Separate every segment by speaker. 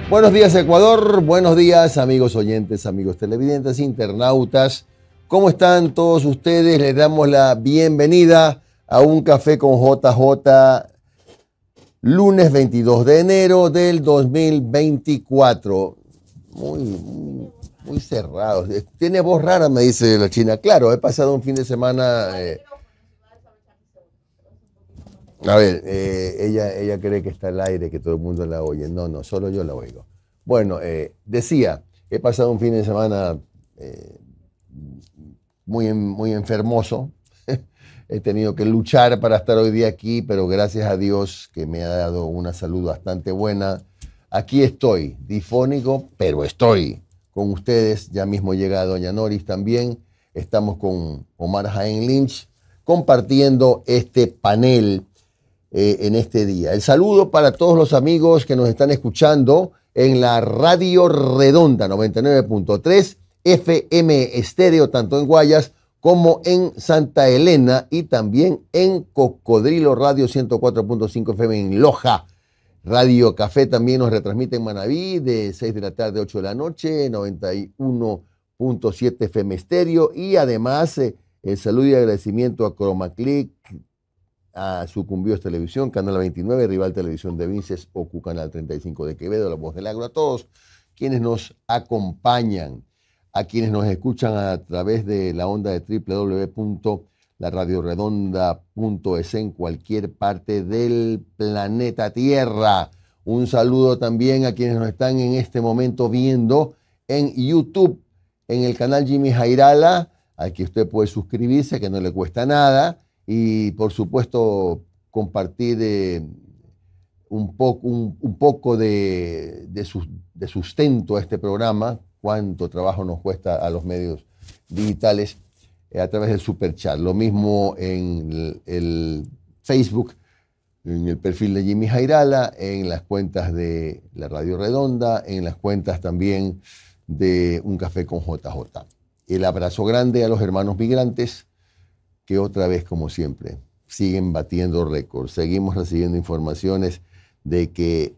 Speaker 1: Buenos días, Ecuador. Buenos días, amigos oyentes, amigos televidentes, internautas. ¿Cómo están todos ustedes? Les damos la bienvenida a Un Café con JJ, lunes 22 de enero del 2024. Muy cerrado. Tiene voz rara, me dice la China. Claro, he pasado un fin de semana... A ver, ella cree que está al aire, que todo el mundo la oye. No, solo yo la oigo. Bueno, decía, he pasado un fin de semana muy enfermoso. He tenido que luchar para estar hoy día aquí, pero gracias a Dios que me ha dado una salud bastante buena. Aquí estoy, difónico, pero estoy con ustedes. Ya mismo llega doña Noris también. Estamos con Omar Jaén Lynch compartiendo este panel en este día. El saludo para todos los amigos que nos están escuchando en la Radio Redonda 99.3 FM estéreo, tanto en Guayas como en Santa Elena, y también en Cocodrilo Radio 104.5 FM en Loja. Radio Café también nos retransmite en Manabí de 6 de la tarde a 8 de la noche, 91.7 FM estéreo, y además el saludo y agradecimiento a Chromaclick, a Sucumbíos Televisión, Canal 29, Rival Televisión de Vinces, OCU Canal 35 de Quevedo, La Voz del Agro, a todos quienes nos acompañan, a quienes nos escuchan a través de la onda de www.laradioredonda.es en cualquier parte del planeta Tierra. Un saludo también a quienes nos están en este momento viendo en YouTube, en el canal Jimmy Jairala, al que usted puede suscribirse, que no le cuesta nada. Y por supuesto compartir un poco de sustento a este programa, cuánto trabajo nos cuesta a los medios digitales a través del Superchat. Lo mismo en el Facebook, en el perfil de Jimmy Jairala, en las cuentas de la Radio Redonda, en las cuentas también de Un Café con JJ. El abrazo grande a los hermanos migrantes, que otra vez, como siempre, siguen batiendo récords. Seguimos recibiendo informaciones de que,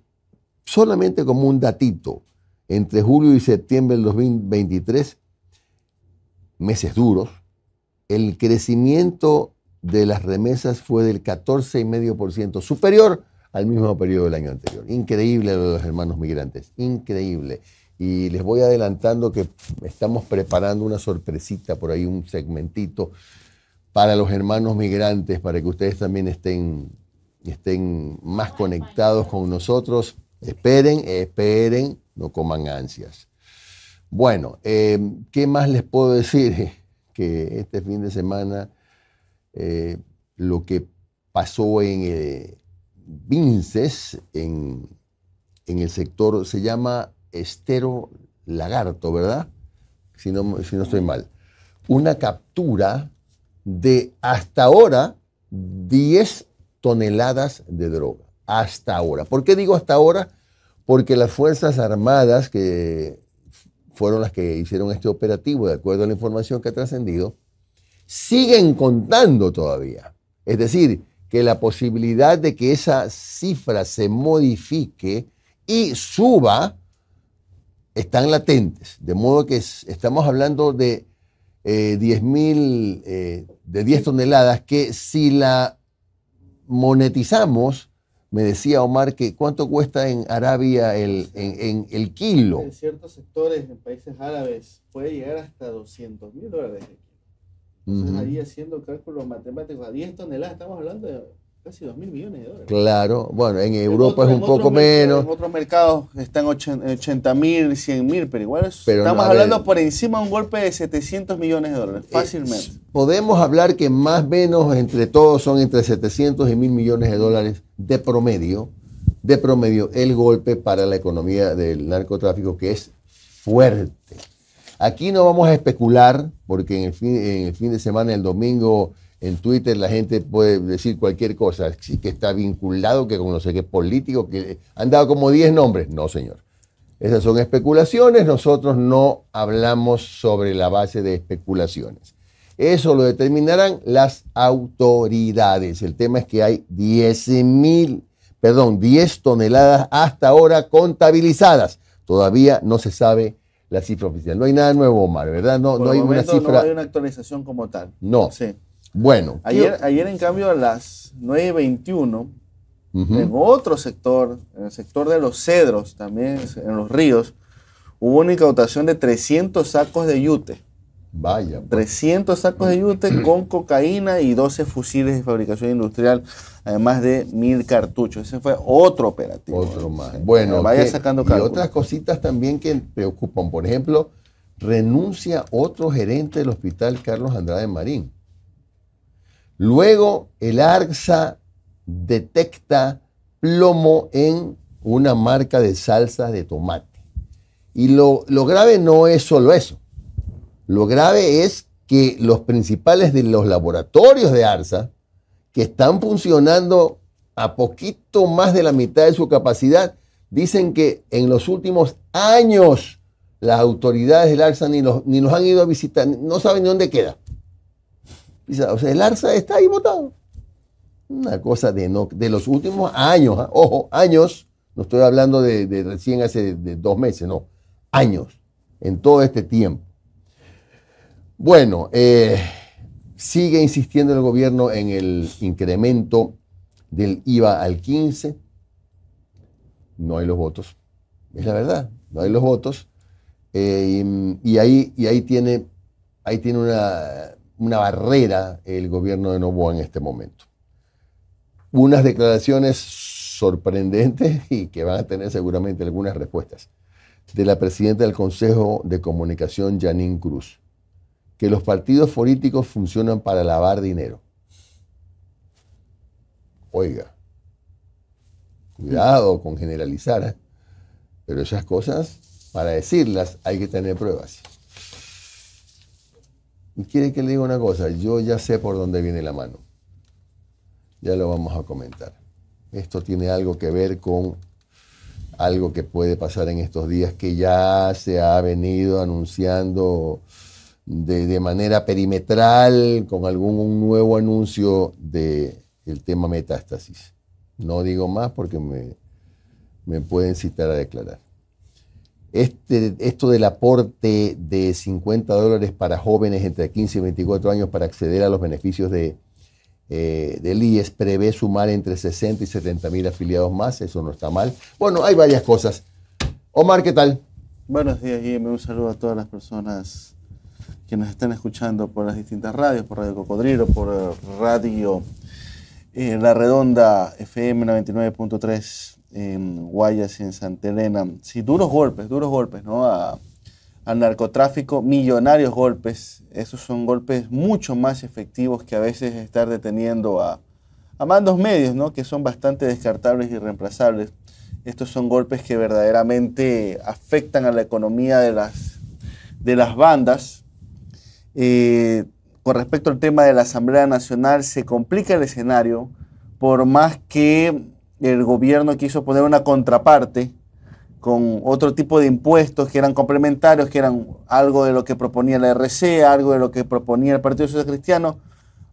Speaker 1: solamente como un datito, entre julio y septiembre del 2023, meses duros, el crecimiento de las remesas fue del 14,5%, superior al mismo periodo del año anterior. Increíble lo de los hermanos migrantes, increíble. Y les voy adelantando que estamos preparando una sorpresita por ahí, un segmentito para los hermanos migrantes, para que ustedes también estén más conectados con nosotros. Esperen, no coman ansias. Bueno, ¿qué más les puedo decir? Que este fin de semana lo que pasó en Vinces, en el sector, se llama Estero Lagarto, ¿verdad? Si no estoy mal. Una captura de hasta ahora 10 toneladas de droga. Hasta ahora. ¿Por qué digo hasta ahora? Porque las Fuerzas Armadas, que fueron las que hicieron este operativo, de acuerdo a la información que ha trascendido, siguen contando todavía. Es decir, que la posibilidad de que esa cifra se modifique y suba están latentes. De modo que estamos hablando de 10 toneladas, que si la monetizamos, me decía Omar, que ¿cuánto cuesta en Arabia el kilo?
Speaker 2: En ciertos sectores, en países árabes, puede llegar hasta $200,000. Entonces, ahí haciendo cálculos matemáticos, a 10 toneladas estamos hablando de casi $2.000 millones.
Speaker 1: Claro, bueno, en Europa es un poco menos.
Speaker 2: En otros mercados están 80,000, 100,000, pero igual estamos hablando por encima de un golpe de $700 millones, fácilmente.
Speaker 1: Podemos hablar que más o menos entre todos son entre 700 y 1.000 millones de dólares de promedio, el golpe para la economía del narcotráfico, que es fuerte. Aquí no vamos a especular, porque en el fin de semana, el domingo, en Twitter la gente puede decir cualquier cosa, sí, que está vinculado, que con no sé qué político, que han dado como 10 nombres. No, señor. Esas son especulaciones, nosotros no hablamos sobre la base de especulaciones. Eso lo determinarán las autoridades. El tema es que hay 10,000 10 toneladas hasta ahora contabilizadas. Todavía no se sabe la cifra oficial. No hay nada nuevo, Omar, ¿verdad? No hay una cifra.
Speaker 2: No hay una actualización como tal.
Speaker 1: No.
Speaker 2: Sí.
Speaker 1: Bueno.
Speaker 2: Ayer, en cambio, a las 9:21, en otro sector, en el sector de los cedros, también en los ríos, hubo una incautación de 300 sacos de yute.
Speaker 1: Vaya.
Speaker 2: 300 sacos de yute con cocaína y 12 fusiles de fabricación industrial, además de 1000 cartuchos. Ese fue otro operativo.
Speaker 1: Otro más. Bueno,
Speaker 2: vaya sacando
Speaker 1: y otras cositas también que preocupan. Por ejemplo, renuncia otro gerente del hospital Carlos Andrade Marín. Luego, el ARSA detecta plomo en una marca de salsa de tomate. Y lo grave no es solo eso. Lo grave es que los principales de los laboratorios de ARSA, que están funcionando a poquito más de la mitad de su capacidad, dicen que en los últimos años las autoridades del ARSA ni los han ido a visitar, no saben ni dónde queda. O sea, el ARSA está ahí botado. Una cosa de los últimos años, ¿eh? Ojo, años, no estoy hablando de recién hace 2 meses, no, años, en todo este tiempo. Bueno, sigue insistiendo el gobierno en el incremento del IVA al 15%. No hay los votos. Es la verdad, no hay los votos. Y ahí tiene una barrera el gobierno de Noboa en este momento. Unas declaraciones sorprendentes y que van a tener seguramente algunas respuestas de la presidenta del Consejo de Comunicación, Janine Cruz, que los partidos políticos funcionan para lavar dinero. Oiga, cuidado con generalizar, ¿eh? Pero esas cosas, para decirlas, hay que tener pruebas. Y quiere que le diga una cosa, yo ya sé por dónde viene la mano. Ya lo vamos a comentar. Esto tiene algo que ver con algo que puede pasar en estos días que ya se ha venido anunciando de manera perimetral con algún nuevo anuncio del tema metástasis. No digo más porque me pueden citar a declarar. Esto del aporte de $50 para jóvenes entre 15 y 24 años para acceder a los beneficios del IES prevé sumar entre 60 y 70 mil afiliados más. Eso no está mal. Bueno, hay varias cosas. Omar, ¿qué tal?
Speaker 2: Buenos días, Jimmy. Un saludo a todas las personas que nos están escuchando por las distintas radios, por Radio Cocodrilo, por Radio La Redonda, FM 99.3 en Guayas y en Santa Elena. Sí, duros golpes, ¿no? Al narcotráfico, millonarios golpes. Esos son golpes mucho más efectivos que a veces estar deteniendo a mandos medios, ¿no? Que son bastante descartables y reemplazables. Estos son golpes que verdaderamente afectan a la economía de las bandas. Con respecto al tema de la Asamblea Nacional, se complica el escenario, por más que el gobierno quiso poner una contraparte con otro tipo de impuestos que eran complementarios, que eran algo de lo que proponía la RC, algo de lo que proponía el Partido Social Cristiano,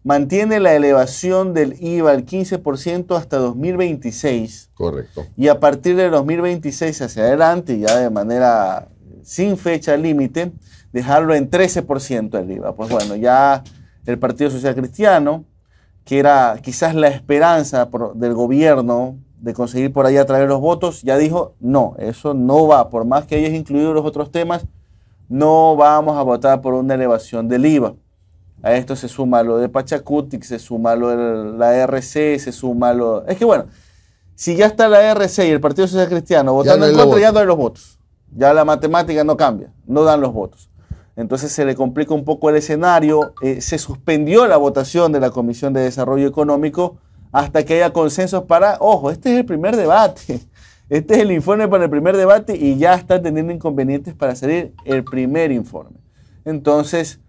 Speaker 2: mantiene la elevación del IVA al 15% hasta 2026.
Speaker 1: Correcto.
Speaker 2: Y a partir de 2026 hacia adelante, ya de manera sin fecha límite, dejarlo en 13% el IVA. Pues bueno, ya el Partido Social Cristiano, que era quizás la esperanza del gobierno de conseguir por ahí atraer los votos, ya dijo, no, eso no va. Por más que hayas incluido los otros temas, no vamos a votar por una elevación del IVA. A esto se suma lo de Pachacutic, se suma lo de la RC, se suma lo... Es que bueno, si ya está la RC y el Partido Social Cristiano votando en contra, ya no hay los votos. Ya la matemática no cambia, no dan los votos. Entonces se le complica un poco el escenario. Se suspendió la votación de la Comisión de Desarrollo Económico hasta que haya consensos para... Ojo, este es el primer debate. Este es el informe para el primer debate y ya está teniendo inconvenientes para salir el primer informe. Entonces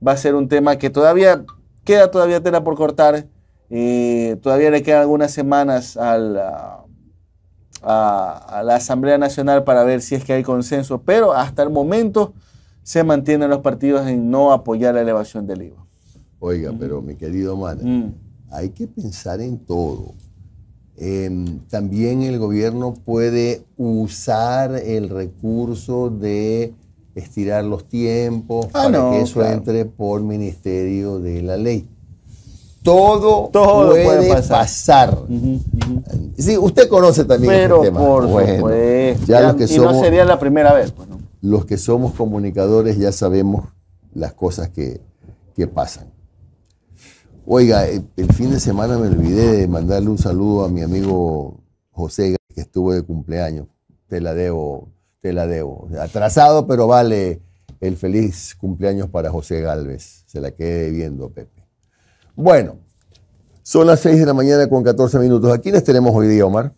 Speaker 2: va a ser un tema que todavía queda tela por cortar. Todavía le quedan algunas semanas a la Asamblea Nacional para ver si es que hay consenso, pero hasta el momento se mantienen los partidos en no apoyar la elevación del IVA.
Speaker 1: Oiga, pero mi querido Mana, hay que pensar en todo. También el gobierno puede usar el recurso de estirar los tiempos para que eso entre por Ministerio de la Ley. Todo puede pasar. Sí, usted conoce también
Speaker 2: pero
Speaker 1: este tema.
Speaker 2: Por supuesto.
Speaker 1: Ya los que somos,
Speaker 2: no sería la primera vez. Pues, ¿no?
Speaker 1: Los que somos comunicadores ya sabemos las cosas que pasan. Oiga, el fin de semana me olvidé de mandarle un saludo a mi amigo José, que estuvo de cumpleaños. Te la debo. Atrasado, pero vale el feliz cumpleaños para José Gálvez. Se la quedé debiendo, Pepe. Bueno, son las 6 de la mañana con 14 minutos. ¿A quiénes tenemos hoy día, Omar?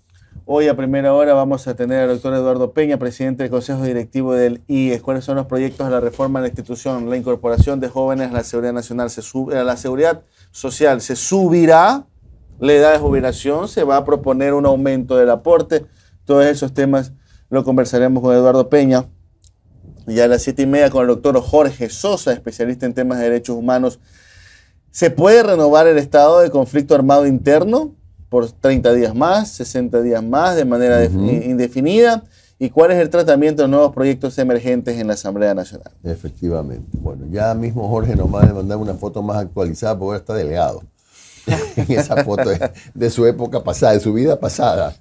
Speaker 2: Hoy a primera hora vamos a tener al doctor Eduardo Peña, presidente del Consejo Directivo del IES. ¿Cuáles son los proyectos de la reforma de la institución? La incorporación de jóvenes a la seguridad nacional, a la seguridad social. Se subirá la edad de jubilación, se va a proponer un aumento del aporte. Todos esos temas lo conversaremos con Eduardo Peña. Y a las 7:30 con el doctor Jorge Sosa, especialista en temas de derechos humanos. ¿Se puede renovar el estado de conflicto armado interno por 30 días más, 60 días más, de manera indefinida? ¿Y cuál es el tratamiento de nuevos proyectos emergentes en la Asamblea Nacional?
Speaker 1: Efectivamente. Bueno, ya mismo Jorge nomás le mandaba una foto más actualizada porque ahora está delgado. En esa foto de su época pasada, de su vida pasada.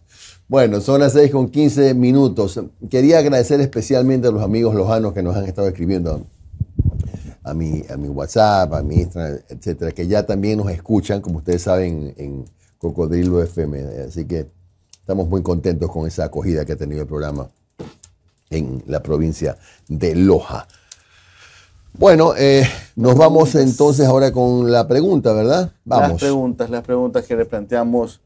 Speaker 1: Bueno, son las 6 con 15 minutos. Quería agradecer especialmente a los amigos lojanos que nos han estado escribiendo a mi WhatsApp, a mi Instagram, etcétera, que ya también nos escuchan, como ustedes saben, en Cocodrilo FM. Así que estamos muy contentos con esa acogida que ha tenido el programa en la provincia de Loja. Bueno, nos vamos entonces ahora con la pregunta, ¿verdad? Vamos.
Speaker 2: Las preguntas que le planteamos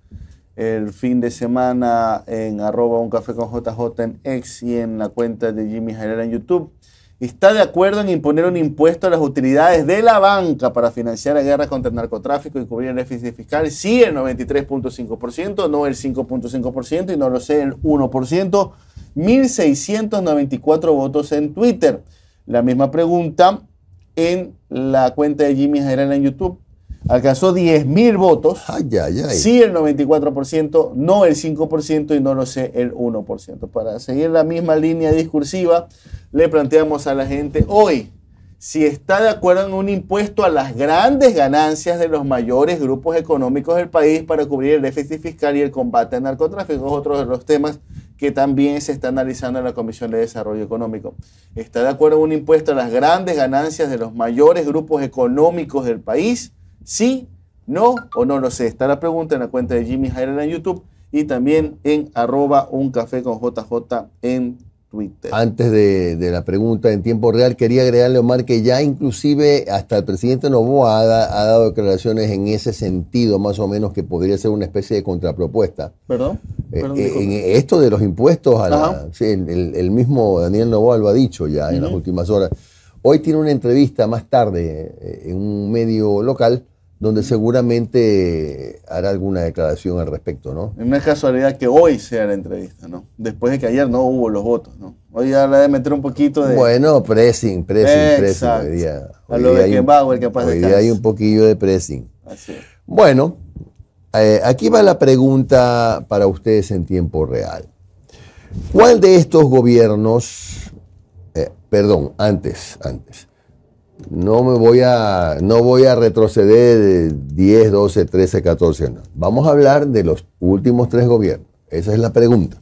Speaker 2: el fin de semana en @uncafeconjj en X y en la cuenta de Jimmy Jairala en YouTube. ¿Está de acuerdo en imponer un impuesto a las utilidades de la banca para financiar la guerra contra el narcotráfico y cubrir el déficit fiscal? Sí, el 93.5%, no el 5.5% y no lo sé, el 1%. 1.694 votos en Twitter. La misma pregunta en la cuenta de Jimmy Jairala en YouTube. Alcanzó 10.000 votos. Sí, el 94%, no el 5% y no lo sé, el 1%. Para seguir la misma línea discursiva, le planteamos a la gente hoy si está de acuerdo en un impuesto a las grandes ganancias de los mayores grupos económicos del país para cubrir el déficit fiscal y el combate al narcotráfico. Es otro de los temas que también se está analizando en la Comisión de Desarrollo Económico. ¿Está de acuerdo en un impuesto a las grandes ganancias de los mayores grupos económicos del país? ¿Sí, no o no lo sé? Está la pregunta en la cuenta de Jimmy Jairala en YouTube y también en @uncafeconjj en Twitter.
Speaker 1: Antes de la pregunta en tiempo real, quería agregarle, Omar, que ya inclusive hasta el presidente Noboa ha dado declaraciones en ese sentido, más o menos, que podría ser una especie de contrapropuesta.
Speaker 2: ¿Perdón?
Speaker 1: En esto de los impuestos, sí, el mismo Daniel Noboa lo ha dicho ya en las últimas horas. Hoy tiene una entrevista más tarde en un medio local donde seguramente hará alguna declaración al respecto, ¿no?
Speaker 2: No es casualidad que hoy sea la entrevista, ¿no? Después de que ayer no hubo los votos, ¿no? Hoy ya le debe meter un poquito de...
Speaker 1: Bueno, pressing. Hoy día,
Speaker 2: a lo de Beckenbauer, capaz de
Speaker 1: hoy día hay un poquillo de pressing.
Speaker 2: Así es.
Speaker 1: Bueno, aquí va la pregunta para ustedes en tiempo real. ¿Cuál de estos gobiernos... antes. No voy a retroceder 10, 12, 13, 14. No. Vamos a hablar de los últimos 3 gobiernos. Esa es la pregunta.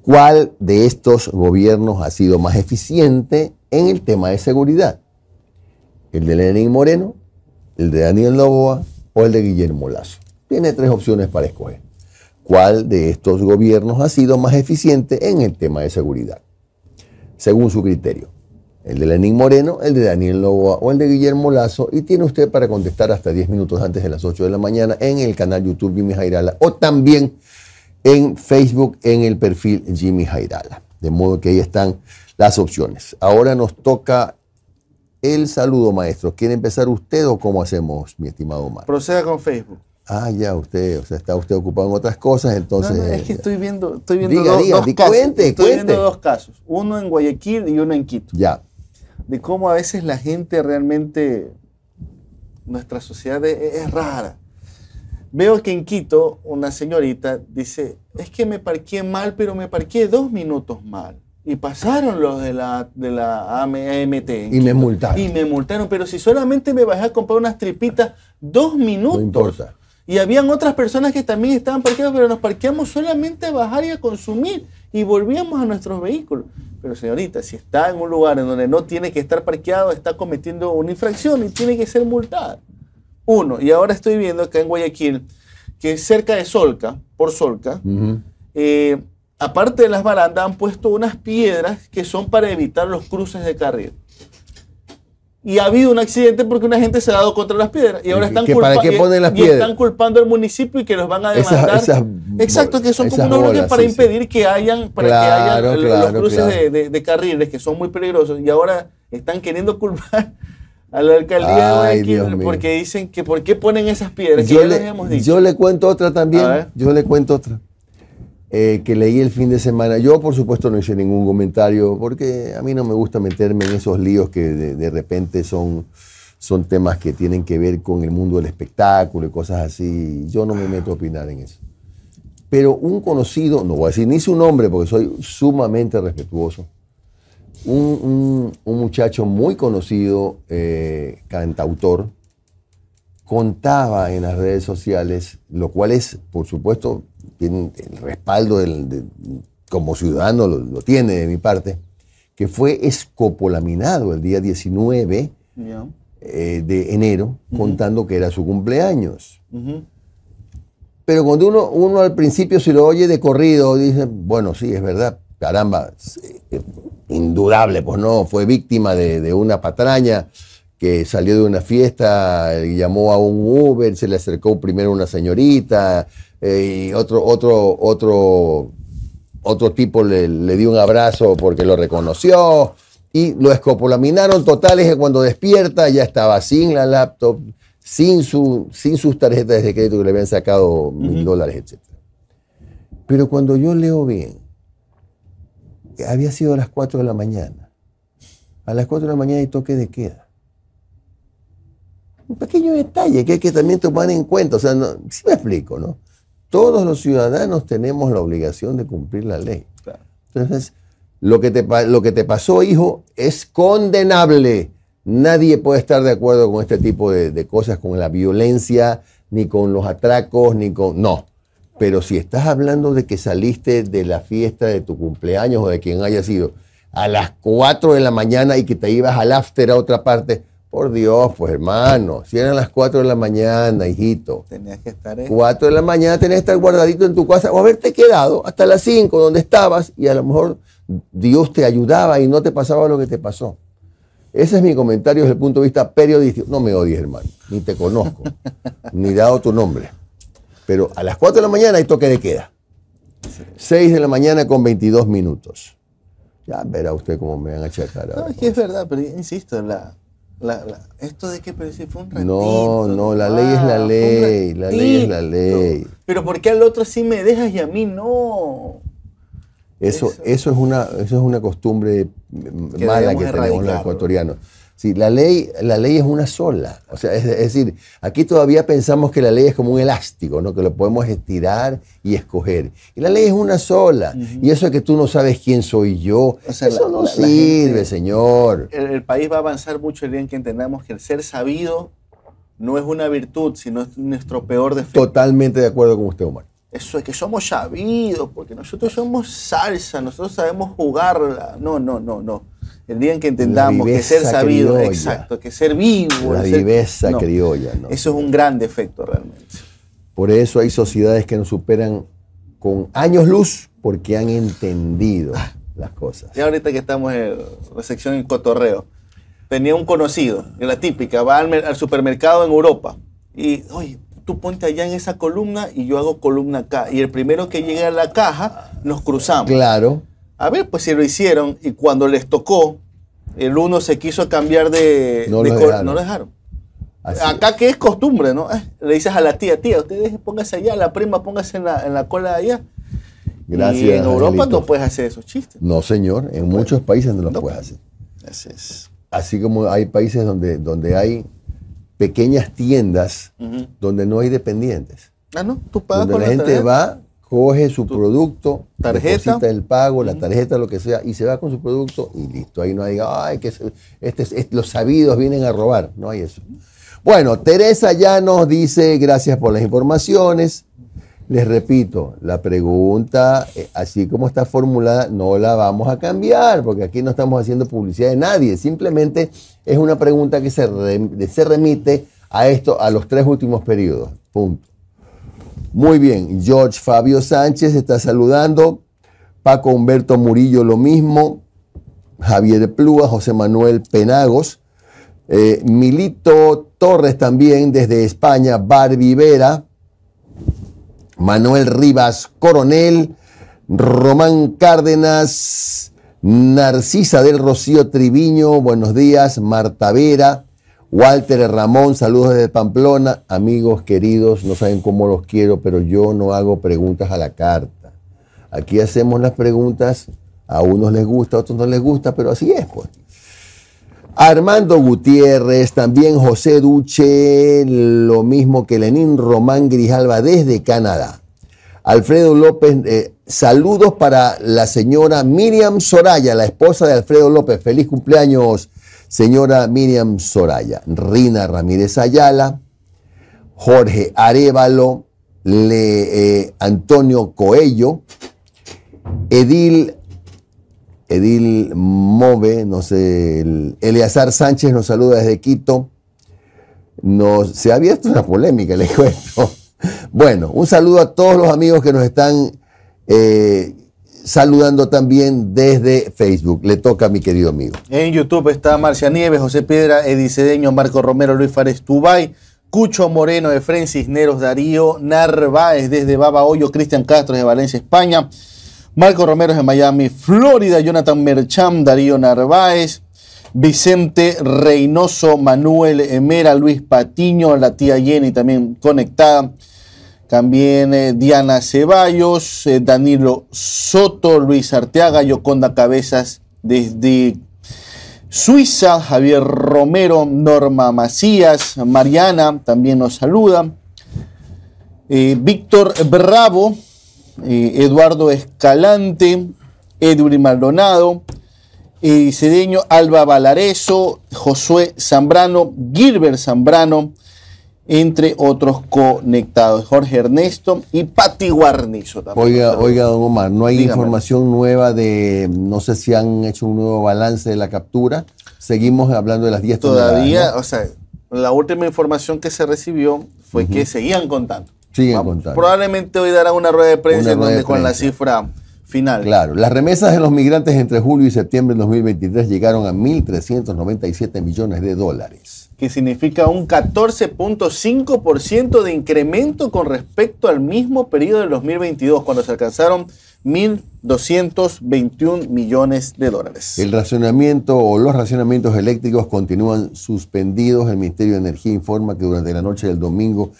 Speaker 1: ¿Cuál de estos gobiernos ha sido más eficiente en el tema de seguridad? ¿El de Lenín Moreno, el de Daniel Noboa o el de Guillermo Lasso? Tiene 3 opciones para escoger. ¿Cuál de estos gobiernos ha sido más eficiente en el tema de seguridad? Según su criterio. El de Lenín Moreno, el de Daniel Noboa o el de Guillermo Lasso, y tiene usted para contestar hasta 10 minutos antes de las 8 de la mañana en el canal YouTube Jimmy Jairala o también en Facebook en el perfil Jimmy Jairala. De modo que ahí están las opciones. Ahora nos toca el saludo, maestro. ¿Quiere empezar usted o cómo hacemos, mi estimado Omar?
Speaker 2: Proceda con Facebook.
Speaker 1: Ya usted, está usted ocupado en otras cosas, entonces...
Speaker 2: No, es que estoy viendo dos casos.
Speaker 1: Cuente.
Speaker 2: Viendo 2 casos, uno en Guayaquil y uno en Quito.
Speaker 1: Ya.
Speaker 2: De cómo a veces la gente realmente, nuestra sociedad es rara. Veo que en Quito una señorita dice, es que me parqué mal, pero me parqué 2 minutos mal. Y pasaron los de la AMT.
Speaker 1: Y me multaron.
Speaker 2: Y me multaron, pero si solamente me bajé a comprar unas tripitas 2 minutos.
Speaker 1: No importa.
Speaker 2: Y habían otras personas que también estaban parqueadas, pero nos parqueamos solamente a bajar y a consumir. Y volvíamos a nuestros vehículos. Pero señorita, si está en un lugar en donde no tiene que estar parqueado, está cometiendo una infracción y tiene que ser multada. Uno, y ahora estoy viendo acá en Guayaquil, que cerca de Solca, por Solca, aparte de las barandas, han puesto unas piedras que son para evitar los cruces de carril. Y ha habido un accidente porque una gente se ha dado contra las piedras. Y ahora están,
Speaker 1: ¿para qué ponen las piedras?
Speaker 2: Están culpando al municipio y que los van a demandar. Exacto, que son como unos bloques para impedir que hayan, los cruces de carriles, que son muy peligrosos. Y ahora están queriendo culpar a la alcaldía de Guayaquil porque dicen que ¿por qué ponen esas piedras?
Speaker 1: Yo le cuento otra también. Yo le cuento otra. Que leí el fin de semana. Yo, por supuesto, no hice ningún comentario porque a mí no me gusta meterme en esos líos que de repente son temas que tienen que ver con el mundo del espectáculo y cosas así. Yo no me meto a opinar en eso. Pero un conocido, no voy a decir ni su nombre porque soy sumamente respetuoso, un muchacho muy conocido, cantautor, contaba en las redes sociales, lo cual es, por supuesto, tiene el respaldo como ciudadano lo tiene de mi parte, que fue escopolaminado el día 19 de enero, contando que era su cumpleaños. Pero cuando uno al principio se lo oye de corrido, dice, bueno, sí, es verdad, caramba, indudable, pues no, fue víctima de una patraña que salió de una fiesta y llamó a un Uber, se le acercó primero una señorita y otro tipo le dio un abrazo porque lo reconoció y lo escopolaminaron. Total es que cuando despierta ya estaba sin la laptop, sin sus tarjetas de crédito que le habían sacado $1000, etc. Pero cuando yo leo bien, había sido a las 4 de la mañana. A las 4 de la mañana hay toque de queda. Un pequeño detalle que hay que también tomar en cuenta. O sea, sí me explico, ¿no? Todos los ciudadanos tenemos la obligación de cumplir la ley. Claro. Entonces, lo que te pasó, hijo, es condenable. Nadie puede estar de acuerdo con este tipo de cosas, con la violencia, ni con los atracos, ni con... No. Pero si estás hablando de que saliste de la fiesta de tu cumpleaños o de quien haya sido a las 4 de la mañana y que te ibas al after a otra parte... Por Dios, pues hermano, si eran las 4 de la mañana, hijito.
Speaker 2: Tenías que estar
Speaker 1: 4 de la mañana, tenías que estar guardadito en tu casa o haberte quedado hasta las 5 donde estabas y a lo mejor Dios te ayudaba y no te pasaba lo que te pasó. Ese es mi comentario desde el punto de vista periodístico. No me odies, hermano, ni te conozco, ni dado tu nombre. Pero a las 4 de la mañana hay toque de queda. 6 de la mañana con 22 minutos. Ya verá usted cómo me van a achacar.
Speaker 2: No, es que es verdad, pero insisto, esto de que pero si fue un ratito.
Speaker 1: No, la ley es la ley. La ley es la ley.
Speaker 2: Pero ¿por qué al otro sí me dejas y a mí no?
Speaker 1: Eso es una costumbre mala que tenemos los ecuatorianos. Sí, la ley es una sola. O sea, es decir, aquí todavía pensamos que la ley es como un elástico, ¿no? Que lo podemos estirar y escoger. Y la ley es una sola. Y eso de que tú no sabes quién soy yo, o sea, eso no sirve, señor.
Speaker 2: El país va a avanzar mucho el día en que entendamos que el ser sabido no es una virtud, sino es nuestro peor defecto.
Speaker 1: Totalmente de acuerdo con usted, Omar.
Speaker 2: Eso es que somos sabidos, porque nosotros somos salsa, nosotros sabemos jugarla. No. El día en que entendamos que ser sabido, criolla. Exacto, que ser vivo.
Speaker 1: La viveza criolla. No.
Speaker 2: Eso es un gran defecto realmente.
Speaker 1: Por eso hay sociedades que nos superan con años luz porque han entendido las cosas.
Speaker 2: Y ahorita que estamos en la sección en cotorreo, tenía un conocido, la típica, va al supermercado en Europa y, oye, tú ponte allá en esa columna y yo hago columna acá. Y el primero que llegue a la caja, nos cruzamos.
Speaker 1: Claro.
Speaker 2: A ver, pues si lo hicieron y cuando les tocó, el uno se quiso cambiar
Speaker 1: no lo
Speaker 2: dejaron. Acá que es costumbre, ¿no? Le dices a la tía, ustedes póngase allá, la prima póngase en la cola de allá.
Speaker 1: Gracias.
Speaker 2: Y en Europa
Speaker 1: Angelito.
Speaker 2: No puedes hacer esos chistes.
Speaker 1: No, señor. En muchos países no los puedes hacer. Así como hay países donde hay pequeñas tiendas donde no hay dependientes.
Speaker 2: Ah, no, tú pagas
Speaker 1: donde
Speaker 2: con
Speaker 1: la
Speaker 2: la
Speaker 1: gente
Speaker 2: tarjeta.
Speaker 1: va, coge su producto,
Speaker 2: tarjeta.
Speaker 1: deposita el pago, la tarjeta, lo que sea, y se va con su producto y listo. Ahí no hay, ay, que los sabidos vienen a robar. No hay eso. Bueno, Teresa ya nos dice, gracias por las informaciones. Les repito, la pregunta, así como está formulada, no la vamos a cambiar, porque aquí no estamos haciendo publicidad de nadie. Simplemente es una pregunta que se remite a esto, a los 3 últimos periodos. Punto. Muy bien, George Fabio Sánchez está saludando. Paco Humberto Murillo lo mismo. Javier Plúa, José Manuel Penagos. Milito Torres también desde España. Barbie Vera. Manuel Rivas Coronel, Román Cárdenas, Narcisa del Rocío Triviño, buenos días, Marta Vera, Walter Ramón, saludos desde Pamplona, amigos queridos, no saben cómo los quiero, pero yo no hago preguntas a la carta. Aquí hacemos las preguntas, a unos les gusta, a otros no les gusta, pero así es, pues. Armando Gutiérrez, también José Duche, lo mismo que Lenín Román Grijalva desde Canadá. Alfredo López, saludos para la señora Miriam Soraya, la esposa de Alfredo López. Feliz cumpleaños, señora Miriam Soraya. Rina Ramírez Ayala, Jorge Arévalo, Antonio Coello, Edil Move, no sé, Eleazar Sánchez nos saluda desde Quito. Se ha abierto una polémica, les cuento. Bueno, un saludo a todos los amigos que nos están saludando también desde Facebook. Le toca a mi querido amigo.
Speaker 2: En YouTube está Marcia Nieves, José Piedra, Edi Cedeño, Marco Romero, Luis Fares Tubay, Cucho Moreno, Efren Cisneros, Darío Narváez desde Babahoyo, Cristian Castro de Valencia, España, Marco Romero de Miami, Florida, Jonathan Mercham, Darío Narváez, Vicente Reynoso, Manuel Emera, Luis Patiño, la tía Jenny también conectada. También Diana Ceballos, Danilo Soto, Luis Arteaga, Yoconda Cabezas desde Suiza, Javier Romero, Norma Macías, Mariana también nos saluda. Víctor Bravo, Eduardo Escalante, Edwin Maldonado, Cedeño, Alba Valareso, Josué Zambrano, Gilbert Zambrano, entre otros conectados, Jorge Ernesto y Pati Guarnizo también.
Speaker 1: Oiga, don Omar, no hay
Speaker 2: Dígame.
Speaker 1: información nueva no sé si han hecho un nuevo balance de la captura. Seguimos hablando de las 10
Speaker 2: Todavía,
Speaker 1: toneladas, ¿no?
Speaker 2: o sea, la última información que se recibió fue que seguían contando.
Speaker 1: Siguen contando.
Speaker 2: Probablemente hoy darán una rueda de prensa
Speaker 1: Una rueda de
Speaker 2: con la
Speaker 1: prensa.
Speaker 2: cifra final.
Speaker 1: Claro, las remesas de los migrantes entre julio y septiembre de 2023 llegaron a 1.397 millones de dólares.
Speaker 2: Que significa un 14.5% de incremento con respecto al mismo periodo del 2022, cuando se alcanzaron 1.221 millones de dólares.
Speaker 1: El racionamiento o los racionamientos eléctricos continúan suspendidos. El Ministerio de Energía informa que durante la noche del domingo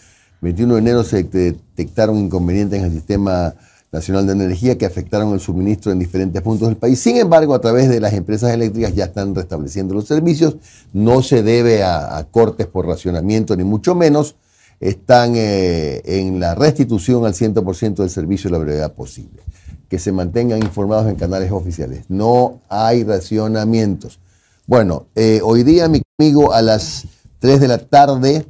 Speaker 1: 21 de enero se detectaron inconvenientes en el Sistema Nacional de Energía que afectaron el suministro en diferentes puntos del país. Sin embargo, a través de las empresas eléctricas ya están restableciendo los servicios. No se debe a cortes por racionamiento, ni mucho menos. Están en la restitución al 100% del servicio a la brevedad posible. Que se mantengan informados en canales oficiales. No hay racionamientos. Bueno, hoy día, mi amigo, a las 3 de la tarde,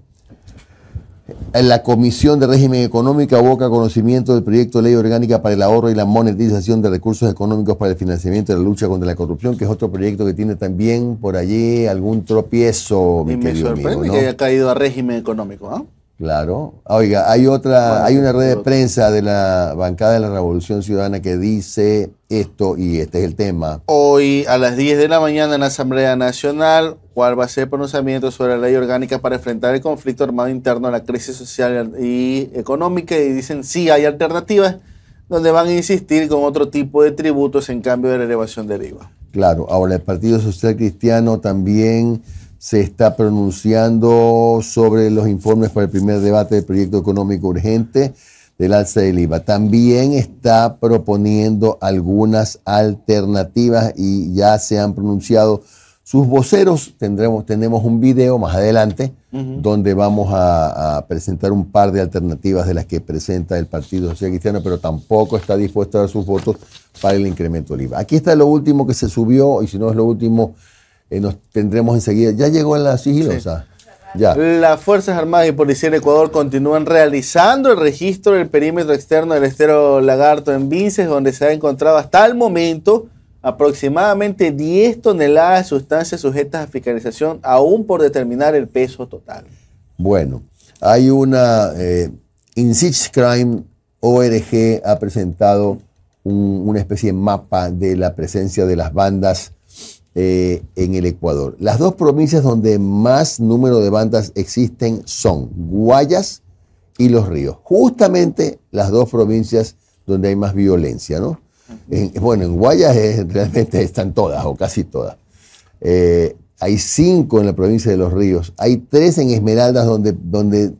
Speaker 1: en la Comisión de Régimen Económico aboca conocimiento del proyecto de ley orgánica para el ahorro y la monetización de recursos económicos para el financiamiento de la lucha contra la corrupción, que es otro proyecto que tiene también por allí algún tropiezo, mi
Speaker 2: Y me
Speaker 1: querido
Speaker 2: sorprende
Speaker 1: amigo, ¿no?
Speaker 2: que haya caído a régimen económico, ¿ah?
Speaker 1: Claro. Oiga, hay una red de prensa de la bancada de la Revolución Ciudadana que dice esto, y este es el tema.
Speaker 2: Hoy a las 10 de la mañana en la Asamblea Nacional, ¿cuál va a ser el pronunciamiento sobre la ley orgánica para enfrentar el conflicto armado interno, la crisis social y económica? Y dicen sí hay alternativas, donde van a insistir con otro tipo de tributos en cambio de la elevación del IVA.
Speaker 1: Claro, ahora el Partido Social Cristiano también se está pronunciando sobre los informes para el primer debate del proyecto económico urgente del alza del IVA. También está proponiendo algunas alternativas y ya se han pronunciado Sus voceros, tenemos un video más adelante donde vamos a presentar un par de alternativas de las que presenta el Partido Social Cristiano, pero tampoco está dispuesto a dar sus votos para el incremento del IVA. Aquí está lo último que se subió, y si no es lo último, nos tendremos enseguida. ¿Ya llegó en la sigilosa? Sí. Ya.
Speaker 2: Las Fuerzas Armadas y Policía de Ecuador continúan realizando el registro del perímetro externo del estero Lagarto en Vinces, donde se ha encontrado hasta el momento aproximadamente 10 toneladas de sustancias sujetas a fiscalización, aún por determinar el peso total.
Speaker 1: Bueno, hay una Insist Crime ORG ha presentado una especie de mapa de la presencia de las bandas en el Ecuador. Las dos provincias donde más número de bandas existen son Guayas y Los Ríos. Justamente las dos provincias donde hay más violencia, ¿no? Bueno, en Guayas realmente están todas, o casi todas. Hay 5 en la provincia de Los Ríos. Hay 3 en Esmeraldas, donde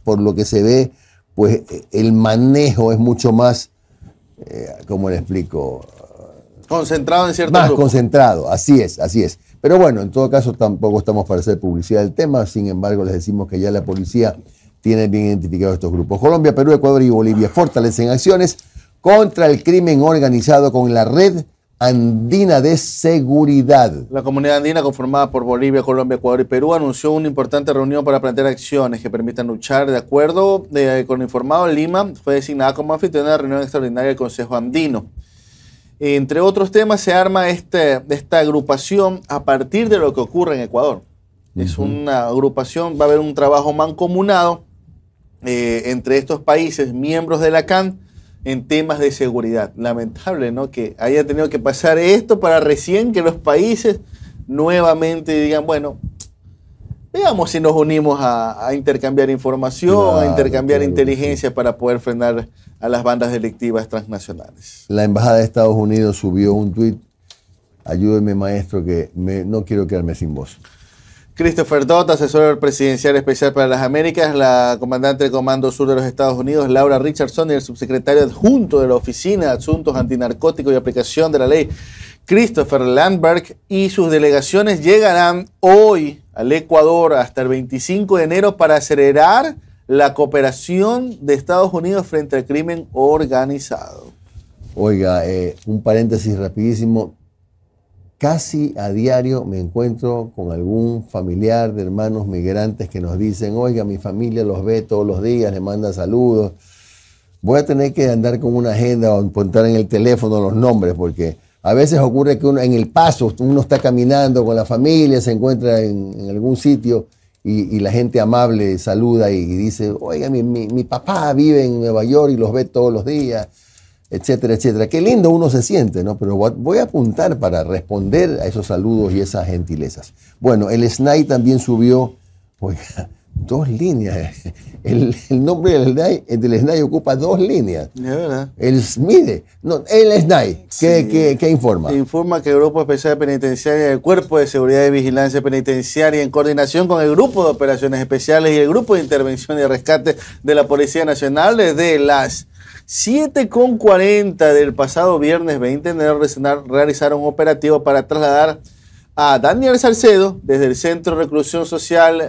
Speaker 1: por lo que se ve, pues el manejo es mucho más, ¿cómo le explico?
Speaker 2: Concentrado en cierto
Speaker 1: Más
Speaker 2: grupo.
Speaker 1: concentrado, así es, así es. Pero bueno, en todo caso tampoco estamos para hacer publicidad del tema, sin embargo les decimos que ya la policía tiene bien identificados estos grupos. Colombia, Perú, Ecuador y Bolivia fortalecen acciones contra el crimen organizado con la Red Andina de Seguridad.
Speaker 2: La comunidad andina, conformada por Bolivia, Colombia, Ecuador y Perú, anunció una importante reunión para plantear acciones que permitan luchar. De acuerdo con lo informado, Lima fue designada como anfitriona de la reunión extraordinaria del Consejo Andino. Entre otros temas, se arma esta agrupación a partir de lo que ocurre en Ecuador. Es una agrupación, va a haber un trabajo mancomunado entre estos países, miembros de la CAN, en temas de seguridad. Lamentable, ¿no?, que haya tenido que pasar esto para recién que los países nuevamente digan, bueno, veamos si nos unimos a intercambiar información, claro, a intercambiar inteligencia para poder frenar a las bandas delictivas transnacionales.
Speaker 1: La Embajada de Estados Unidos subió un tuit: ayúdeme, maestro, que no quiero quedarme sin voz.
Speaker 2: Christopher Dodd, asesor presidencial especial para las Américas, la comandante del Comando Sur de los Estados Unidos, Laura Richardson, y el subsecretario adjunto de la Oficina de Asuntos Antinarcóticos y Aplicación de la Ley, Christopher Landberg, y sus delegaciones llegarán hoy al Ecuador hasta el 25 de enero para acelerar la cooperación de Estados Unidos frente al crimen organizado.
Speaker 1: Oiga, un paréntesis rapidísimo. Casi a diario me encuentro con algún familiar de hermanos migrantes que nos dicen: oiga, mi familia los ve todos los días, le manda saludos. Voy a tener que andar con una agenda o apuntar en el teléfono los nombres, porque a veces ocurre que uno, en el paso, uno está caminando con la familia, se encuentra en algún sitio y la gente amable saluda y dice: oiga, mi papá vive en Nueva York y los ve todos los días, etcétera, etcétera. Qué lindo uno se siente, ¿no? Pero voy a apuntar para responder a esos saludos y esas gentilezas. Bueno, el SNAI también subió, oiga, 2 líneas. El nombre del SNAI ocupa 2 líneas.
Speaker 2: De verdad.
Speaker 1: El SNAI, ¿qué informa?
Speaker 2: Informa que el Grupo Especial Penitenciario del Cuerpo de Seguridad y Vigilancia Penitenciaria, en coordinación con el Grupo de Operaciones Especiales y el Grupo de Intervención y Rescate de la Policía Nacional, desde las 7:40 del pasado viernes 20 de enero realizaron un operativo para trasladar a Daniel Salcedo desde el Centro de Reclusión Social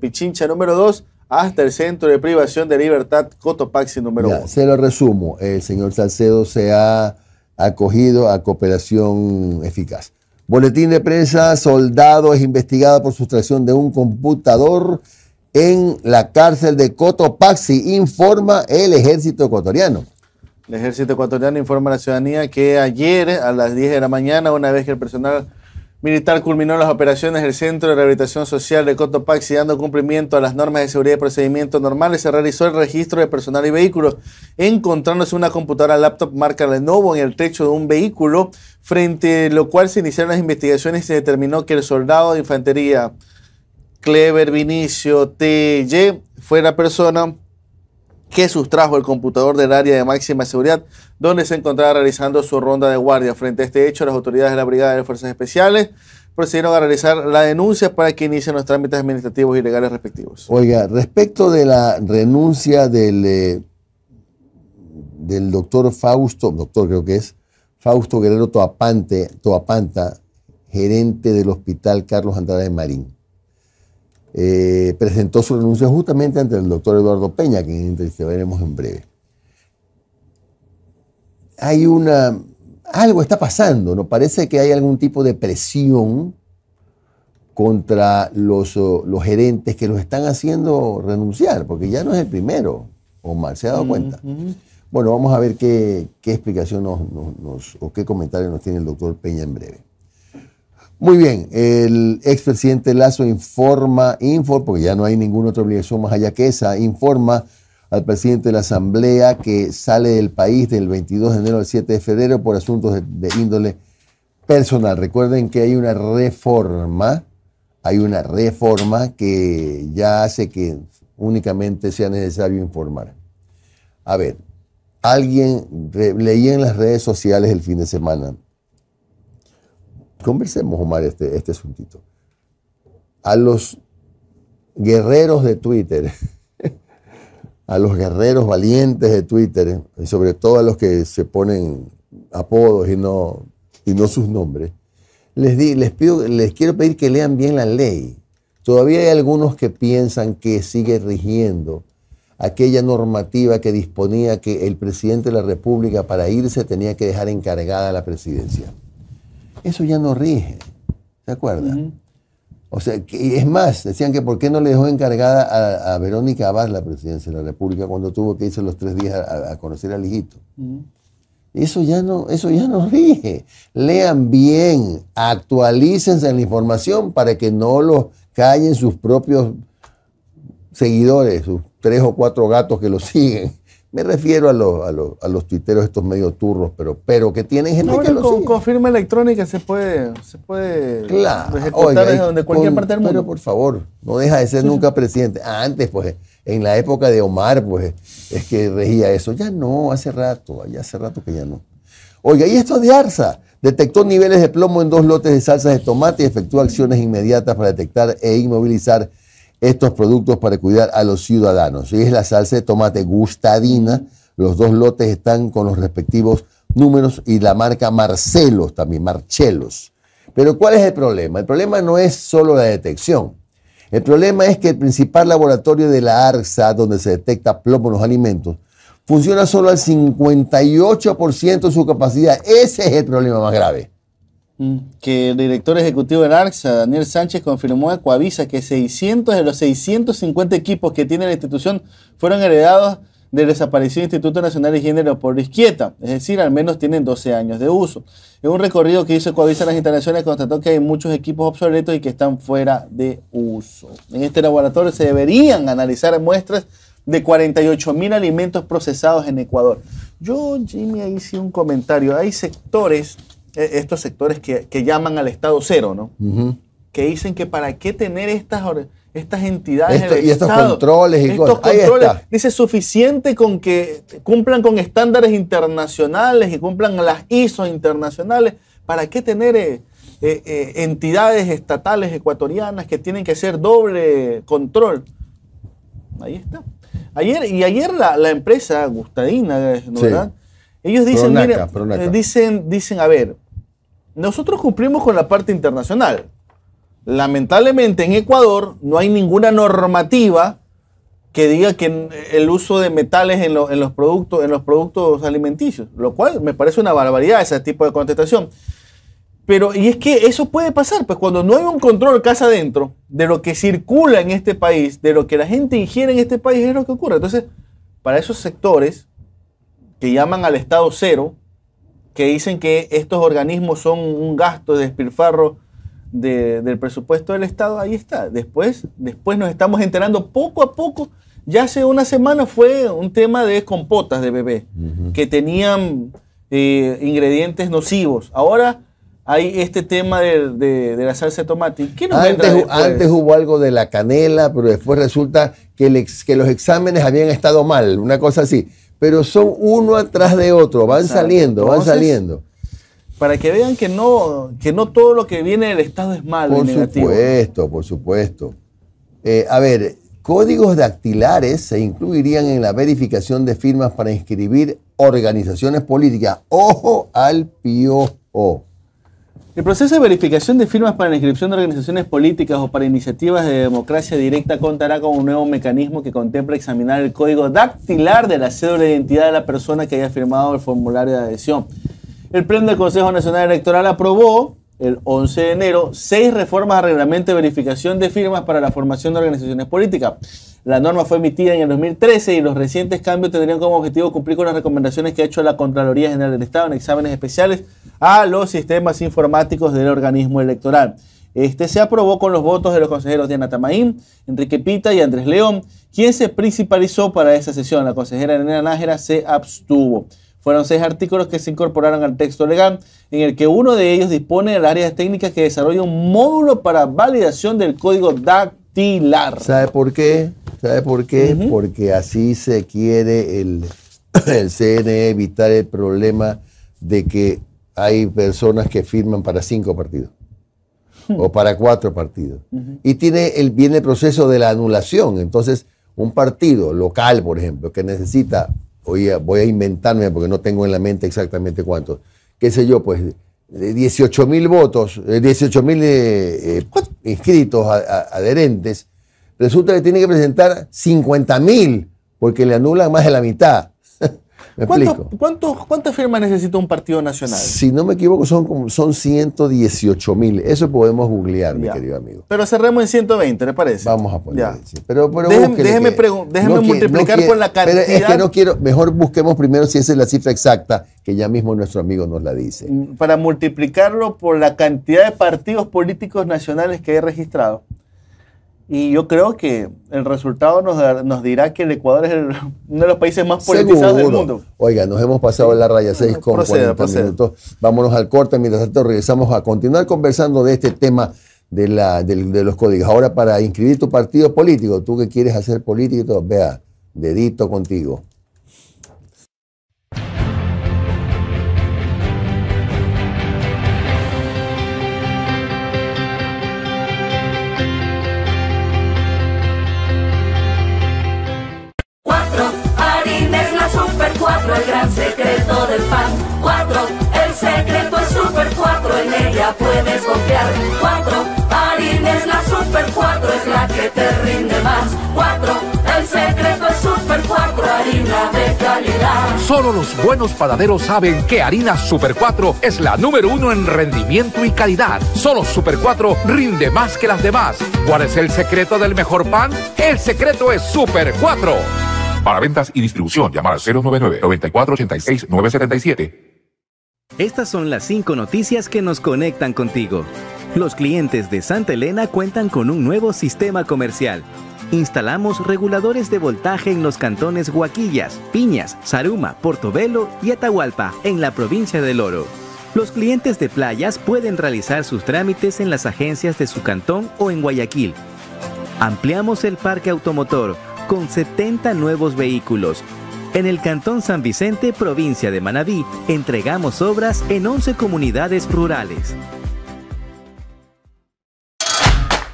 Speaker 2: Pichincha número 2 hasta el Centro de Privación de Libertad Cotopaxi número 1.
Speaker 1: Se lo resumo: el señor Salcedo se ha acogido a cooperación eficaz. Boletín de prensa: soldado es investigado por sustracción de un computador en la cárcel de Cotopaxi, informa el ejército ecuatoriano.
Speaker 2: El ejército ecuatoriano informa a la ciudadanía que ayer a las 10 de la mañana, una vez que el personal militar culminó las operaciones del Centro de Rehabilitación Social de Cotopaxi, dando cumplimiento a las normas de seguridad y procedimientos normales, se realizó el registro de personal y vehículos, encontrándose una computadora laptop marca Lenovo en el techo de un vehículo, frente a lo cual se iniciaron las investigaciones y se determinó que el soldado de infantería Clever Vinicio T.Y. fue la persona que sustrajo el computador del área de máxima seguridad, donde se encontraba realizando su ronda de guardia. Frente a este hecho, las autoridades de la Brigada de Fuerzas Especiales procedieron a realizar la denuncia para que inicien los trámites administrativos y legales respectivos.
Speaker 1: Oiga, respecto de la renuncia del doctor Fausto, creo que es, Fausto Guerrero Toapanta, gerente del Hospital Carlos Andrade Marín. Presentó su renuncia justamente ante el doctor Eduardo Peña, que entrevistaremos en breve. Algo está pasando, ¿no? Parece que hay algún tipo de presión contra los gerentes que los están haciendo renunciar, porque ya no es el primero, Omar, ¿se ha dado cuenta? Bueno, vamos a ver qué explicación o qué comentario nos tiene el doctor Peña en breve. Muy bien, el expresidente Lasso informa, porque ya no hay ninguna otra obligación más allá que esa, informa al presidente de la Asamblea que sale del país del 22 de enero al 7 de febrero por asuntos de índole personal. Recuerden que hay una reforma que ya hace que únicamente sea necesario informar. A ver, leí en las redes sociales el fin de semana. Conversemos, Omar, este asuntito. A los guerreros de Twitter, a los guerreros valientes de Twitter, y sobre todo a los que se ponen apodos y no sus nombres, les quiero pedir que lean bien la ley. Todavía hay algunos que piensan que sigue rigiendo aquella normativa que disponía que el presidente de la República para irse tenía que dejar encargada la presidencia. Eso ya no rige, ¿se acuerdan? O sea, es más, decían que por qué no le dejó encargada a Verónica Abad la presidencia de la República cuando tuvo que irse los 3 días a conocer al hijito. Eso ya no rige. Lean bien, actualícense en la información para que no los callen sus propios seguidores, sus 3 o 4 gatos que los siguen. Me refiero a los tuiteros estos medio turros, pero que tienen gente que los sigue.
Speaker 2: Con firma electrónica se puede
Speaker 1: claro,
Speaker 2: ejecutar desde cualquier parte del mundo.
Speaker 1: Pero por favor, no deja de ser nunca presidente. Antes, pues, en la época de Omar, pues, es que regía eso. Ya no, hace rato que ya no. Oiga, y esto es de Arsa. Detectó niveles de plomo en 2 lotes de salsas de tomate y efectuó acciones inmediatas para detectar e inmovilizar estos productos para cuidar a los ciudadanos. Y es la salsa de tomate Gustadina. Los 2 lotes están con los respectivos números y la marca Marcelos también, Marchelos. Pero ¿cuál es el problema? El problema no es solo la detección. El problema es que el principal laboratorio de la ARSA, donde se detecta plomo en los alimentos, funciona solo al 58% de su capacidad. Ese es el problema más grave.
Speaker 2: Que el director ejecutivo de la ARSA, Daniel Sánchez, confirmó a Coavisa que 600 de los 650 equipos que tiene la institución fueron heredados del desaparecido Instituto Nacional de Higiene por Izquieta, es decir, al menos tienen 12 años de uso. En un recorrido que hizo Coavisa en las instalaciones constató que hay muchos equipos obsoletos y que están fuera de uso. En este laboratorio se deberían analizar muestras de 48.000 alimentos procesados en Ecuador. Yo, Jimmy, ahí hice un comentario. Hay sectores, estos sectores que llaman al estado cero, ¿no? Que dicen que para qué tener estas entidades en el
Speaker 1: y estos
Speaker 2: Estado,
Speaker 1: controles y
Speaker 2: estos
Speaker 1: cosas.
Speaker 2: controles, dice suficiente con que cumplan con estándares internacionales y cumplan las ISO internacionales. ¿Para qué tener entidades estatales ecuatorianas que tienen que hacer doble control? Ahí está. Ayer la empresa Gustadina, ¿no, verdad? Ellos dicen,
Speaker 1: Pronaca.
Speaker 2: Dicen, a ver, nosotros cumplimos con la parte internacional. Lamentablemente en Ecuador no hay ninguna normativa que diga que el uso de metales en los productos alimenticios, lo cual me parece una barbaridad ese tipo de contestación. Pero, y es que eso puede pasar, pues cuando no hay un control casa adentro de lo que circula en este país, de lo que la gente ingiere en este país, es lo que ocurre. Entonces, para esos sectores que llaman al estado cero, que dicen que estos organismos son un gasto de despilfarro del presupuesto del Estado, ahí está. Después nos estamos enterando poco a poco. Ya hace una semana fue un tema de compotas de bebé que tenían ingredientes nocivos. Ahora hay este tema de la salsa de tomate. ¿Qué nos
Speaker 1: antes hubo algo de la canela, pero después resulta que los exámenes habían estado mal, una cosa así. Pero son uno atrás de otro, van saliendo.
Speaker 2: Para que vean que no todo lo que viene del Estado es malo y negativo.
Speaker 1: Por supuesto. A ver, códigos dactilares se incluirían en la verificación de firmas para inscribir organizaciones políticas. Ojo al piojo.
Speaker 2: El proceso de verificación de firmas para la inscripción de organizaciones políticas o para iniciativas de democracia directa contará con un nuevo mecanismo que contempla examinar el código dactilar de la cédula de identidad de la persona que haya firmado el formulario de adhesión. El Pleno del Consejo Nacional Electoral aprobó el 11 de enero 6 reformas al reglamento de verificación de firmas para la formación de organizaciones políticas. La norma fue emitida en el 2013 y los recientes cambios tendrían como objetivo cumplir con las recomendaciones que ha hecho la Contraloría General del Estado en exámenes especiales a los sistemas informáticos del organismo electoral. Este se aprobó con los votos de los consejeros Diana Tamaín, Enrique Pita y Andrés León, quien se principalizó para esa sesión. La consejera Elena Nájera se abstuvo. Fueron 6 artículos que se incorporaron al texto legal, en el que uno de ellos dispone de las áreas técnicas que desarrolla un módulo para validación del código dactilar.
Speaker 1: ¿Sabe por qué? ¿Sabe por qué? Porque así se quiere el CNE evitar el problema de que hay personas que firman para 5 partidos o para 4 partidos. Y viene el proceso de la anulación. Entonces, un partido local, por ejemplo, que necesita, voy a inventarme porque no tengo en la mente exactamente cuántos, qué sé yo, pues 18.000 votos, 18.000 inscritos adherentes, resulta que tiene que presentar 50.000 porque le anulan más de la mitad. ¿Me explico?
Speaker 2: ¿Cuántas firmas necesita un partido nacional?
Speaker 1: Si no me equivoco, son 118.000. Eso podemos googlear, mi querido amigo.
Speaker 2: Pero cerremos en 120, ¿le parece?
Speaker 1: Vamos a poner. Pero
Speaker 2: déjeme multiplicar por la cantidad.
Speaker 1: Pero es que no quiero, mejor busquemos primero si esa es la cifra exacta, que ya mismo nuestro amigo nos la dice.
Speaker 2: Para multiplicarlo por la cantidad de partidos políticos nacionales que hay registrados. Y yo creo que el resultado nos dirá que el Ecuador es uno de los países más politizados del mundo.
Speaker 1: Oiga, nos hemos pasado la raya 6 con 40 minutos. Vámonos al corte. Mientras tanto, regresamos a continuar conversando de este tema de los códigos. Ahora, para inscribir tu partido político, tú que quieres hacer político, vea, dedito contigo.
Speaker 3: El gran secreto del pan. 4, el secreto es Super 4, en ella puedes confiar. 4, harina es la Super 4, es la que te rinde más. 4, el secreto es Super 4, harina de calidad.
Speaker 4: Solo los buenos panaderos saben que harina Super 4 es la número 1 en rendimiento y calidad. Solo Super 4 rinde más que las demás. ¿Cuál es el secreto del mejor pan? El secreto es Super 4. Para ventas y distribución, llamar al 099-9486-977.
Speaker 5: Estas son las 5 noticias que nos conectan contigo. Los clientes de Santa Elena cuentan con un nuevo sistema comercial. Instalamos reguladores de voltaje en los cantones Huaquillas, Piñas, Zaruma, Portobelo y Atahualpa, en la provincia del Oro. Los clientes de playas pueden realizar sus trámites en las agencias de su cantón o en Guayaquil. Ampliamos el parque automotor con 70 nuevos vehículos. En el Cantón San Vicente, provincia de Manabí, entregamos obras en 11 comunidades rurales.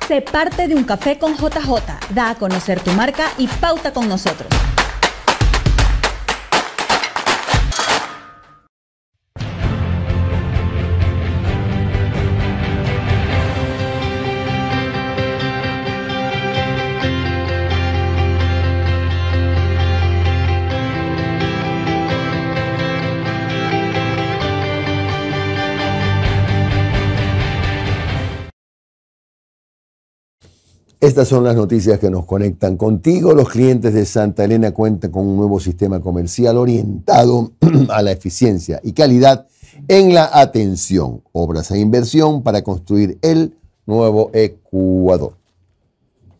Speaker 6: Sé parte de un café con JJ. Da a conocer tu marca y pauta con nosotros.
Speaker 1: Estas son las noticias que nos conectan contigo. Los clientes de Santa Elena cuentan con un nuevo sistema comercial orientado a la eficiencia y calidad en la atención, obras e inversión para construir el nuevo Ecuador.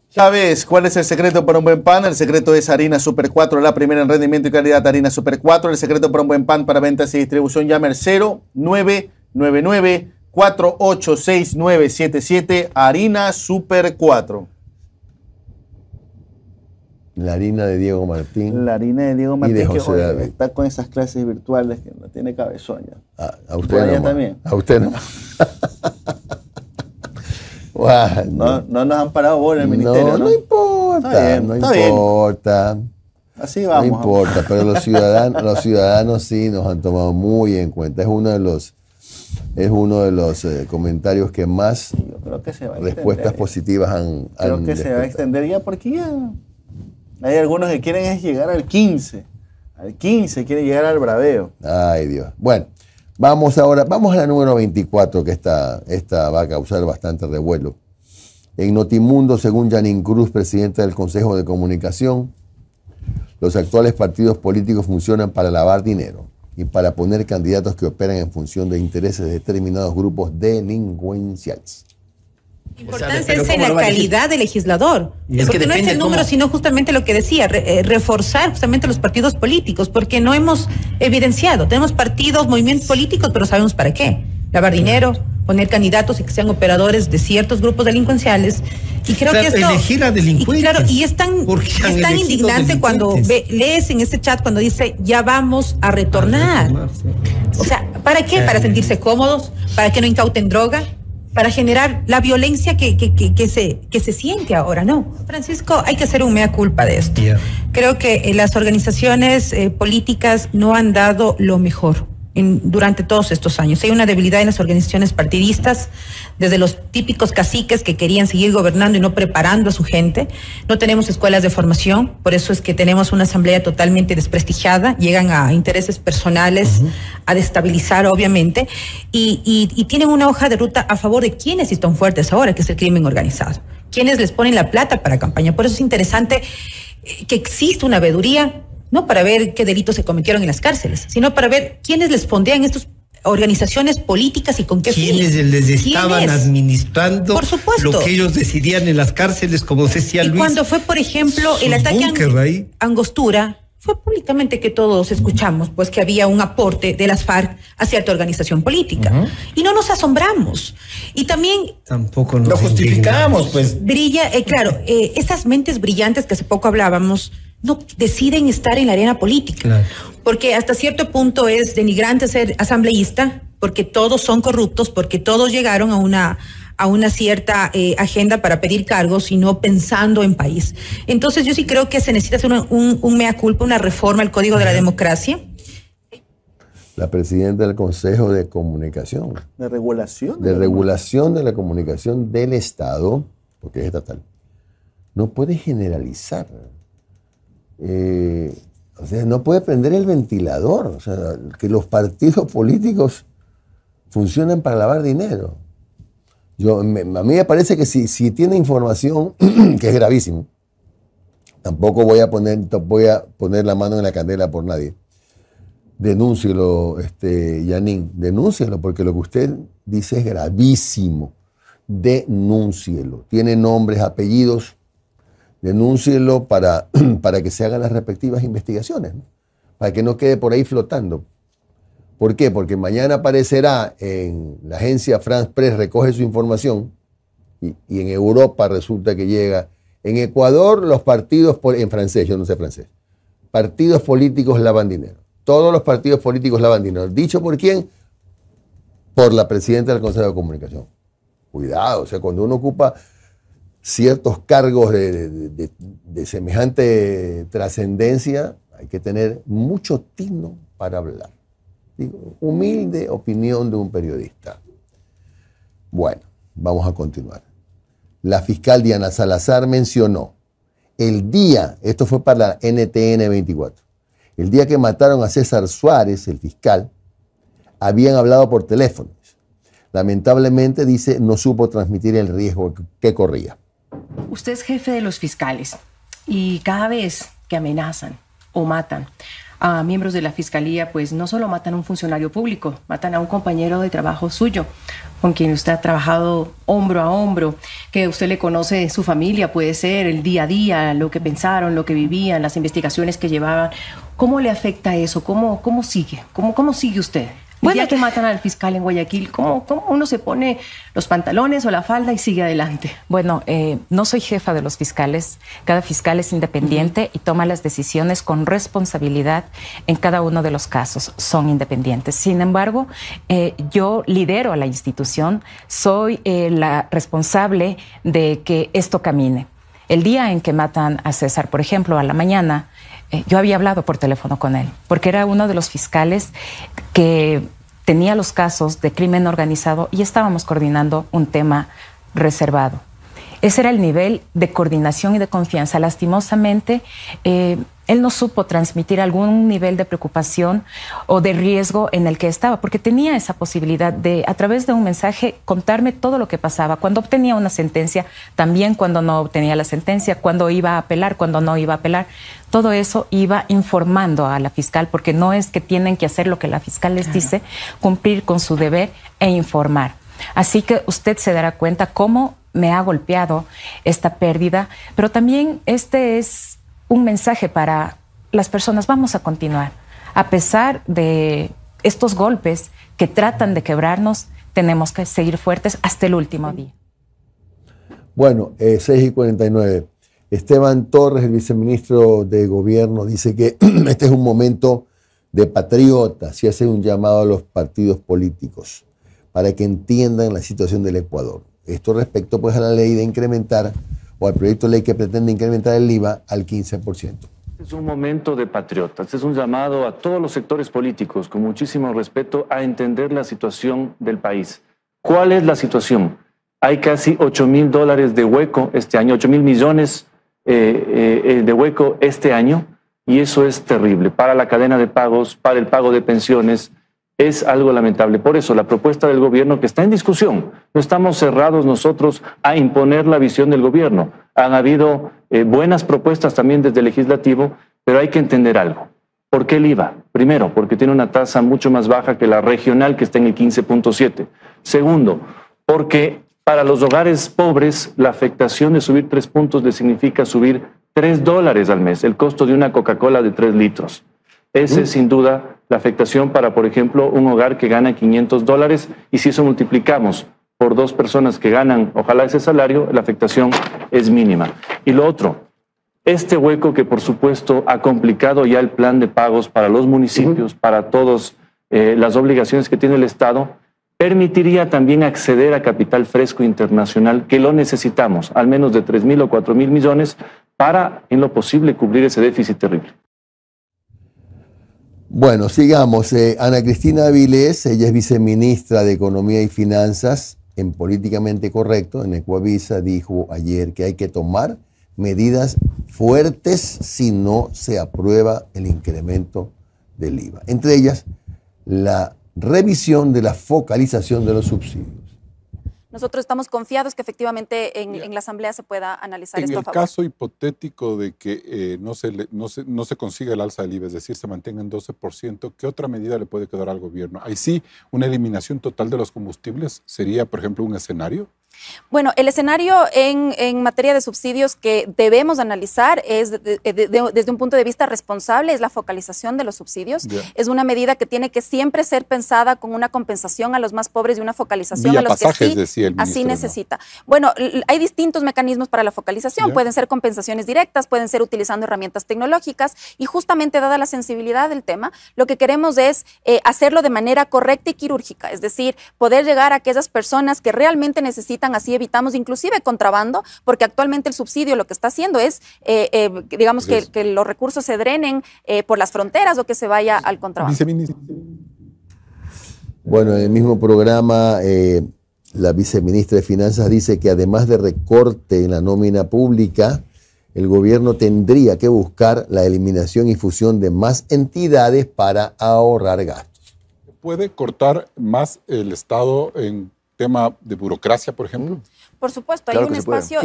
Speaker 2: ¿Sabes cuál es el secreto para un buen pan? El secreto es harina Super 4, la primera en rendimiento y calidad, harina Super 4. El secreto para un buen pan para ventas y distribución, llama al 0999-486977, harina Super 4.
Speaker 1: La harina de Diego Martín.
Speaker 2: La harina de Diego Martín,
Speaker 1: y de José David.
Speaker 2: Está con esas clases virtuales que no tiene cabezón ya.
Speaker 1: A usted no.
Speaker 2: También.
Speaker 1: A usted no.
Speaker 2: No nos han parado bola en el ministerio.
Speaker 1: No importa, no importa.
Speaker 2: Así vamos.
Speaker 1: No importa, pero los ciudadanos sí nos han tomado muy en cuenta. Es uno de los Es uno de los comentarios que más
Speaker 2: Yo creo que se va a
Speaker 1: respuestas
Speaker 2: extender.
Speaker 1: positivas han
Speaker 2: Creo que se va a extender ya porque ya hay algunos que quieren es llegar al 15. Al 15 quieren llegar al braveo.
Speaker 1: Ay, Dios. Bueno, vamos a la número 24, que esta va a causar bastante revuelo. En Notimundo, según Janine Cruz, presidenta del Consejo de Comunicación, los actuales partidos políticos funcionan para lavar dinero y para poner candidatos que operan en función de intereses de determinados grupos delincuenciales.
Speaker 7: La importancia es en la calidad del legislador, porque no es el número, sino justamente lo que decía, reforzar justamente los partidos políticos, porque no hemos evidenciado, tenemos partidos, movimientos políticos, pero sabemos para qué, lavar dinero, poner candidatos y que sean operadores de ciertos grupos delincuenciales, y creo que esto,
Speaker 8: elegir a delincuentes,
Speaker 7: y claro, y es tan indignante cuando lees en este chat cuando dice, ya vamos a retornar, o sea, ¿para qué? Para sentirse cómodos, para que no incauten droga, para generar la violencia que se siente ahora, ¿no? Francisco, hay que hacer un mea culpa de esto. Creo que las organizaciones políticas no han dado lo mejor durante todos estos años. Hay una debilidad en las organizaciones partidistas, desde los típicos caciques que querían seguir gobernando y no preparando a su gente. No tenemos escuelas de formación, por eso es que tenemos una asamblea totalmente desprestigiada, llegan a intereses personales, a destabilizar obviamente, y tienen una hoja de ruta a favor de quienes están fuertes ahora, que es el crimen organizado, quienes les ponen la plata para campaña. Por eso es interesante que exista una veeduría, no para ver qué delitos se cometieron en las cárceles, sino para ver quiénes les pondrían estas organizaciones políticas y con qué
Speaker 8: fines. Quienes les estaban administrando, por supuesto, lo que ellos decidían en las cárceles, como decía Luis.
Speaker 7: Y cuando fue, por ejemplo, el ataque a Angostura, fue públicamente que todos escuchamos, pues, que había un aporte de las FARC a cierta organización política. Y no nos asombramos. Y también
Speaker 8: tampoco nos
Speaker 2: lo justificamos, pues.
Speaker 7: Brilla, claro, esas mentes brillantes que hace poco hablábamos, no deciden estar en la arena política, claro, porque hasta cierto punto es denigrante ser asambleísta, porque todos son corruptos, porque todos llegaron a una cierta agenda para pedir cargos y no pensando en país. Entonces yo sí creo que se necesita hacer un mea culpa, una reforma al Código de la Democracia.
Speaker 1: La presidenta del Consejo de Comunicación.
Speaker 2: ¿De regulación?
Speaker 1: De regulación de la comunicación del Estado, porque es estatal, no puede generalizar. O sea, no puede prender el ventilador. O sea, que los partidos políticos funcionan para lavar dinero. A mí me parece que si tiene información, que es gravísimo, tampoco voy a poner la mano en la candela por nadie. Denúncielo, Yanin, denúncielo, porque lo que usted dice es gravísimo. Denúncielo. Tiene nombres, apellidos. Denúncielo para que se hagan las respectivas investigaciones, ¿no? Para que no quede por ahí flotando. ¿Por qué? Porque mañana aparecerá en la agencia France Press, recoge su información, y en Europa resulta que llega. En Ecuador, los partidos, en francés, yo no sé francés, partidos políticos lavan dinero. Todos los partidos políticos lavan dinero. ¿Dicho por quién? Por la presidenta del Consejo de Comunicación. Cuidado, o sea, cuando uno ocupa ciertos cargos de semejante trascendencia, hay que tener mucho tino para hablar. Digo, humilde opinión de un periodista. Bueno, vamos a continuar. La fiscal Diana Salazar mencionó el día, esto fue para la NTN 24, el día que mataron a César Suárez, el fiscal, habían hablado por teléfonos. Lamentablemente, dice, no supo transmitir el riesgo que corría.
Speaker 9: Usted es jefe de los fiscales y cada vez que amenazan o matan a miembros de la fiscalía, pues no solo matan a un funcionario público, matan a un compañero de trabajo suyo, con quien usted ha trabajado hombro a hombro, que usted le conoce su familia, puede ser el día a día, lo que pensaron, lo que vivían, las investigaciones que llevaban. ¿Cómo le afecta eso? ¿Cómo sigue? ¿Cómo sigue usted? El día que matan al fiscal en Guayaquil, ¿cómo uno se pone los pantalones o la falda y sigue adelante?
Speaker 10: Bueno, no soy jefa de los fiscales. Cada fiscal es independiente y toma las decisiones con responsabilidad en cada uno de los casos. Son independientes. Sin embargo, yo lidero a la institución, soy la responsable de que esto camine. El día en que matan a César, por ejemplo, a la mañana, yo había hablado por teléfono con él, porque era uno de los fiscales que tenía los casos de crimen organizado y estábamos coordinando un tema reservado. Ese era el nivel de coordinación y de confianza. Lastimosamente, él no supo transmitir algún nivel de preocupación o de riesgo en el que estaba, porque tenía esa posibilidad de, a través de un mensaje, contarme todo lo que pasaba, cuando obtenía una sentencia, también cuando no obtenía la sentencia, cuando iba a apelar, cuando no iba a apelar. Todo eso iba informando a la fiscal, porque no es que tienen que hacer lo que la fiscal les dice, cumplir con su deber e informar. Así que usted se dará cuenta cómo me ha golpeado esta pérdida, pero también este es un mensaje para las personas. Vamos a continuar. A pesar de estos golpes que tratan de quebrarnos, tenemos que seguir fuertes hasta el último día.
Speaker 1: Bueno, 6:49. Esteban Torres, el viceministro de Gobierno, dice que este es un momento de patriotas y hace un llamado a los partidos políticos para que entiendan la situación del Ecuador. Esto respecto pues a la ley de incrementar o al proyecto de ley que pretende incrementar el IVA al 15%.
Speaker 11: Es un momento de patriotas, es un llamado a todos los sectores políticos, con muchísimo respeto, a entender la situación del país. ¿Cuál es la situación? Hay casi $8.000 de hueco este año, 8.000 millones de hueco este año, y eso es terrible para la cadena de pagos, para el pago de pensiones. Es algo lamentable. Por eso la propuesta del gobierno, que está en discusión, no estamos cerrados nosotros a imponer la visión del gobierno. Han habido buenas propuestas también desde el legislativo, pero hay que entender algo. ¿Por qué el IVA? Primero, porque tiene una tasa mucho más baja que la regional, que está en el 15.7. Segundo, porque para los hogares pobres la afectación de subir 3 puntos le significa subir $3 al mes, el costo de una Coca-Cola de 3 litros. Ese es sin duda la afectación para, por ejemplo, un hogar que gana $500, y si eso multiplicamos por 2 personas que ganan, ojalá, ese salario, la afectación es mínima. Y lo otro, este hueco que por supuesto ha complicado ya el plan de pagos para los municipios, para todas las obligaciones que tiene el Estado, permitiría también acceder a capital fresco internacional, que lo necesitamos, al menos de 3.000 o 4.000 millones, para, en lo posible, cubrir ese déficit terrible.
Speaker 1: Bueno, sigamos. Ana Cristina Avilés, ella es viceministra de Economía y Finanzas en Políticamente Correcto, en Ecuavisa, dijo ayer que hay que tomar medidas fuertes si no se aprueba el incremento del IVA. Entre ellas, la revisión de la focalización de los subsidios.
Speaker 12: Nosotros estamos confiados que efectivamente en la Asamblea se pueda analizar esto a favor.
Speaker 13: En el caso hipotético de que no se consiga el alza del IVA, es decir, se mantenga en 12%, ¿qué otra medida le puede quedar al gobierno? Ahí sí, una eliminación total de los combustibles sería, por ejemplo, un escenario.
Speaker 12: Bueno, el escenario en materia de subsidios que debemos analizar es desde un punto de vista responsable, es la focalización de los subsidios. Es una medida que tiene que siempre ser pensada con una compensación a los más pobres y una focalización
Speaker 13: vía
Speaker 12: a los
Speaker 13: pasajes,
Speaker 12: que sí,
Speaker 13: decía el ministro,
Speaker 12: así necesita. Bueno, hay distintos mecanismos para la focalización. Pueden ser compensaciones directas, pueden ser utilizando herramientas tecnológicas, y justamente dada la sensibilidad del tema, lo que queremos es hacerlo de manera correcta y quirúrgica, es decir, poder llegar a aquellas personas que realmente necesitan. Así evitamos inclusive contrabando, porque actualmente el subsidio lo que está haciendo es, digamos, que los recursos se drenen por las fronteras o que se vaya al contrabando.
Speaker 1: Bueno, en el mismo programa, la viceministra de Finanzas dice que además de recorte en la nómina pública, el gobierno tendría que buscar la eliminación y fusión de más entidades para ahorrar gastos.
Speaker 13: ¿Puede cortar más el Estado en tema de burocracia, por ejemplo?
Speaker 12: Por supuesto, hay un espacio,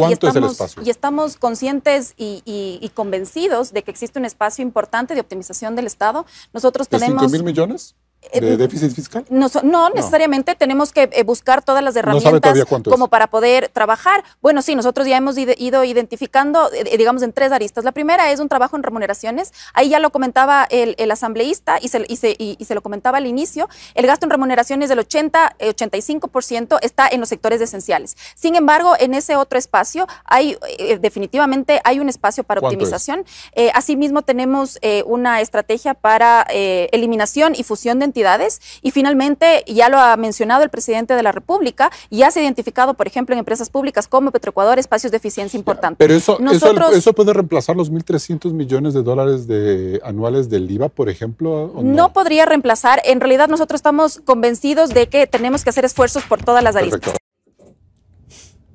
Speaker 12: y estamos conscientes y convencidos de que existe un espacio importante de optimización del Estado. Nosotros tenemos...
Speaker 13: ¿5.000 millones de déficit fiscal?
Speaker 12: No necesariamente, tenemos que buscar todas las herramientas como para poder trabajar. Bueno, sí, nosotros ya hemos ido identificando, digamos, en 3 aristas. La primera es un trabajo en remuneraciones. Ahí ya lo comentaba el asambleísta y se lo comentaba al inicio. El gasto en remuneraciones del 85% está en los sectores esenciales. Sin embargo, en ese otro espacio definitivamente hay un espacio para optimización. Asimismo, tenemos una estrategia para eliminación y fusión de entidades y finalmente, ya lo ha mencionado el presidente de la República, ya se ha identificado, por ejemplo, en empresas públicas como Petroecuador, espacios de eficiencia importantes.
Speaker 13: Pero eso puede reemplazar los 1.300 millones de dólares anuales del IVA, por ejemplo. ¿O no
Speaker 12: podría reemplazar. En realidad nosotros estamos convencidos de que tenemos que hacer esfuerzos por todas las aristas.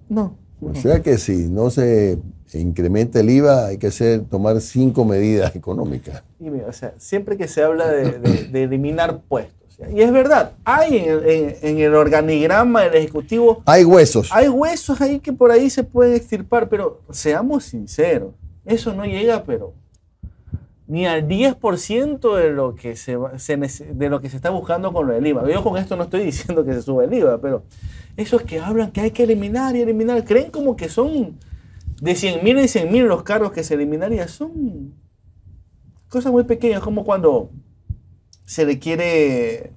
Speaker 2: No.
Speaker 1: O sea que si no se incrementa el IVA, hay que tomar 5 medidas económicas.
Speaker 2: Y mira, o sea, siempre que se habla de eliminar puestos, ¿ya? Y es verdad, hay en el organigrama del Ejecutivo...
Speaker 1: Hay huesos.
Speaker 2: Hay huesos ahí que por ahí se pueden extirpar, pero seamos sinceros, eso no llega, pero ni al 10% de lo que se está buscando con lo del IVA. Yo con esto no estoy diciendo que se suba el IVA, pero esos que hablan que hay que eliminar y eliminar, creen como que son de 100.000 en 100.000 los cargos que se eliminarían. Son cosas muy pequeñas, como cuando se le quiere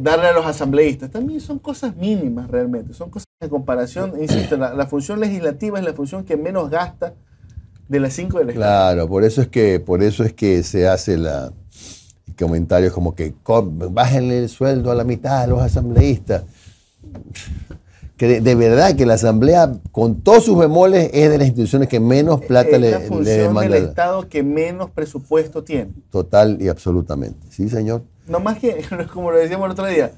Speaker 2: darle a los asambleístas. También son cosas mínimas realmente, son cosas de comparación. Insisto, la función legislativa es la función que menos gasta de las 5 del Estado.
Speaker 1: Claro, por eso es que se hace comentarios como que bájenle el sueldo a la mitad a los asambleístas. Que de verdad que la Asamblea, con todos sus bemoles, es de las instituciones que menos plata le demanda.
Speaker 2: Es la función del Estado que menos presupuesto tiene.
Speaker 1: Total y absolutamente. Sí, señor.
Speaker 2: No más que, como lo decíamos el otro día,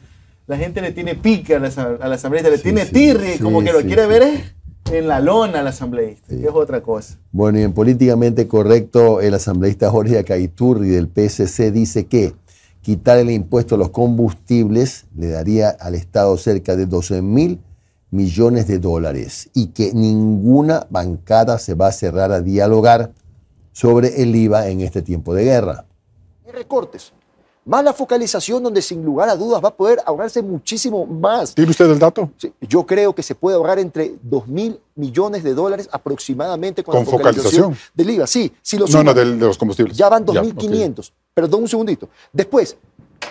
Speaker 2: la gente le tiene pica a la asambleísta, le tiene tirri, como que lo quiere ver en la lona al asambleísta, que es otra cosa.
Speaker 1: Bueno, y en Políticamente Correcto, el asambleísta Jorge Acaiturri del PSC dice que quitar el impuesto a los combustibles le daría al Estado cerca de 12.000 millones de dólares y que ninguna bancada se va a cerrar a dialogar sobre el IVA en este tiempo de guerra.
Speaker 14: Recortes, más la focalización donde sin lugar a dudas va a poder ahorrarse muchísimo más.
Speaker 13: ¿Tiene usted el dato?
Speaker 14: Sí, yo creo que se puede ahorrar entre 2.000 millones de dólares aproximadamente con la focalización del IVA. Sí, si lo suman,
Speaker 13: de los combustibles.
Speaker 14: Ya van 2.500. Okay. Perdón un segundito. Después,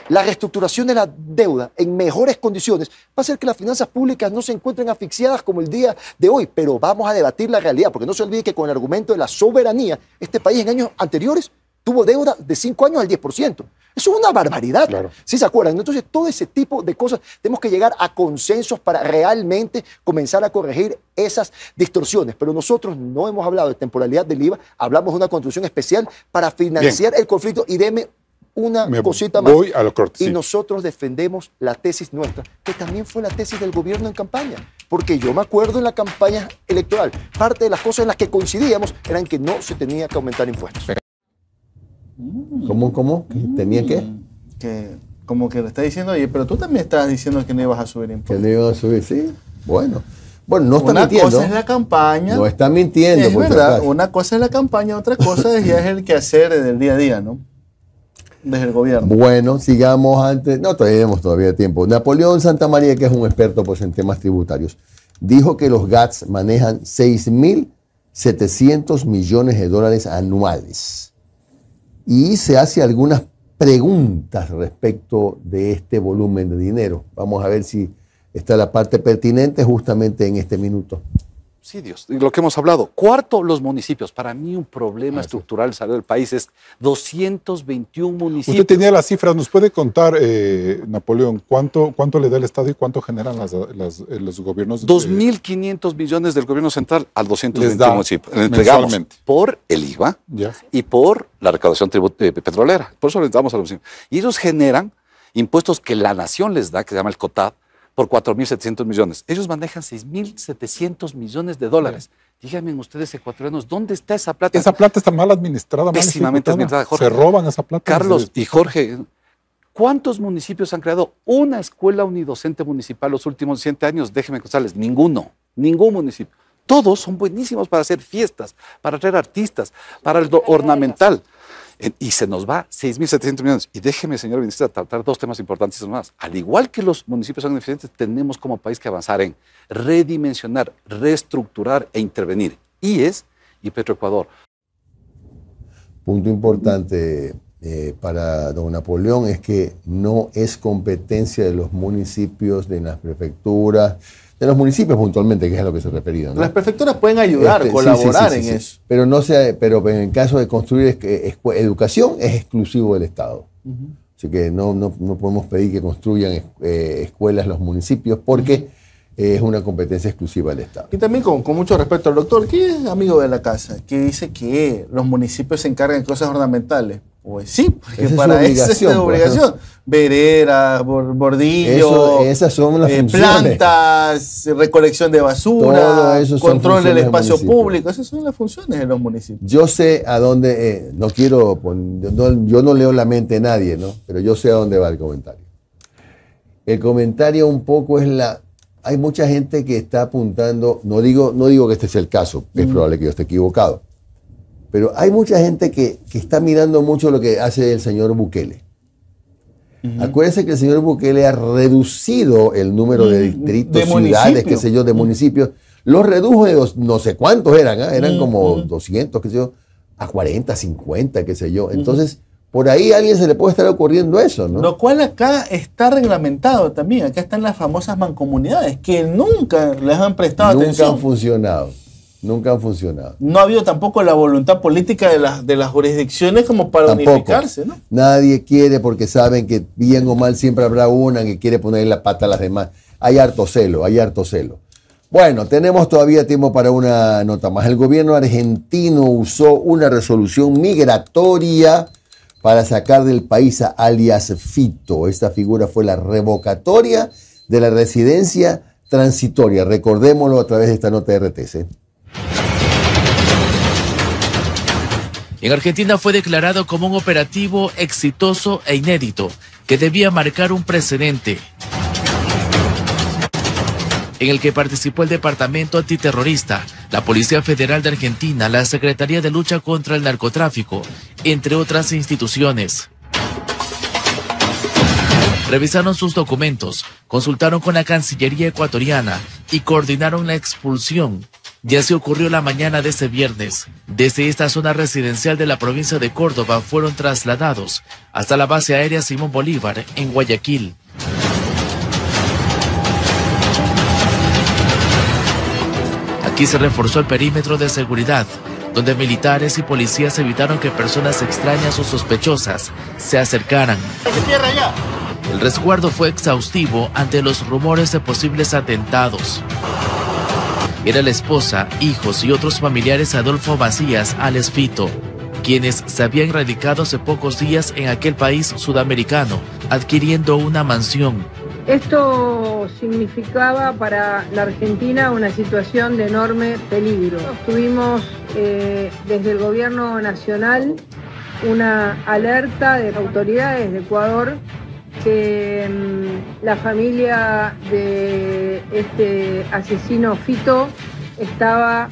Speaker 14: la reestructuración de la deuda en mejores condiciones va a hacer que las finanzas públicas no se encuentren asfixiadas como el día de hoy, pero vamos a debatir la realidad, porque no se olvide que con el argumento de la soberanía, este país en años anteriores tuvo deuda de 5 años al 10%. Eso es una barbaridad, claro. ¿Sí se acuerdan? Entonces, todo ese tipo de cosas, tenemos que llegar a consensos para realmente comenzar a corregir esas distorsiones. Pero nosotros no hemos hablado de temporalidad del IVA, hablamos de una construcción especial para financiar el conflicto. Y deme una cosita más.
Speaker 13: Voy a lo corto,
Speaker 14: y
Speaker 13: sí.
Speaker 14: Nosotros defendemos la tesis nuestra, que también fue la tesis del gobierno en campaña. Porque yo me acuerdo en la campaña electoral, parte de las cosas en las que coincidíamos eran que no se tenía que aumentar impuestos.
Speaker 1: ¿Cómo? ¿Tenía qué?
Speaker 2: Que como que le está diciendo, oye, pero tú también estabas diciendo que no ibas a subir impuestos.
Speaker 1: Que no iban a subir, sí. Bueno, no está mintiendo.
Speaker 2: Una cosa es la campaña.
Speaker 1: No está mintiendo.
Speaker 2: Es verdad, una cosa es la campaña, otra cosa ya es el quehacer del día a día, ¿no? Desde el gobierno.
Speaker 1: Bueno, sigamos antes. No, tenemos todavía tiempo. Napoleón Santamaría, que es un experto pues, en temas tributarios, dijo que los GATS manejan 6.700 millones de dólares anuales. Y se hace algunas preguntas respecto de este volumen de dinero. Vamos a ver si está la parte pertinente justamente en este minuto.
Speaker 15: Sí, Dios, lo que hemos hablado. Cuarto, los municipios. Para mí un problema estructural salir del país es 221 municipios.
Speaker 13: Usted tenía las cifras, ¿nos puede contar, Napoleón, cuánto le da el Estado y cuánto generan los gobiernos?
Speaker 15: 2.500 millones del gobierno central al 221 municipios. Le entregamos por el IVA y por la recaudación petrolera. Por eso le damos a los municipios. Y ellos generan impuestos que la nación les da, que se llama el COTAD, por 4.700 millones. Ellos manejan 6.700 millones de dólares. Díganme ustedes, ecuatorianos, ¿dónde está esa plata?
Speaker 13: Esa plata está mal administrada.
Speaker 15: Pésimamente administrada, Jorge.
Speaker 13: Se roban esa plata.
Speaker 15: Carlos y Jorge, ¿cuántos municipios han creado una escuela unidocente municipal los últimos 100 años? Déjenme contarles, ninguno, ningún municipio. Todos son buenísimos para hacer fiestas, para traer artistas, para el ornamental. Y se nos va 6.700 millones. Y déjeme, señor ministro, tratar dos temas importantes más. Al igual que los municipios son eficientes, tenemos como país que avanzar en redimensionar, reestructurar e intervenir. IES y Petroecuador.
Speaker 1: Punto importante para don Napoleón es que no es competencia de los municipios, de las prefecturas, de los municipios puntualmente, que es a lo que se refería, ¿no?
Speaker 2: Las prefecturas pueden ayudar, colaborar en eso.
Speaker 1: Pero en el caso de construir educación es exclusivo del Estado. O Así que no podemos pedir que construyan escuelas los municipios porque es una competencia exclusiva del Estado.
Speaker 2: Y también con mucho respeto al doctor, que es amigo de la casa, que dice que los municipios se encargan de cosas ornamentales. Pues sí, porque
Speaker 1: esa
Speaker 2: para eso es
Speaker 1: obligación,
Speaker 2: obligación. Veredas, bordillo,
Speaker 1: esas son las funciones.
Speaker 2: Plantas, recolección de basura, control del espacio público. Esas son las funciones de los municipios.
Speaker 1: Yo sé a dónde, yo no leo la mente de nadie, ¿no? Pero yo sé a dónde va el comentario. El comentario un poco es hay mucha gente que está apuntando, no digo que este sea el caso, es probable que yo esté equivocado, pero hay mucha gente que está mirando mucho lo que hace el señor Bukele. Acuérdense que el señor Bukele ha reducido el número de distritos, ciudades, qué sé yo, de municipios. Los redujo de no sé cuántos eran como 200, qué sé yo, a 40, 50, qué sé yo. Entonces, por ahí a alguien se le puede estar ocurriendo eso, ¿no?
Speaker 2: Lo cual acá está reglamentado también. Acá están las famosas mancomunidades que nunca les han prestado atención.
Speaker 1: Nunca han funcionado. Nunca han funcionado.
Speaker 2: No ha habido tampoco la voluntad política de las jurisdicciones como para unificarse, ¿no?
Speaker 1: Nadie quiere, porque saben que bien o mal siempre habrá una que quiere poner la pata a las demás. Hay harto celo, hay harto celo. Bueno, tenemos todavía tiempo para una nota más. El gobierno argentino usó una resolución migratoria para sacar del país a alias Fito. Esta figura fue la revocatoria de la residencia transitoria. Recordémoslo a través de esta nota de RTS.
Speaker 16: En Argentina fue declarado como un operativo exitoso e inédito que debía marcar un precedente, en el que participó el Departamento Antiterrorista, la Policía Federal de Argentina, la Secretaría de Lucha contra el Narcotráfico, entre otras instituciones. Revisaron sus documentos, consultaron con la Cancillería ecuatoriana y coordinaron la expulsión. Y así ocurrió la mañana de ese viernes. Desde esta zona residencial de la provincia de Córdoba fueron trasladados hasta la base aérea Simón Bolívar en Guayaquil. Aquí se reforzó el perímetro de seguridad, donde militares y policías evitaron que personas extrañas o sospechosas se acercaran. El resguardo fue exhaustivo ante los rumores de posibles atentados. Era la esposa, hijos y otros familiares de Adolfo Macías, alias Fito, quienes se habían radicado hace pocos días en aquel país sudamericano, adquiriendo una mansión.
Speaker 17: Esto significaba para la Argentina una situación de enorme peligro. Tuvimos desde el gobierno nacional una alerta de autoridades de Ecuador que la familia de este asesino Fito estaba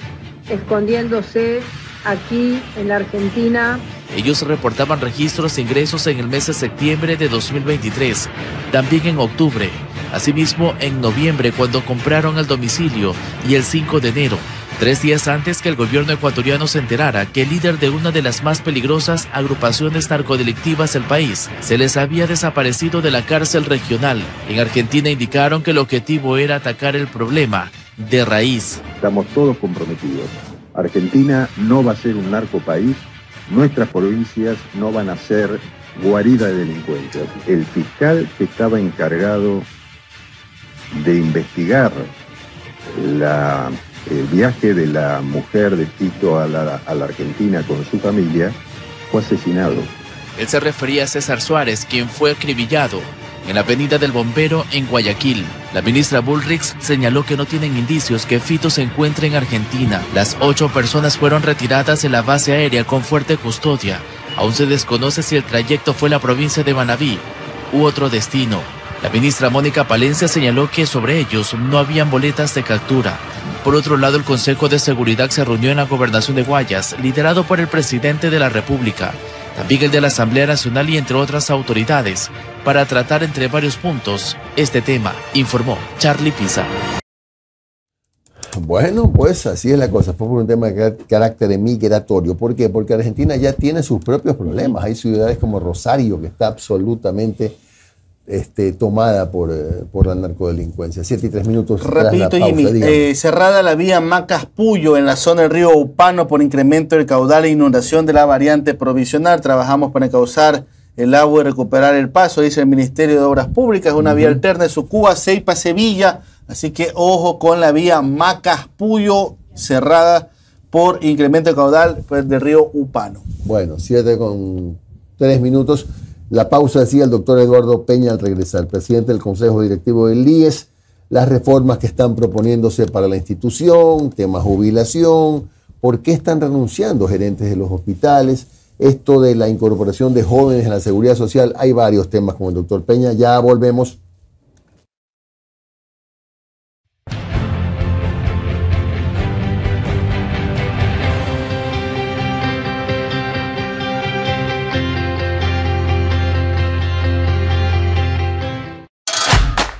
Speaker 17: escondiéndose aquí en la Argentina.
Speaker 16: Ellos reportaban registros de ingresos en el mes de septiembre de 2023, también en octubre, asimismo en noviembre cuando compraron el domicilio y el 5 de enero, 3 días antes que el gobierno ecuatoriano se enterara que el líder de una de las más peligrosas agrupaciones narcodelictivas del país se les había desaparecido de la cárcel regional. En Argentina indicaron que el objetivo era atacar el problema de raíz.
Speaker 18: Estamos todos comprometidos. Argentina no va a ser un narcopaís, nuestras provincias no van a ser guarida de delincuentes. El fiscal que estaba encargado de investigar el viaje de la mujer de Fito a la Argentina con su familia fue asesinado.
Speaker 16: Él se refería a César Suárez, quien fue acribillado en la avenida del Bombero en Guayaquil. La ministra Bullrich señaló que no tienen indicios que Fito se encuentre en Argentina. Las 8 personas fueron retiradas de la base aérea con fuerte custodia. Aún se desconoce si el trayecto fue la provincia de Manabí u otro destino. La ministra Mónica Palencia señaló que sobre ellos no habían boletas de captura. Por otro lado, el Consejo de Seguridad se reunió en la Gobernación de Guayas, liderado por el presidente de la República, también el de la Asamblea Nacional y entre otras autoridades, para tratar entre varios puntos este tema, informó Charlie Pisa.
Speaker 1: Bueno, pues así es la cosa. Fue por un tema de carácter migratorio. ¿Por qué? Porque Argentina ya tiene sus propios problemas. Hay ciudades como Rosario que está absolutamente tomada por la narcodelincuencia. 7 y 3 minutos.
Speaker 2: Rapidito, Jimmy. Cerrada la vía Macas-Puyo en la zona del río Upano por incremento del caudal e inundación de la variante provisional. Trabajamos para encauzar el agua y recuperar el paso, dice el Ministerio de Obras Públicas, una vía alterna de Sucúa, Ceipa, Sevilla, así que ojo con la vía Macas-Puyo, cerrada por incremento de caudal del río Upano.
Speaker 1: Bueno, 7:03. La pausa, decía el doctor Eduardo Peña al regresar, presidente del Consejo Directivo del IES, las reformas que están proponiéndose para la institución, tema jubilación, por qué están renunciando gerentes de los hospitales, esto de la incorporación de jóvenes en la seguridad social. Hay varios temas con el doctor Peña. Ya volvemos.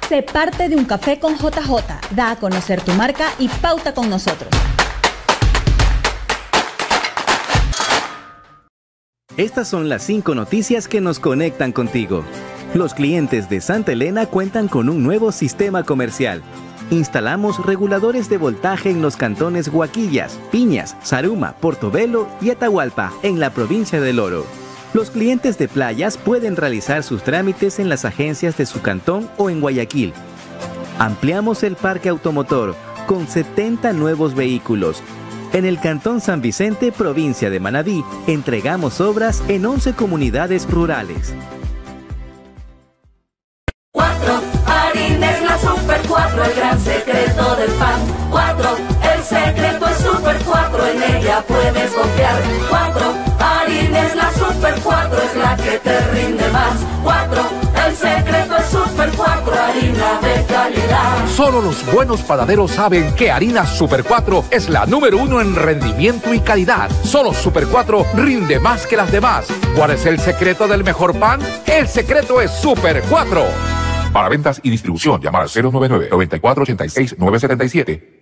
Speaker 6: Sé parte de un café con JJ. Da a conocer tu marca y pauta con nosotros.
Speaker 5: Estas son las 5 noticias que nos conectan contigo. Los clientes de Santa Elena cuentan con un nuevo sistema comercial. Instalamos reguladores de voltaje en los cantones Huaquillas, Piñas, Zaruma, Portobelo y Atahualpa, en la provincia del Oro. Los clientes de playas pueden realizar sus trámites en las agencias de su cantón o en Guayaquil. Ampliamos el parque automotor con 70 nuevos vehículos. En el Cantón San Vicente, provincia de Manabí, entregamos obras en 11 comunidades rurales.
Speaker 3: 4, Harines la Super 4, el gran secreto del pan. 4, el secreto es Super 4, en ella puedes confiar. 4, Harines la Super 4, es la que te rinde más. 4, el secreto es Super 4, harina de calidad.
Speaker 4: Solo los buenos panaderos saben que Harina Super 4 es la número 1 en rendimiento y calidad. Solo Super 4 rinde más que las demás. ¿Cuál es el secreto del mejor pan? El secreto es Super 4. Para ventas y distribución, llamar al 099-9486-977.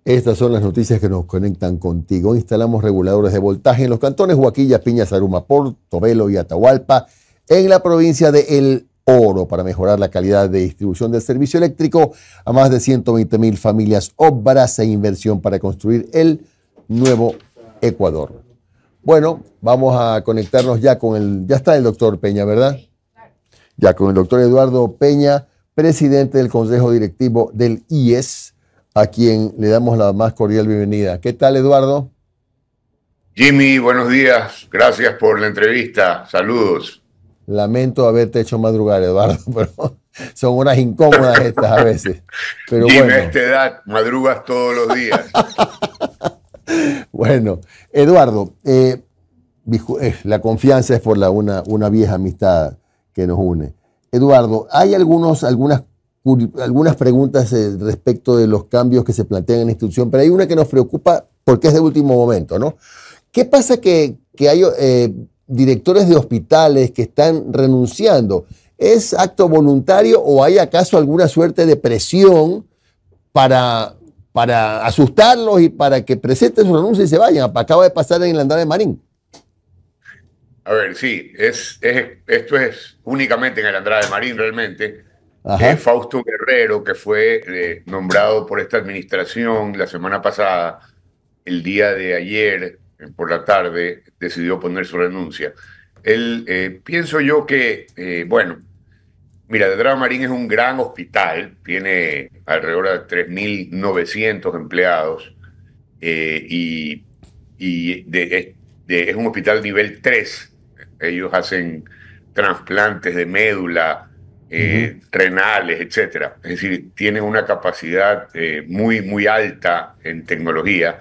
Speaker 1: Estas son las noticias que nos conectan contigo. Instalamos reguladores de voltaje en los cantones Huaquilla, Piña, Zaruma, Portobelo y Atahualpa en la provincia de El Oro para mejorar la calidad de distribución del servicio eléctrico a más de 120,000 familias. Obras e inversión para construir el nuevo Ecuador. Bueno, vamos a conectarnos ya con ya está el doctor Peña, ¿verdad? Ya con el doctor Eduardo Peña, presidente del Consejo Directivo del IES, a quien le damos la más cordial bienvenida. ¿Qué tal, Eduardo?
Speaker 19: Jimmy, buenos días. Gracias por la entrevista. Saludos.
Speaker 1: Lamento haberte hecho madrugar, Eduardo, pero son horas incómodas estas a veces. Pero
Speaker 19: Jimmy,
Speaker 1: bueno.
Speaker 19: a esta edad madrugas todos los días.
Speaker 1: Bueno, Eduardo, la confianza es por una vieja amistad que nos une. Eduardo, hay algunas preguntas respecto de los cambios que se plantean en la institución, pero hay una que nos preocupa porque es de último momento, ¿no? ¿Qué pasa que hay directores de hospitales que están renunciando? ¿Es acto voluntario o hay acaso alguna suerte de presión para asustarlos y para que presenten su renuncia y se vayan? Acaba de pasar en el Andrade Marín.
Speaker 19: A ver, sí, esto es únicamente en el Andrade Marín realmente. Fausto Guerrero, que fue nombrado por esta administración la semana pasada, el día de ayer por la tarde, decidió poner su renuncia. Pienso yo que, bueno, mira, el Andrade Marín es un gran hospital, tiene alrededor de 3.900 empleados y es un hospital nivel 3. Ellos hacen trasplantes de médula, renales, etcétera. Es decir, tienen una capacidad muy, muy alta en tecnología.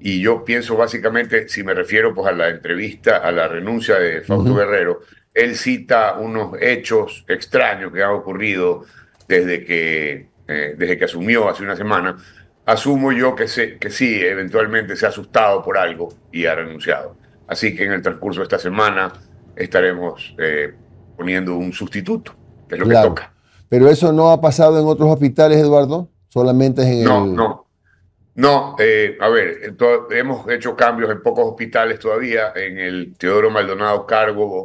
Speaker 19: Y yo pienso básicamente, si me refiero pues a la entrevista, a la renuncia de Fausto Guerrero, él cita unos hechos extraños que han ocurrido desde que asumió hace una semana. Asumo yo que sí, eventualmente se ha asustado por algo y ha renunciado. Así que en el transcurso de esta semana estaremos poniendo un sustituto, que es lo que toca.
Speaker 1: Pero eso no ha pasado en otros hospitales, Eduardo, solamente es en
Speaker 19: No, a ver, hemos hecho cambios en pocos hospitales todavía. En el Teodoro Maldonado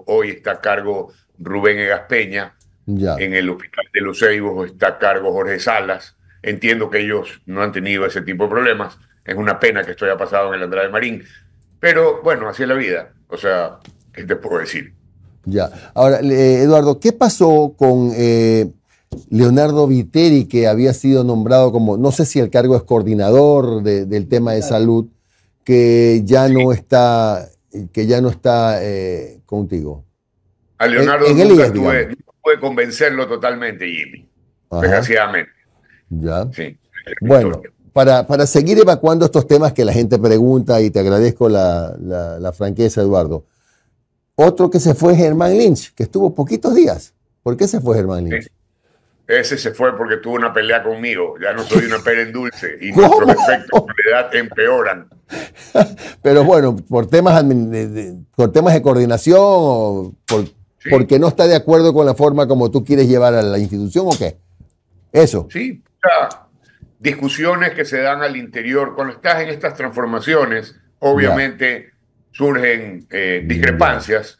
Speaker 19: hoy está a cargo Rubén Egas Peña.
Speaker 1: Ya.
Speaker 19: En el Hospital de los Ceibos está a cargo Jorge Salas. Entiendo que ellos no han tenido ese tipo de problemas. Es una pena que esto haya pasado en el Andrade Marín. Pero bueno, así es la vida. O sea, ¿qué te puedo decir?
Speaker 1: Ya. Ahora, Eduardo, ¿qué pasó con Leonardo Viteri, que había sido nombrado como, no sé si el cargo es coordinador del tema de salud, que ya no está, contigo?
Speaker 19: A Leonardo nunca pude convencerlo totalmente, Jimmy.
Speaker 1: Ajá.
Speaker 19: Desgraciadamente.
Speaker 1: Ya.
Speaker 19: Sí.
Speaker 1: Bueno, para seguir evacuando estos temas que la gente pregunta, y te agradezco la franqueza, Eduardo. Otro que se fue es Germán Lynch, que estuvo poquitos días. ¿Por qué se fue Germán Lynch?
Speaker 19: Ese se fue porque tuvo una pelea conmigo. Ya no soy una pera en dulce y nuestros efectos de edad empeoran.
Speaker 1: Pero bueno, por temas de coordinación o porque no está de acuerdo con la forma como tú quieres llevar a la institución, ¿o qué? Eso.
Speaker 19: Sí, o sea, discusiones que se dan al interior. Cuando estás en estas transformaciones, obviamente surgen discrepancias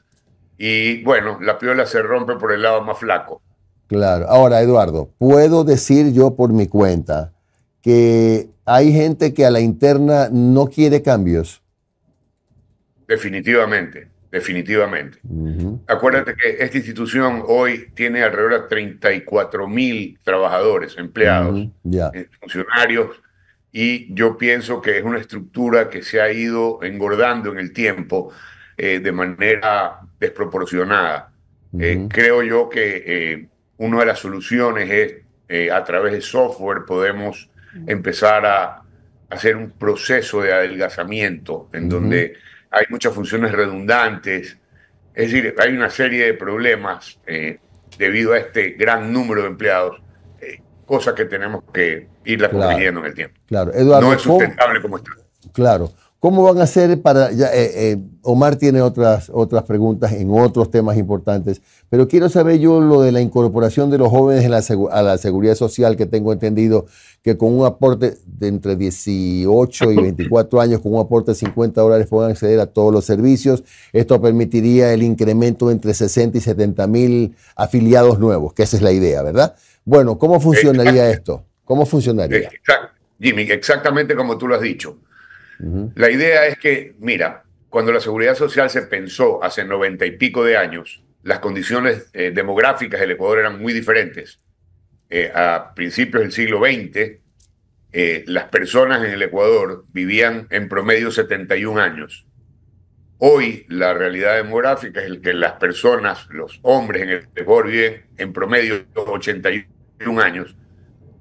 Speaker 19: y bueno, la piola se rompe por el lado más flaco.
Speaker 1: Claro. Ahora, Eduardo, puedo decir yo por mi cuenta que hay gente que a la interna no quiere cambios.
Speaker 19: Definitivamente. Acuérdate que esta institución hoy tiene alrededor de 34.000 trabajadores, empleados, funcionarios, y yo pienso que es una estructura que se ha ido engordando en el tiempo de manera desproporcionada. Creo yo que una de las soluciones es a través de software podemos empezar a hacer un proceso de adelgazamiento en donde hay muchas funciones redundantes. Es decir, hay una serie de problemas debido a este gran número de empleados, cosas que tenemos que irla corrigiendo en el tiempo.
Speaker 1: Claro, Eduardo,
Speaker 19: no es sustentable como está.
Speaker 1: Claro. ¿Cómo van a hacer para...? Omar tiene otras preguntas en otros temas importantes, pero quiero saber yo lo de la incorporación de los jóvenes a la seguridad social, que tengo entendido que con un aporte de entre 18 y 24 años, con un aporte de $50 puedan acceder a todos los servicios. Esto permitiría el incremento entre 60 y 70 mil afiliados nuevos, que esa es la idea, ¿verdad? Bueno, ¿cómo funcionaría esto? ¿Cómo funcionaría?
Speaker 19: Jimmy, exactamente como tú lo has dicho. La idea es que, mira, cuando la seguridad social se pensó hace 90 y pico de años, las condiciones demográficas del Ecuador eran muy diferentes. A principios del siglo XX, las personas en el Ecuador vivían en promedio 71 años. Hoy la realidad demográfica es que las personas, los hombres en el Ecuador viven en promedio 81 años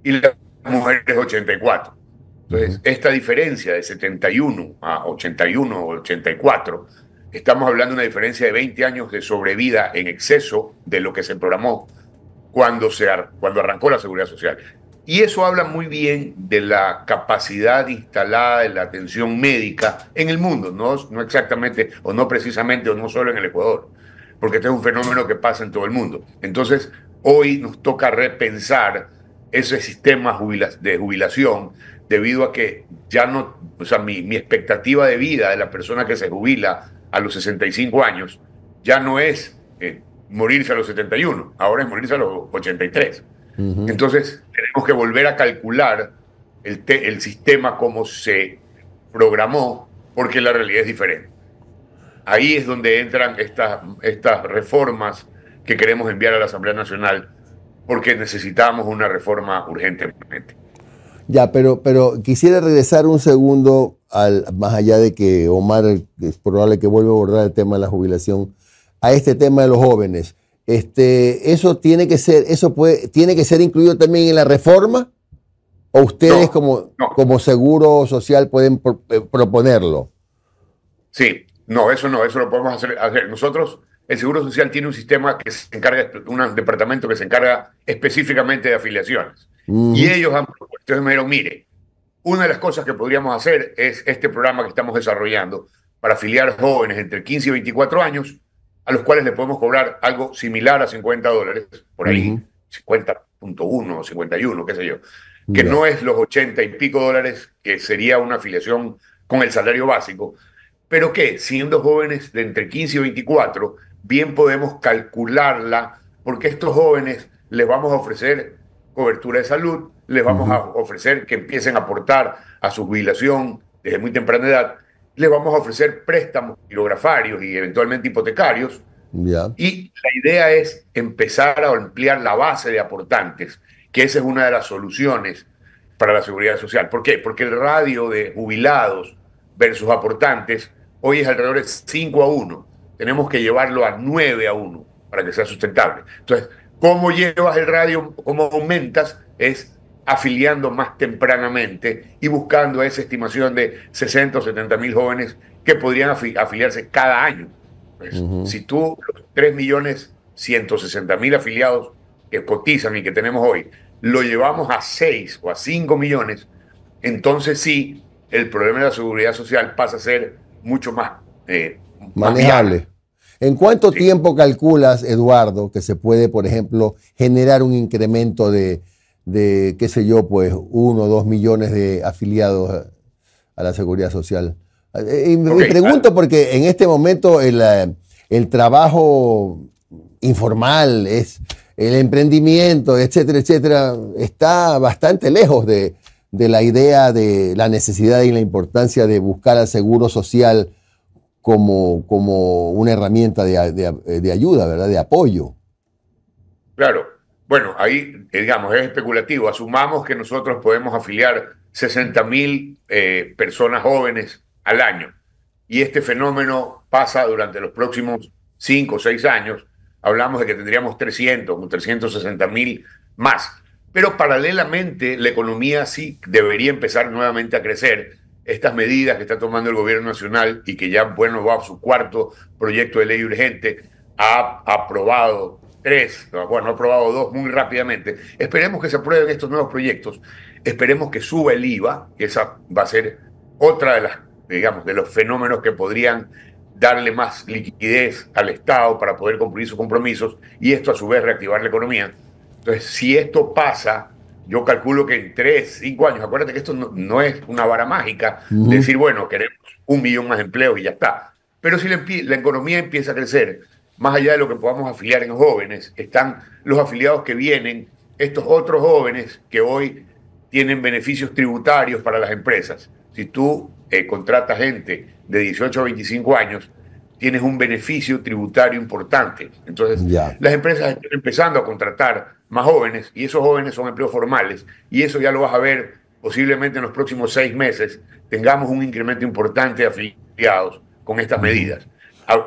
Speaker 19: y las mujeres 84. Entonces, esta diferencia de 71 a 81 o 84, estamos hablando de una diferencia de 20 años de sobrevida en exceso de lo que se programó cuando arrancó la seguridad social. Y eso habla muy bien de la capacidad instalada de la atención médica en el mundo, no exactamente, o no precisamente, o no solo en el Ecuador, porque este es un fenómeno que pasa en todo el mundo. Entonces, hoy nos toca repensar ese sistema de jubilación, debido a que ya no, o sea, mi expectativa de vida de la persona que se jubila a los 65 años ya no es morirse a los 71, ahora es morirse a los 83. Entonces tenemos que volver a calcular el sistema como se programó, porque la realidad es diferente. Ahí es donde entran estas reformas que queremos enviar a la Asamblea Nacional, porque necesitamos una reforma urgentemente.
Speaker 1: Ya, pero quisiera regresar un segundo, más allá de que Omar es probable que vuelva a abordar el tema de la jubilación, a este tema de los jóvenes. ¿Eso tiene que ser incluido también en la reforma? ¿O ustedes como Seguro Social pueden proponerlo?
Speaker 19: Sí, eso lo podemos hacer. Nosotros, el Seguro Social tiene un sistema que se encarga, un departamento que se encarga específicamente de afiliaciones. Y ellos han propuesto, entonces me dijeron, mire, una de las cosas que podríamos hacer es este programa que estamos desarrollando para afiliar jóvenes entre 15 y 24 años, a los cuales le podemos cobrar algo similar a $50, por ahí, 50.1, 51, qué sé yo. que no es los 80 y pico dólares que sería una afiliación con el salario básico, pero que siendo jóvenes de entre 15 y 24, bien podemos calcularla, porque a estos jóvenes les vamos a ofrecer cobertura de salud, les vamos a ofrecer que empiecen a aportar a su jubilación desde muy temprana edad, les vamos a ofrecer préstamos quirografarios y eventualmente hipotecarios, y la idea es empezar a ampliar la base de aportantes, que esa es una de las soluciones para la seguridad social. ¿Por qué? Porque el radio de jubilados versus aportantes hoy es alrededor de 5-1. Tenemos que llevarlo a 9-1 para que sea sustentable. Entonces, ¿cómo llevas el radio? ¿Cómo aumentas? Es afiliando más tempranamente y buscando esa estimación de 60 o 70 mil jóvenes que podrían afiliarse cada año. Pues, si tú, los 3.160.000 afiliados que cotizan y que tenemos hoy, lo llevamos a 6 o a 5 millones, entonces sí, el problema de la seguridad social pasa a ser mucho más
Speaker 1: manejable. ¿En cuánto tiempo calculas, Eduardo, que se puede, por ejemplo, generar un incremento de qué sé yo, pues 1 o 2 millones de afiliados a la seguridad social? Me pregunto porque en este momento el trabajo informal, el emprendimiento, etcétera, etcétera, está bastante lejos de la idea de la necesidad y la importancia de buscar al seguro social como una herramienta de ayuda, ¿verdad? De apoyo.
Speaker 19: Claro. Bueno, ahí, digamos, es especulativo. Asumamos que nosotros podemos afiliar 60.000 personas jóvenes al año y este fenómeno pasa durante los próximos 5 o 6 años. Hablamos de que tendríamos 360.000 más. Pero paralelamente la economía sí debería empezar nuevamente a crecer. Estas medidas que está tomando el gobierno nacional y que ya, bueno, va a su 4º proyecto de ley urgente, ha aprobado 3, bueno, ha aprobado 2 muy rápidamente. Esperemos que se aprueben estos nuevos proyectos. Esperemos que suba el IVA, que esa va a ser otra de las, digamos, de los fenómenos que podrían darle más liquidez al Estado para poder cumplir sus compromisos y esto a su vez reactivar la economía. Entonces, si esto pasa, yo calculo que en 3, 5 años, acuérdate que esto no es una vara mágica, de decir, bueno, queremos 1 millón más de empleos y ya está. Pero si la economía empieza a crecer, más allá de lo que podamos afiliar en jóvenes, están los afiliados que vienen, estos otros jóvenes que hoy tienen beneficios tributarios para las empresas. Si tú contratas gente de 18 a 25 años, tienes un beneficio tributario importante. Entonces, las empresas están empezando a contratar más jóvenes y esos jóvenes son empleos formales y eso ya lo vas a ver posiblemente en los próximos 6 meses, tengamos un incremento importante de afiliados con estas medidas.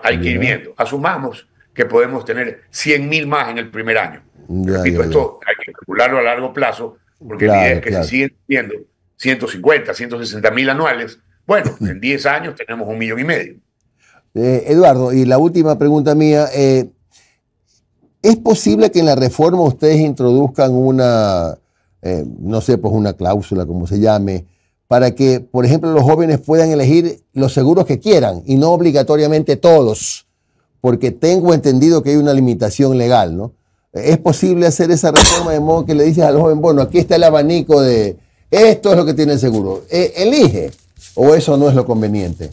Speaker 19: Hay que ir viendo. Asumamos que podemos tener 100.000 más en el primer año. Repito, esto hay que calcularlo a largo plazo, porque la idea es que si siguen siendo 150, 160.000 anuales, bueno, en 10 años tenemos 1,5 millones.
Speaker 1: Eduardo, y la última pregunta mía, ¿es posible que en la reforma ustedes introduzcan una, no sé, pues una cláusula, como se llame, para que, por ejemplo, los jóvenes puedan elegir los seguros que quieran y no obligatoriamente todos? Porque tengo entendido que hay una limitación legal, ¿no? ¿Es posible hacer esa reforma de modo que le dices al joven, bueno, aquí está el abanico de esto es lo que tiene el seguro? ¿Elige? ¿O eso no es lo conveniente?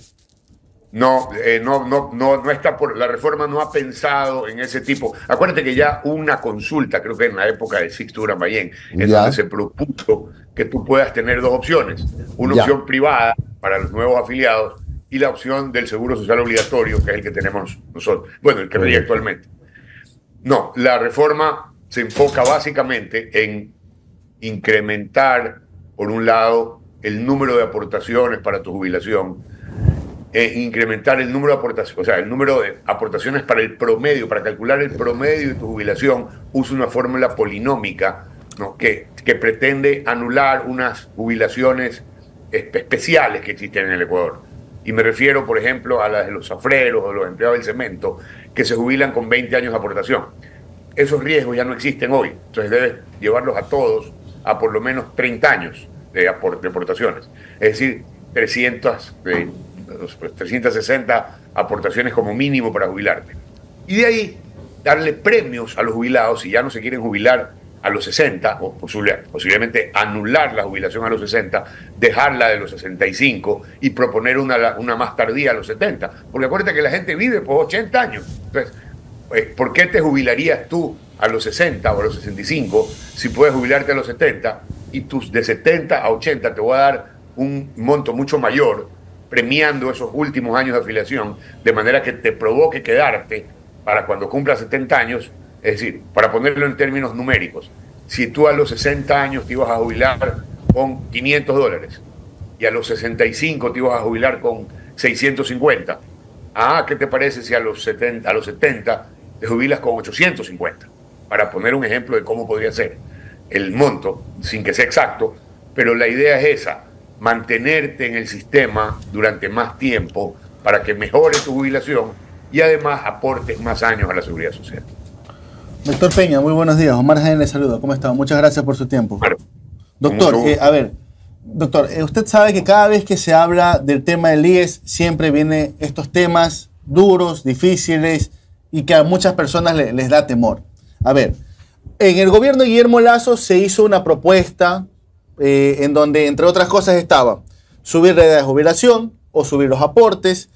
Speaker 19: No está la reforma no ha pensado en ese tipo. Acuérdate que ya una consulta, creo que en la época de Sixto Uramayén, en donde se propuso que tú puedas tener 2 opciones. Una opción privada para los nuevos afiliados y la opción del seguro social obligatorio, que es el que tenemos nosotros. Bueno, el que hay actualmente. No, la reforma se enfoca básicamente en incrementar, por un lado, el número de aportaciones para tu jubilación, incrementar el número de aportaciones, o sea, el número de aportaciones para el promedio, para calcular el promedio de tu jubilación, usa una fórmula polinómica, ¿no? que pretende anular unas jubilaciones especiales que existen en el Ecuador. Y me refiero, por ejemplo, a las de los zafreros o los empleados del cemento, que se jubilan con 20 años de aportación. Esos riesgos ya no existen hoy, entonces debes llevarlos a todos a por lo menos 30 años de aportaciones. Es decir, 360 aportaciones como mínimo para jubilarte. Y de ahí darle premios a los jubilados, si ya no se quieren jubilar a los 60, o posiblemente anular la jubilación a los 60, dejarla de los 65 y proponer una más tardía a los 70. Porque acuérdate que la gente vive por 80 años. Entonces, ¿por qué te jubilarías tú a los 60 o a los 65 si puedes jubilarte a los 70 y tus de 70 a 80 te voy a dar un monto mucho mayor premiando esos últimos años de afiliación de manera que te provoque quedarte para cuando cumplas 70 años? Es decir, para ponerlo en términos numéricos, si tú a los 60 años te ibas a jubilar con $500 y a los 65 te ibas a jubilar con 650, ¿qué te parece si a los 70 te jubilas con 850? Para poner un ejemplo de cómo podría ser el monto, sin que sea exacto, pero la idea es esa, mantenerte en el sistema durante más tiempo para que mejore tu jubilación y además aportes más años a la seguridad social.
Speaker 2: Doctor Peña, muy buenos días. Omar Jaén le saluda. ¿Cómo está? Muchas gracias por su tiempo. Claro. Doctor, doctor, usted sabe que cada vez que se habla del tema del IES siempre vienen estos temas duros, difíciles y que a muchas personas les da temor. A ver, en el gobierno de Guillermo Lasso se hizo una propuesta en donde, entre otras cosas, estaba subir la edad de jubilación o subir los aportes,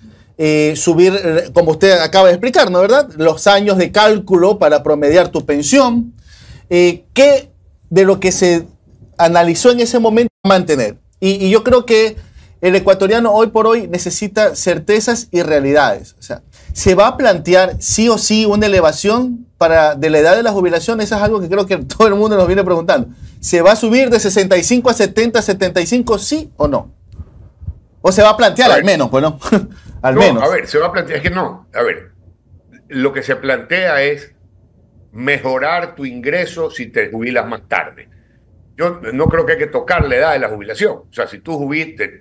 Speaker 2: subir, como usted acaba de explicar, ¿no? ¿Verdad? Los años de cálculo para promediar tu pensión, que de lo que se analizó en ese momento mantener. Y yo creo que el ecuatoriano hoy por hoy necesita certezas y realidades. O sea, ¿se va a plantear sí o sí una elevación de la edad de la jubilación? Eso es algo que creo que todo el mundo nos viene preguntando. ¿Se va a subir de 65 a 70, 75, sí o no? ¿O se va a plantear al menos, pues no? Al menos.
Speaker 19: A ver, se va a plantear, es que no. A ver, lo que se plantea es mejorar tu ingreso si te jubilas más tarde. Yo no creo que hay que tocar la edad de la jubilación. O sea, si tú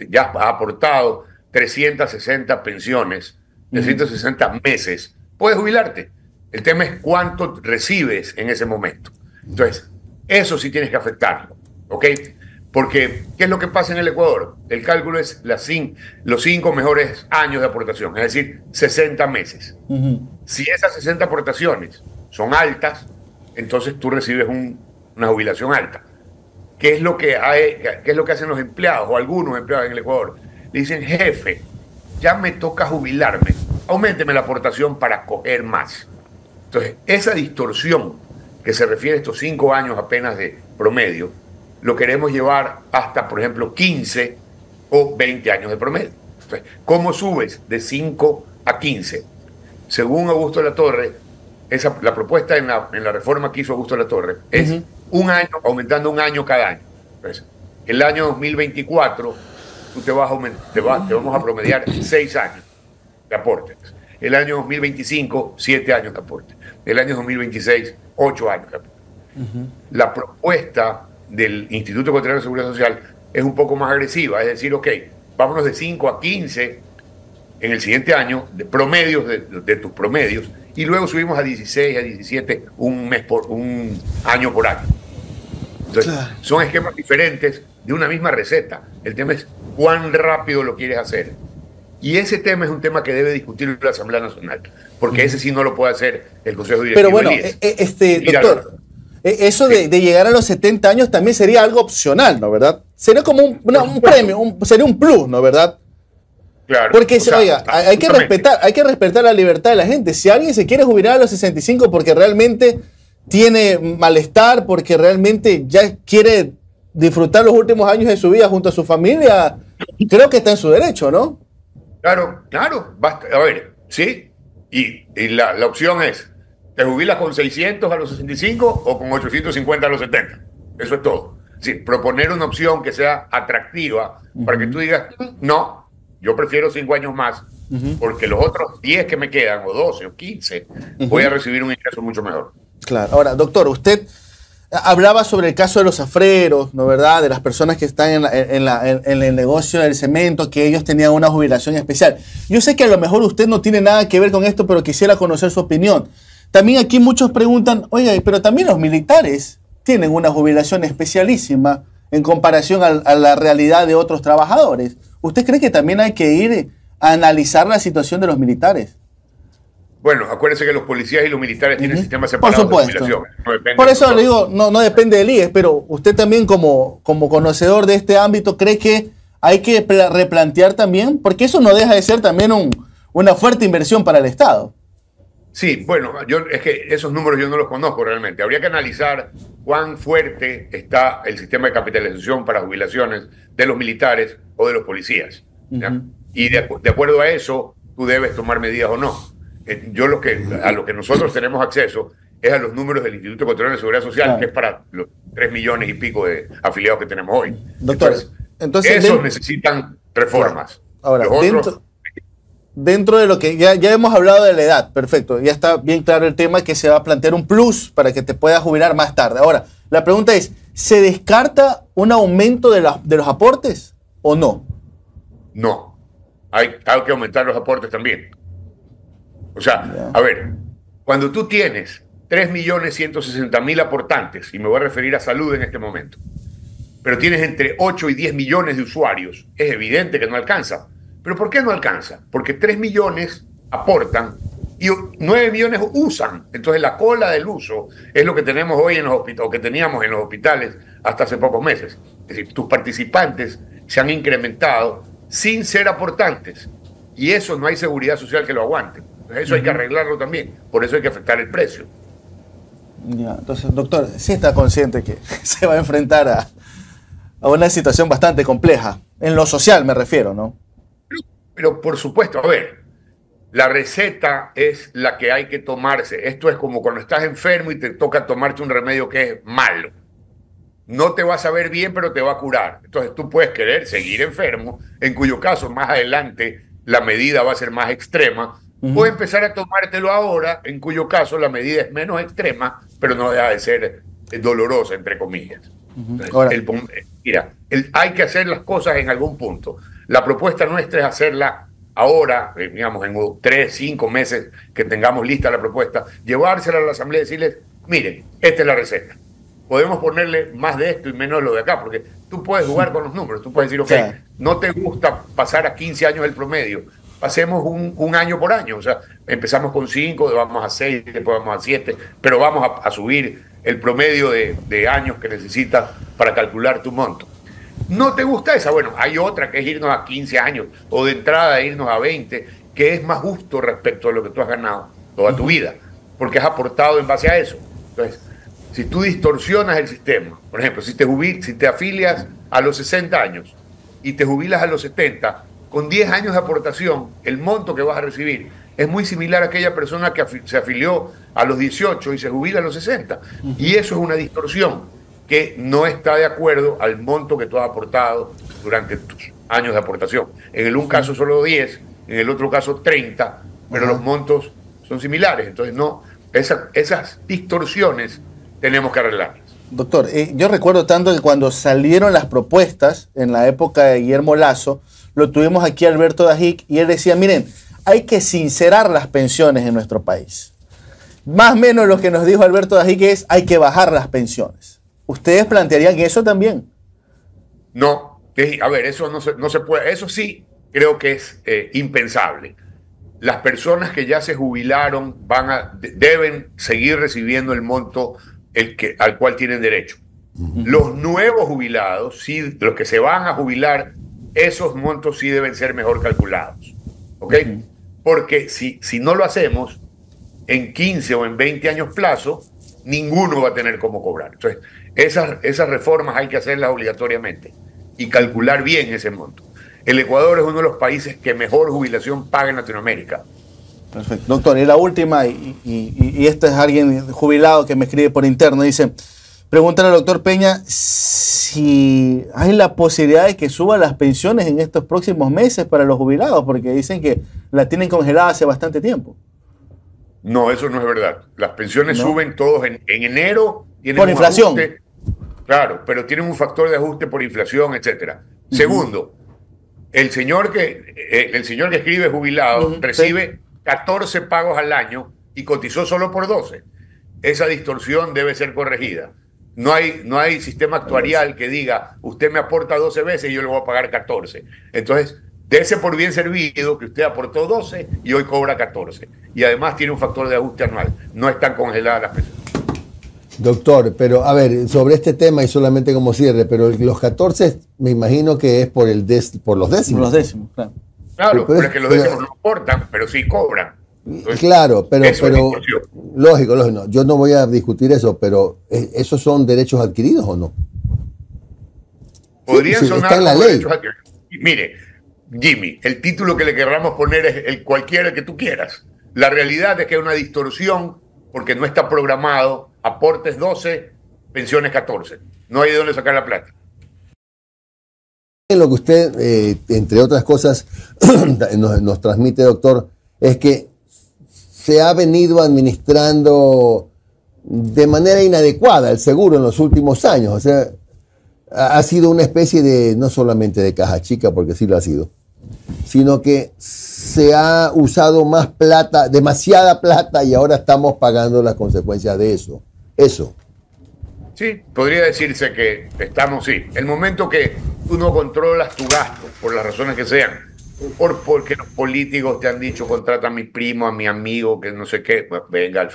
Speaker 19: ya has aportado 360 pensiones, 360 meses, puedes jubilarte. El tema es cuánto recibes en ese momento. Entonces, eso sí tienes que afectarlo, ¿ok? Porque, ¿qué es lo que pasa en el Ecuador? El cálculo es los 5 mejores años de aportación, es decir, 60 meses. Si esas 60 aportaciones son altas, entonces tú recibes una jubilación alta. ¿Qué es lo que hacen los empleados o algunos empleados en el Ecuador? Le dicen, jefe, ya me toca jubilarme, auménteme la aportación para coger más. Entonces, esa distorsión que se refiere a estos 5 años apenas de promedio, lo queremos llevar hasta, por ejemplo, 15 o 20 años de promedio. Entonces, ¿cómo subes de 5 a 15? Según Augusto Latorre, la propuesta en la reforma que hizo Augusto Latorre es un año, aumentando un año cada año. Entonces, el año 2024, te vamos a promediar 6 años de aportes. El año 2025, 7 años de aporte. El año 2026, 8 años de aporte. La propuesta del Instituto Ecuatoriano de Seguridad Social es un poco más agresiva, es decir, ok, vámonos de 5 a 15 en el siguiente año, de promedios de tus promedios, y luego subimos a 16, a 17, un año por año. Entonces, son esquemas diferentes de una misma receta. El tema es cuán rápido lo quieres hacer. Y ese tema es un tema que debe discutir la Asamblea Nacional, porque ese sí no lo puede hacer el Consejo Directivo.
Speaker 2: Pero bueno, doctor, eso de llegar a los 70 años también sería algo opcional, ¿no? ¿Verdad? Sería como un premio, sería un plus, ¿no? ¿Verdad?
Speaker 19: Claro.
Speaker 2: Porque, oiga, hay que respetar la libertad de la gente. Si alguien se quiere jubilar a los 65 porque realmente tiene malestar, porque realmente ya quiere disfrutar los últimos años de su vida junto a su familia, creo que está en su derecho, ¿no?
Speaker 19: Claro. A ver, sí. Y la opción es, ¿te jubilas con 600 a los 65 o con 850 a los 70? Eso es todo. Sí, proponer una opción que sea atractiva para que tú digas, no, yo prefiero 5 años más, porque los otros 10 que me quedan, o 12 o 15, voy a recibir un ingreso mucho mejor.
Speaker 2: Claro. Ahora, doctor, usted hablaba sobre el caso de los afreros, ¿no? ¿Verdad? De las personas que están en el negocio del cemento, que ellos tenían una jubilación especial. Yo sé que a lo mejor usted no tiene nada que ver con esto, pero quisiera conocer su opinión. También aquí muchos preguntan, oye, pero también los militares tienen una jubilación especialísima en comparación a la realidad de otros trabajadores. ¿Usted cree que también hay que ir a analizar la situación de los militares?
Speaker 19: Bueno, acuérdense que los policías y los militares tienen sistemas separados de jubilación.
Speaker 2: Por eso le digo, no depende del IES, pero usted también como conocedor de este ámbito, ¿cree que hay que replantear también? Porque eso no deja de ser también una fuerte inversión para el Estado.
Speaker 19: Sí, bueno, es que esos números yo no los conozco realmente. Habría que analizar cuán fuerte está el sistema de capitalización para jubilaciones de los militares o de los policías. Y de acuerdo a eso, tú debes tomar medidas o no. A lo que nosotros tenemos acceso es a los números del Instituto Ecuatoriano de Seguridad Social, que es para los 3 millones y pico de afiliados que tenemos hoy.
Speaker 2: Doctor, entonces
Speaker 19: esos necesitan reformas.
Speaker 2: Ahora,
Speaker 19: los otros,
Speaker 2: dentro de lo que ya hemos hablado de la edad, perfecto, ya está bien claro el tema que se va a plantear un plus para que te puedas jubilar más tarde. Ahora, la pregunta es, ¿se descarta un aumento de los aportes o no?
Speaker 19: No, hay que aumentar los aportes también. O sea, a ver, cuando tú tienes 3.160.000 aportantes, y me voy a referir a salud en este momento, pero tienes entre 8 y 10 millones de usuarios, es evidente que no alcanza. ¿Pero por qué no alcanza? Porque 3 millones aportan y 9 millones usan. Entonces la cola del uso es lo que tenemos hoy en los hospitales, o que teníamos en los hospitales hasta hace pocos meses. Es decir, tus participantes se han incrementado sin ser aportantes. Y eso no hay seguridad social que lo aguante. Entonces eso hay que arreglarlo también. Por eso hay que afectar el precio.
Speaker 2: Ya, entonces, doctor, sí está consciente que se va a enfrentar a una situación bastante compleja. En lo social me refiero, ¿no?
Speaker 19: Pero por supuesto, a ver, la receta es la que hay que tomarse. Esto es como cuando estás enfermo y te toca tomarte un remedio que es malo. No te va a saber bien, pero te va a curar. Entonces tú puedes querer seguir enfermo, en cuyo caso más adelante la medida va a ser más extrema, o empezar a tomártelo ahora, en cuyo caso la medida es menos extrema, pero no deja de ser dolorosa, entre comillas. Hay que hacer las cosas en algún punto. La propuesta nuestra es hacerla ahora, digamos, en 3, 5 meses que tengamos lista la propuesta, llevársela a la Asamblea y decirles, miren, esta es la receta. Podemos ponerle más de esto y menos de lo de acá, porque tú puedes jugar con los números. Tú puedes decir, ok, no te gusta pasar a 15 años el promedio, pasemos un año por año. O sea, empezamos con 5, vamos a 6, después vamos a 7, pero vamos a subir el promedio de años que necesitas para calcular tu monto. ¿No te gusta esa? Bueno, hay otra que es irnos a 15 años o de entrada irnos a 20, que es más justo respecto a lo que tú has ganado toda tu vida, porque has aportado en base a eso. Entonces, si tú distorsionas el sistema, por ejemplo, si te afilias a los 60 años y te jubilas a los 70, con 10 años de aportación, el monto que vas a recibir es muy similar a aquella persona que se afilió a los 18 y se jubila a los 60. Y eso es una distorsión que no está de acuerdo al monto que tú has aportado durante tus años de aportación. En un caso solo 10, en el otro caso 30, pero los montos son similares. Entonces, no, esas distorsiones tenemos que arreglarlas.
Speaker 2: Doctor, yo recuerdo tanto que cuando salieron las propuestas en la época de Guillermo Lasso, lo tuvimos aquí Alberto Dajic y él decía, miren, hay que sincerar las pensiones en nuestro país. Más o menos lo que nos dijo Alberto Dajic es, hay que bajar las pensiones. ¿Ustedes plantearían eso también?
Speaker 19: No, a ver, eso no se puede, eso sí creo que es impensable. Las personas que ya se jubilaron deben seguir recibiendo el monto al cual tienen derecho. Los nuevos jubilados, sí, los que se van a jubilar, esos montos sí deben ser mejor calculados. ¿Ok? Porque si no lo hacemos, en 15 o en 20 años plazo, ninguno va a tener cómo cobrar. Entonces, esas reformas hay que hacerlas obligatoriamente y calcular bien ese monto. El Ecuador es uno de los países que mejor jubilación paga en Latinoamérica.
Speaker 2: Perfecto. Doctor, y la última, y este es alguien jubilado que me escribe por interno, dice, pregúntale al doctor Peña si hay la posibilidad de que suban las pensiones en estos próximos meses para los jubilados, porque dicen que la tienen congelada hace bastante tiempo.
Speaker 19: No, eso no es verdad. Las pensiones suben todos en enero.
Speaker 2: Por inflación.
Speaker 19: Ajuste, claro, pero tienen un factor de ajuste por inflación, etcétera. Segundo, el señor que escribe jubilado recibe 14 pagos al año y cotizó solo por 12. Esa distorsión debe ser corregida. No hay sistema actuarial que diga, usted me aporta 12 veces y yo le voy a pagar 14. Entonces, Dese por bien servido que usted aportó 12 y hoy cobra 14. Y además tiene un factor de ajuste anual. No están congeladas las pensiones.
Speaker 1: Doctor, pero a ver, sobre este tema y solamente como cierre, pero los 14 me imagino que es por, por los décimos.
Speaker 2: Los décimos, claro.
Speaker 19: Claro, pero es que los décimos no aportan, pero sí cobran. Entonces,
Speaker 1: claro, pero lógico, no, yo no voy a discutir eso, pero ¿esos son derechos adquiridos o no?
Speaker 19: Podrían
Speaker 1: sí,
Speaker 19: sonar
Speaker 1: está en la ley.
Speaker 19: derechos adquiridos. Mire, Jimmy, el título que le querramos poner es el cualquiera que tú quieras. La realidad es que hay una distorsión porque no está programado, aportes 12, pensiones 14. No hay de dónde sacar la plata.
Speaker 1: Lo que usted, entre otras cosas, nos transmite, doctor, es que se ha venido administrando de manera inadecuada el seguro en los últimos años. O sea, ha sido una especie de, no solamente de caja chica, porque sí lo ha sido, sino que se ha usado más plata, demasiada plata, y ahora estamos pagando las consecuencias de eso.
Speaker 19: Sí, podría decirse que estamos, sí. El momento que tú no controlas tu gasto, por las razones que sean, porque los políticos te han dicho contrata a mi primo, a mi amigo, que no sé qué, pues venga,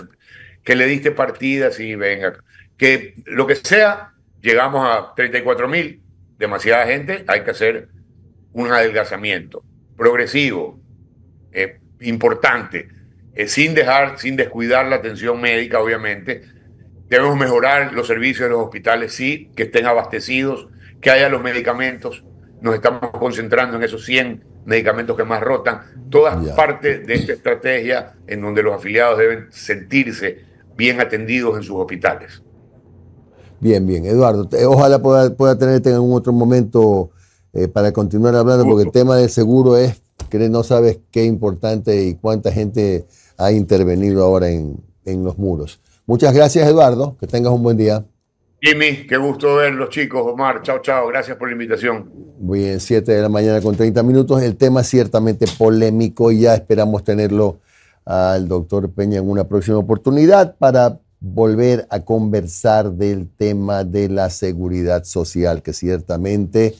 Speaker 19: que le diste partidas y venga, que lo que sea, llegamos a 34.000, demasiada gente, hay que hacer un adelgazamiento progresivo, importante, sin descuidar la atención médica, obviamente. Debemos mejorar los servicios de los hospitales, sí, que estén abastecidos, que haya los medicamentos. Nos estamos concentrando en esos 100 medicamentos que más rotan. Todas partes de esta estrategia en donde los afiliados deben sentirse bien atendidos en sus hospitales.
Speaker 1: Bien, Eduardo. Ojalá pueda tenerte en algún otro momento para continuar hablando, porque el tema del seguro es que no sabes qué importante y cuánta gente ha intervenido ahora en los muros. Muchas gracias, Eduardo. Que tengas un buen día.
Speaker 19: Jimmy, qué gusto verlos, chicos. Omar, chao. Gracias por la invitación.
Speaker 1: Muy bien, 7 de la mañana con 30 minutos. El tema es ciertamente polémico y ya esperamos tenerlo al doctor Peña en una próxima oportunidad para volver a conversar del tema de la seguridad social, que ciertamente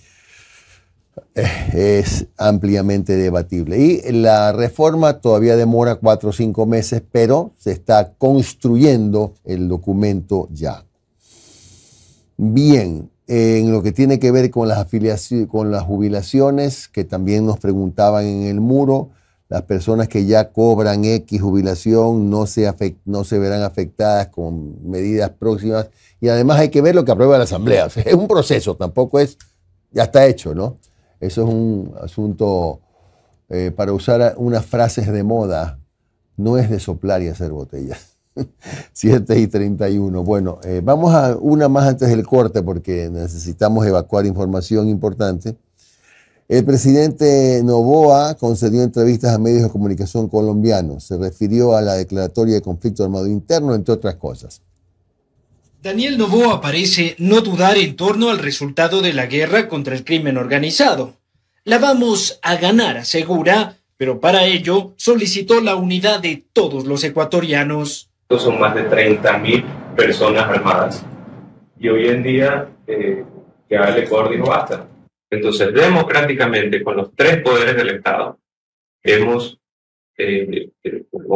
Speaker 1: es ampliamente debatible. Y la reforma todavía demora 4 o 5 meses, pero se está construyendo el documento ya. Bien, en lo que tiene que ver con las jubilaciones, que también nos preguntaban en el muro, las personas que ya cobran X jubilación no se verán afectadas con medidas próximas. Y además hay que ver lo que aprueba la Asamblea. O sea, es un proceso, tampoco es, ya está hecho, ¿no? Eso es un asunto, para usar unas frases de moda, no es de soplar y hacer botellas. 7:31. Bueno, vamos a una más antes del corte porque necesitamos evacuar información importante. El presidente Noboa concedió entrevistas a medios de comunicación colombianos. Se refirió a la declaratoria de conflicto armado interno, entre otras cosas.
Speaker 20: Daniel Noboa parece no dudar en torno al resultado de la guerra contra el crimen organizado. La vamos a ganar, asegura, pero para ello solicitó la unidad de todos los ecuatorianos.
Speaker 21: Son más de 30.000 personas armadas y hoy en día ya el Ecuador dijo basta. Entonces, democráticamente, con los 3 poderes del Estado, hemos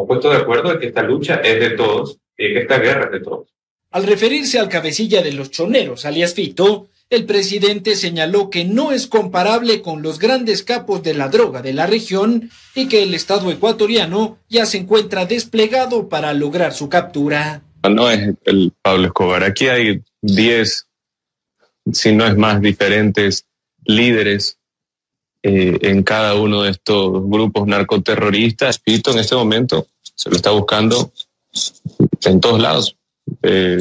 Speaker 21: puesto de acuerdo de que esta lucha es de todos y que esta guerra es de todos.
Speaker 20: Al referirse al cabecilla de los choneros, alias Fito, el presidente señaló que no es comparable con los grandes capos de la droga de la región y que el Estado ecuatoriano ya se encuentra desplegado para lograr su captura.
Speaker 21: No es el Pablo Escobar. Aquí hay 10, si no es más, diferentes líderes en cada uno de estos grupos narcoterroristas. Fito en este momento se lo está buscando en todos lados.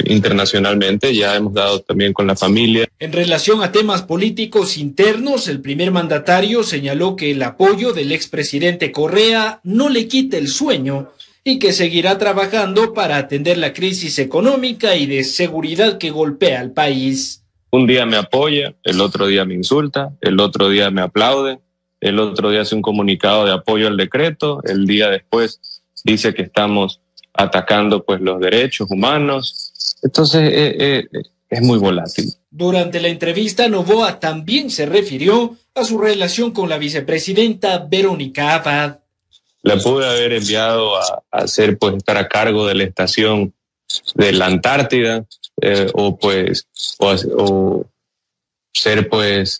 Speaker 21: Internacionalmente, ya hemos dado también con la familia.
Speaker 20: En relación a temas políticos internos, el primer mandatario señaló que el apoyo del expresidente Correa no le quita el sueño y que seguirá trabajando para atender la crisis económica y de seguridad que golpea al país.
Speaker 21: Un día me apoya, el otro día me insulta, el otro día me aplaude, el otro día hace un comunicado de apoyo al decreto, el día después dice que estamos atacando pues los derechos humanos. Entonces es muy volátil.
Speaker 20: Durante la entrevista, Noboa también se refirió a su relación con la vicepresidenta Verónica Abad.
Speaker 21: La pude haber enviado a hacer, pues, estar a cargo de la estación de la Antártida, o ser, pues,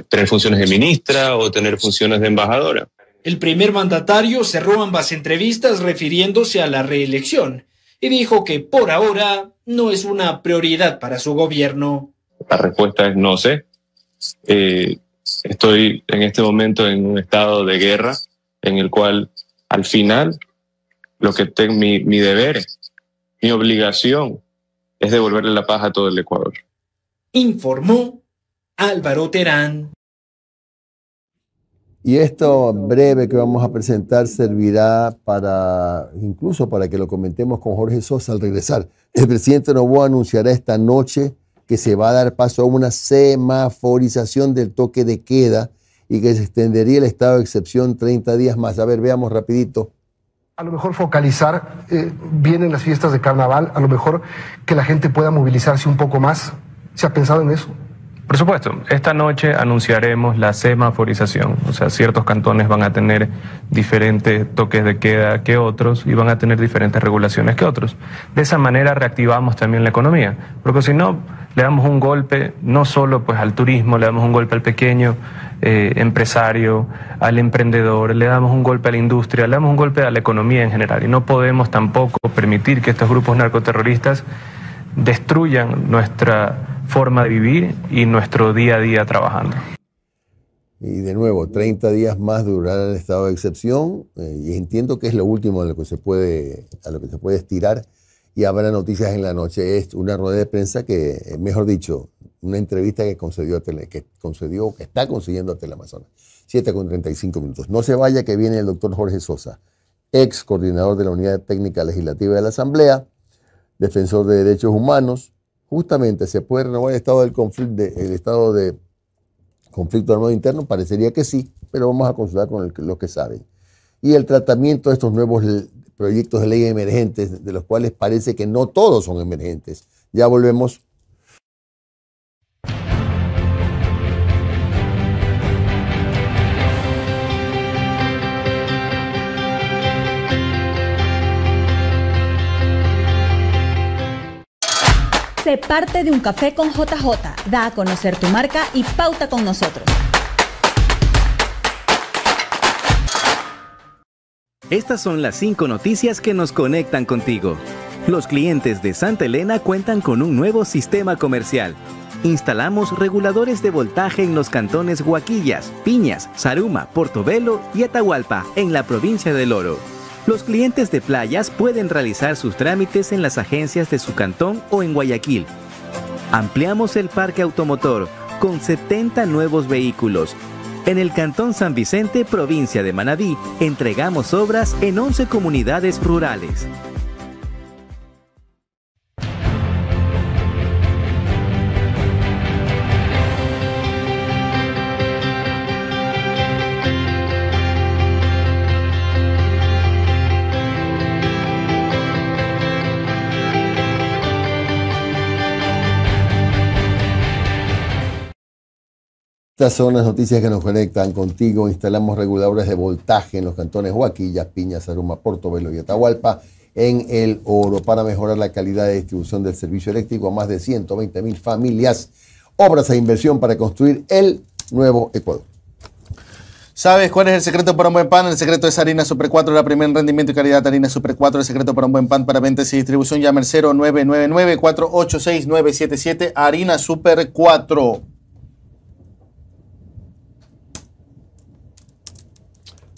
Speaker 21: tener funciones de ministra o tener funciones de embajadora.
Speaker 20: El primer mandatario cerró ambas entrevistas refiriéndose a la reelección y dijo que por ahora no es una prioridad para su gobierno.
Speaker 21: La respuesta es no sé. Estoy en este momento en un estado de guerra en el cual al final lo que mi deber, mi obligación es devolverle la paz a todo el Ecuador.
Speaker 20: Informó Álvaro Terán.
Speaker 1: Y esto breve que vamos a presentar servirá incluso para que lo comentemos con Jorge Sosa al regresar. El presidente Noboa anunciará esta noche que se va a dar paso a una semaforización del toque de queda y que se extendería el estado de excepción 30 días más. A ver, veamos rapidito.
Speaker 8: A lo mejor focalizar, vienen las fiestas de carnaval, a lo mejor que la gente pueda movilizarse un poco más. ¿Se ha pensado en eso?
Speaker 22: Por supuesto, esta noche anunciaremos la semaforización, o sea, ciertos cantones van a tener diferentes toques de queda que otros y van a tener diferentes regulaciones que otros. De esa manera reactivamos también la economía, porque si no, le damos un golpe no solo pues al turismo, le damos un golpe al pequeño empresario, al emprendedor, le damos un golpe a la industria, le damos un golpe a la economía en general y no podemos tampoco permitir que estos grupos narcoterroristas destruyan nuestra forma de vivir y nuestro día a día trabajando.
Speaker 1: Y de nuevo, 30 días más durará el estado de excepción y entiendo que es lo último a lo que se puede estirar y habrá noticias en la noche. Es una rueda de prensa que, mejor dicho, una entrevista que está concediendo a Teleamazonas. 7:35. No se vaya que viene el doctor Jorge Sosa, ex coordinador de la Unidad Técnica Legislativa de la Asamblea, defensor de derechos humanos. Justamente, ¿se puede renovar el estado de conflicto armado interno? Parecería que sí, pero vamos a consultar con los que saben. Y el tratamiento de estos nuevos proyectos de ley emergentes, de los cuales parece que no todos son emergentes. Ya volvemos.
Speaker 6: Sé parte de Un Café con JJ. Da a conocer tu marca y pauta con nosotros.
Speaker 5: Estas son las 5 noticias que nos conectan contigo. Los clientes de Santa Elena cuentan con un nuevo sistema comercial. Instalamos reguladores de voltaje en los cantones Huaquillas, Piñas, Zaruma, Portobelo y Atahualpa, en la provincia del Oro. Los clientes de playas pueden realizar sus trámites en las agencias de su cantón o en Guayaquil. Ampliamos el parque automotor con 70 nuevos vehículos. En el cantón San Vicente, provincia de Manabí, entregamos obras en 11 comunidades rurales.
Speaker 1: Estas son las noticias que nos conectan contigo. Instalamos reguladores de voltaje en los cantones Huaquillas, Piñas, Zaruma, Portobelo y Atahualpa en el Oro para mejorar la calidad de distribución del servicio eléctrico a más de 120,000 familias. Obras e inversión para construir el nuevo Ecuador.
Speaker 2: ¿Sabes cuál es el secreto para un buen pan? El secreto es Harina Super 4, la primera en rendimiento y calidad. Harina Super 4, el secreto para un buen pan para ventas y distribución. Llama al 0999-486-977. Harina Super 4.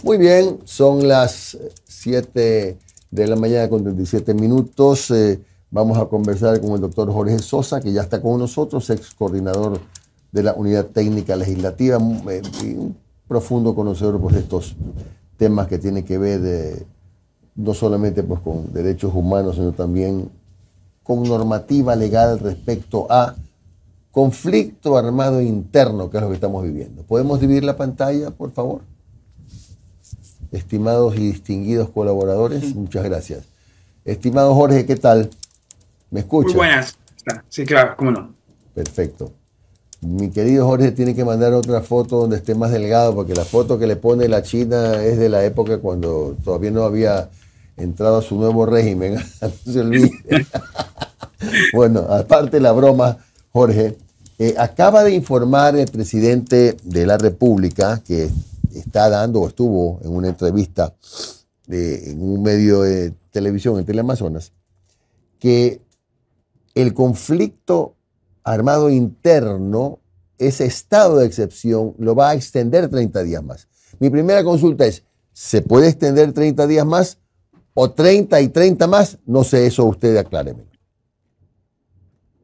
Speaker 1: Muy bien, son las 7 de la mañana con 37 minutos. Vamos a conversar con el doctor Jorge Sosa, que ya está con nosotros, ex coordinador de la Unidad Técnica Legislativa, un profundo conocedor pues, de estos temas que tienen que ver no solamente pues, con derechos humanos, sino también con normativa legal respecto a conflicto armado interno, que es lo que estamos viviendo. ¿Podemos dividir la pantalla, por favor? Estimados y distinguidos colaboradores, muchas gracias. Estimado Jorge, ¿qué tal? ¿Me escucha?
Speaker 23: Muy buenas. Sí, claro, cómo no.
Speaker 1: Perfecto. Mi querido Jorge tiene que mandar otra foto donde esté más delgado, porque la foto que le pone la China es de la época cuando todavía no había entrado a su nuevo régimen. No se olvide. Bueno, aparte la broma, Jorge, acaba de informar el presidente de la República, que está dando o estuvo en una entrevista en un medio de televisión en Teleamazonas, que el conflicto armado interno, ese estado de excepción, lo va a extender 30 días más. Mi primera consulta es, ¿se puede extender 30 días más o 30 y 30 más? No sé, eso usted acláreme.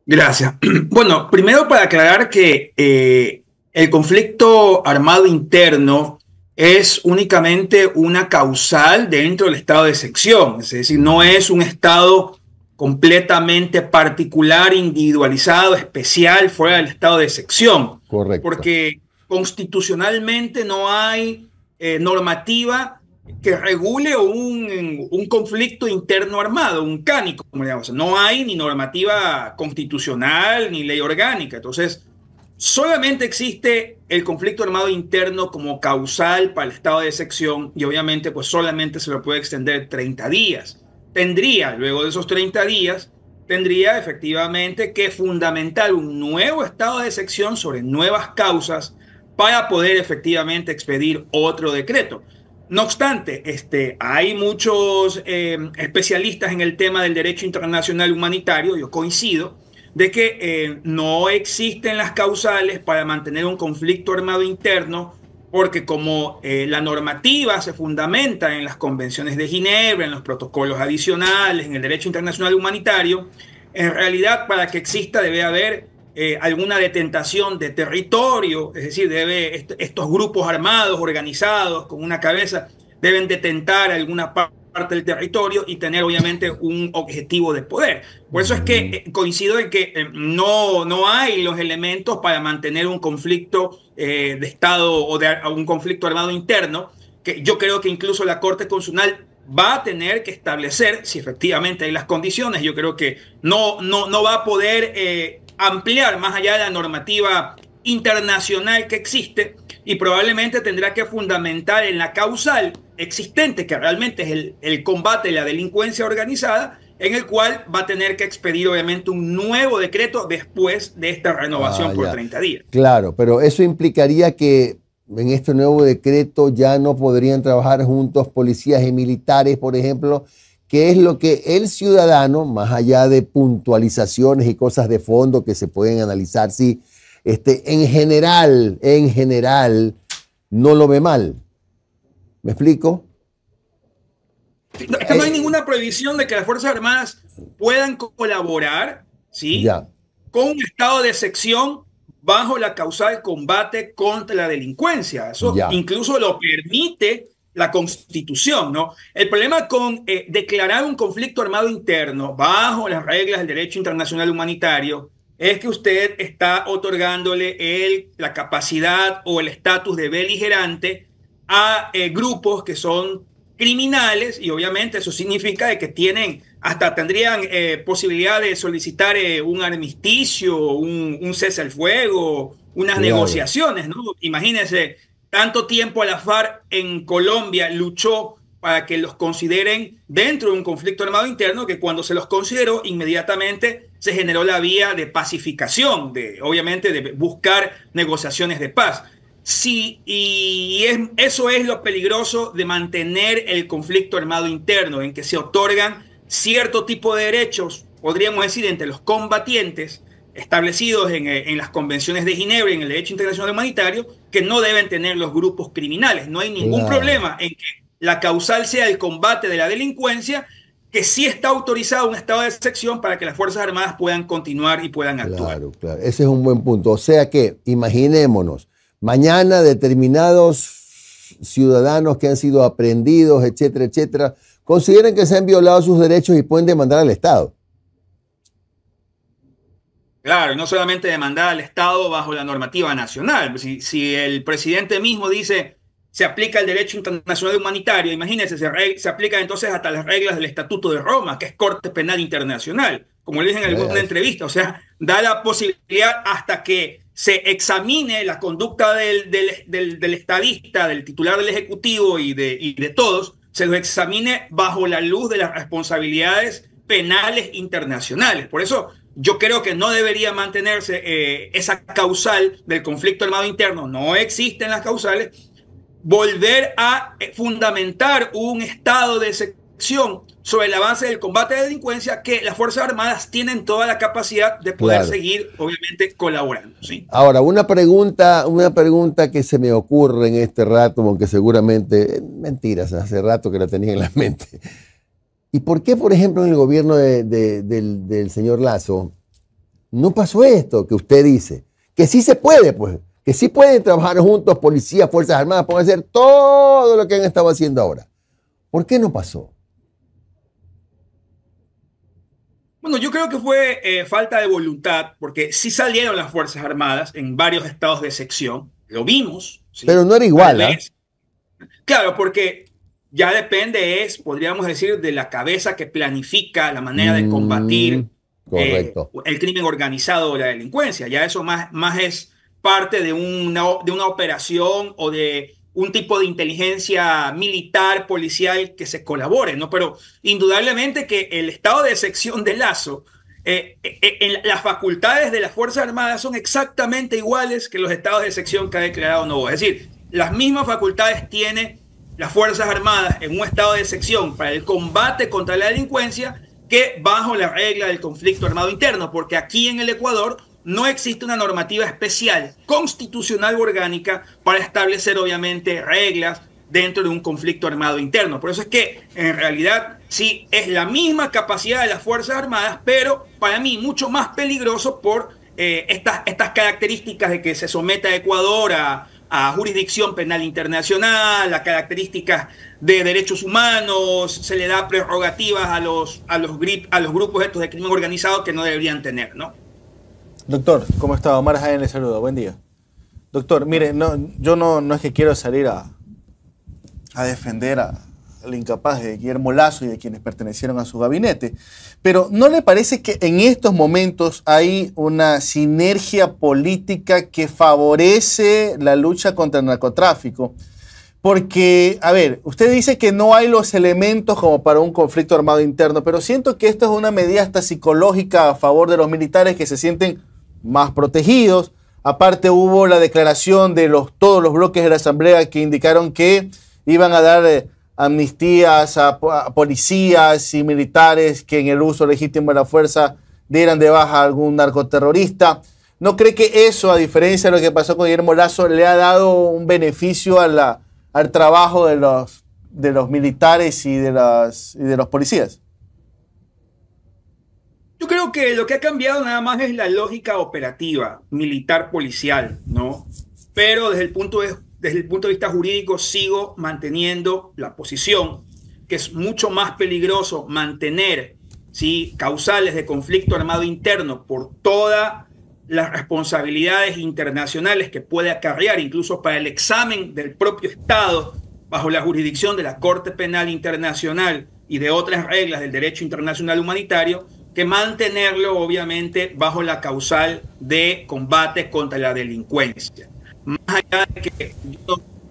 Speaker 7: Gracias. Bueno, primero para aclarar que el conflicto armado interno es únicamente una causal dentro del estado de excepción, es decir, no es un estado completamente particular, individualizado, especial, fuera del estado de excepción.
Speaker 1: Correcto.
Speaker 7: Porque constitucionalmente no hay normativa que regule un conflicto interno armado, un cánico, como le llamamos. No hay ni normativa constitucional ni ley orgánica. Entonces, solamente existe el conflicto armado interno como causal para el estado de excepción y obviamente pues solamente se lo puede extender 30 días. Luego de esos 30 días, tendría efectivamente que fundamentar un nuevo estado de excepción sobre nuevas causas para poder efectivamente expedir otro decreto. No obstante, hay muchos especialistas en el tema del derecho internacional humanitario, yo coincido, de que no existen las causales para mantener un conflicto armado interno, porque como la normativa se fundamenta en las convenciones de Ginebra, en los protocolos adicionales, en el derecho internacional humanitario, en realidad para que exista debe haber alguna detentación de territorio, es decir, estos grupos armados organizados con una cabeza deben detentar alguna parte del territorio y tener obviamente un objetivo de poder. Por eso es que coincido en que no hay los elementos para mantener un conflicto de Estado o un conflicto armado interno, que yo creo que incluso la Corte Constitucional va a tener que establecer si efectivamente hay las condiciones. Yo creo que no va a poder ampliar más allá de la normativa internacional que existe y probablemente tendrá que fundamentar en la causal existente, que realmente es el combate de la delincuencia organizada, en el cual va a tener que expedir obviamente un nuevo decreto después de esta renovación por 30 días.
Speaker 1: Claro, pero eso implicaría que en este nuevo decreto ya no podrían trabajar juntos policías y militares, por ejemplo, que es lo que el ciudadano, más allá de puntualizaciones y cosas de fondo que se pueden analizar, sí, en general, no lo ve mal. ¿Me explico?
Speaker 7: Es que no hay ninguna prohibición de que las Fuerzas Armadas puedan colaborar, ¿sí? Con un estado de excepción bajo la causal combate contra la delincuencia. Eso incluso lo permite la Constitución, ¿no? El problema con declarar un conflicto armado interno bajo las reglas del derecho internacional humanitario es que usted está otorgándole la capacidad o el estatus de beligerante a grupos que son criminales, y obviamente eso significa de que tendrían posibilidad de solicitar un armisticio, un cese al fuego, unas negociaciones, ¿no? Imagínense, tanto tiempo la FARC en Colombia luchó para que los consideren dentro de un conflicto armado interno, que cuando se los consideró inmediatamente se generó la vía de pacificación, obviamente de buscar negociaciones de paz. Sí, eso es lo peligroso de mantener el conflicto armado interno, en que se otorgan cierto tipo de derechos, podríamos decir, entre los combatientes establecidos en las convenciones de Ginebra y en el derecho internacional humanitario, que no deben tener los grupos criminales. No hay ningún problema en que la causal sea el combate de la delincuencia, que sí está autorizado un estado de excepción para que las Fuerzas Armadas puedan continuar y puedan actuar.
Speaker 1: Claro, ese es un buen punto. O sea que, imaginémonos, mañana determinados ciudadanos que han sido aprehendidos, etcétera, etcétera, consideran que se han violado sus derechos y pueden demandar al Estado.
Speaker 7: Claro, y no solamente demandar al Estado bajo la normativa nacional. Si el presidente mismo dice se aplica el derecho internacional humanitario, imagínense, se aplican entonces hasta las reglas del Estatuto de Roma, que es Corte Penal Internacional, como le dije en alguna entrevista. O sea, da la posibilidad hasta que se examine la conducta del estadista, del titular del Ejecutivo y de todos, se los examine bajo la luz de las responsabilidades penales internacionales. Por eso yo creo que no debería mantenerse esa causal del conflicto armado interno. No existen las causales. Volver a fundamentar un estado de excepción sobre el avance del combate a la delincuencia, que las Fuerzas Armadas tienen toda la capacidad de poder seguir, obviamente, colaborando. ¿Sí?
Speaker 1: Ahora, una pregunta que se me ocurre en este rato, aunque seguramente, mentiras, hace rato que la tenía en la mente. ¿Y por qué, por ejemplo, en el gobierno del señor Lasso no pasó esto que usted dice? Que sí se puede, pues, que sí pueden trabajar juntos policías, Fuerzas Armadas, pueden hacer todo lo que han estado haciendo ahora. ¿Por qué no pasó?
Speaker 7: Bueno, yo creo que fue falta de voluntad, porque sí salieron las Fuerzas Armadas en varios estados de sección, lo vimos. ¿Sí?
Speaker 1: Pero no era igual, ¿eh?
Speaker 7: Claro, porque ya depende, podríamos decir, de la cabeza que planifica la manera de combatir el crimen organizado o la delincuencia. Ya eso más es parte de una operación o de un tipo de inteligencia militar, policial que se colabore, ¿no? Pero indudablemente que el estado de sección de Lasso, las facultades de las Fuerzas Armadas son exactamente iguales que los estados de sección que ha declarado Noboa. Es decir, las mismas facultades tiene las Fuerzas Armadas en un estado de sección para el combate contra la delincuencia que bajo la regla del conflicto armado interno, porque aquí en el Ecuador no existe una normativa especial, constitucional o orgánica, para establecer obviamente reglas dentro de un conflicto armado interno. Por eso es que en realidad sí es la misma capacidad de las Fuerzas Armadas, pero para mí mucho más peligroso por estas características de que se someta a Ecuador a jurisdicción penal internacional, las características de derechos humanos, se le da prerrogativas a los grupos estos de crimen organizado que no deberían tener, ¿no?
Speaker 2: Doctor, ¿cómo está? Omar Jaén le saluda. Buen día. Doctor, mire, yo no es que quiero salir a defender al incapaz de Guillermo Lasso y de quienes pertenecieron a su gabinete, pero ¿no le parece que en estos momentos hay una sinergia política que favorece la lucha contra el narcotráfico? Porque, a ver, usted dice que no hay los elementos como para un conflicto armado interno, pero siento que esto es una medida hasta psicológica a favor de los militares que se sienten más protegidos. Aparte hubo la declaración de todos los bloques de la Asamblea que indicaron que iban a dar amnistías a policías y militares que en el uso legítimo de la fuerza dieran de baja a algún narcoterrorista. ¿No cree que eso, a diferencia de lo que pasó con Guillermo Lasso, le ha dado un beneficio al trabajo de los militares y de los policías?
Speaker 7: Yo creo que lo que ha cambiado nada más es la lógica operativa, militar, policial, ¿no? Pero desde el punto de vista jurídico sigo manteniendo la posición que es mucho más peligroso mantener, ¿sí?, causales de conflicto armado interno por todas las responsabilidades internacionales que puede acarrear, incluso para el examen del propio Estado bajo la jurisdicción de la Corte Penal Internacional y de otras reglas del derecho internacional humanitario, que mantenerlo obviamente bajo la causal de combate contra la delincuencia. Más allá de que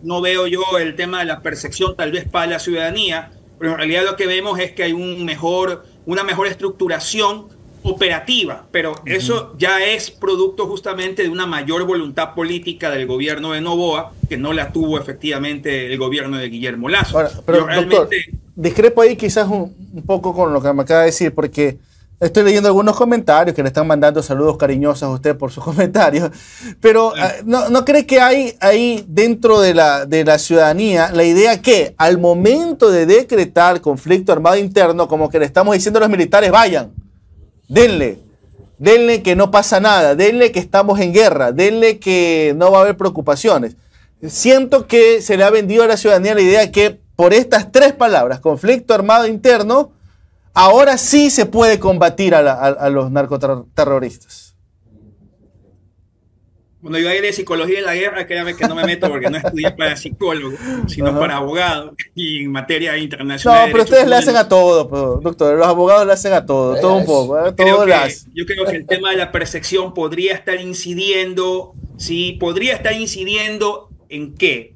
Speaker 7: no veo yo el tema de la percepción tal vez para la ciudadanía, pero en realidad lo que vemos es que hay una mejor estructuración operativa, pero eso ya es producto justamente de una mayor voluntad política del gobierno de Noboa, que no la tuvo efectivamente el gobierno de Guillermo Lasso.
Speaker 2: Ahora, pero doctor, discrepo ahí quizás un poco con lo que me acaba de decir, porque estoy leyendo algunos comentarios que le están mandando saludos cariñosos a usted por sus comentarios, pero ¿no cree que hay ahí dentro de la ciudadanía la idea que al momento de decretar conflicto armado interno, como que le estamos diciendo a los militares, vayan, denle que no pasa nada, denle que estamos en guerra, denle que no va a haber preocupaciones? Siento que se le ha vendido a la ciudadanía la idea que por estas tres palabras, conflicto armado interno, ahora sí se puede combatir a los narcoterroristas.
Speaker 7: Cuando yo hablé de psicología de la guerra, créame que no me meto porque no estudié para psicólogo, sino para abogado y en materia internacional.
Speaker 2: No, pero ustedes le hacen a todo, doctor. Los abogados le hacen a todo, todo un poco.
Speaker 7: Yo creo que el tema de la percepción podría estar incidiendo, ¿sí? Podría estar incidiendo en qué.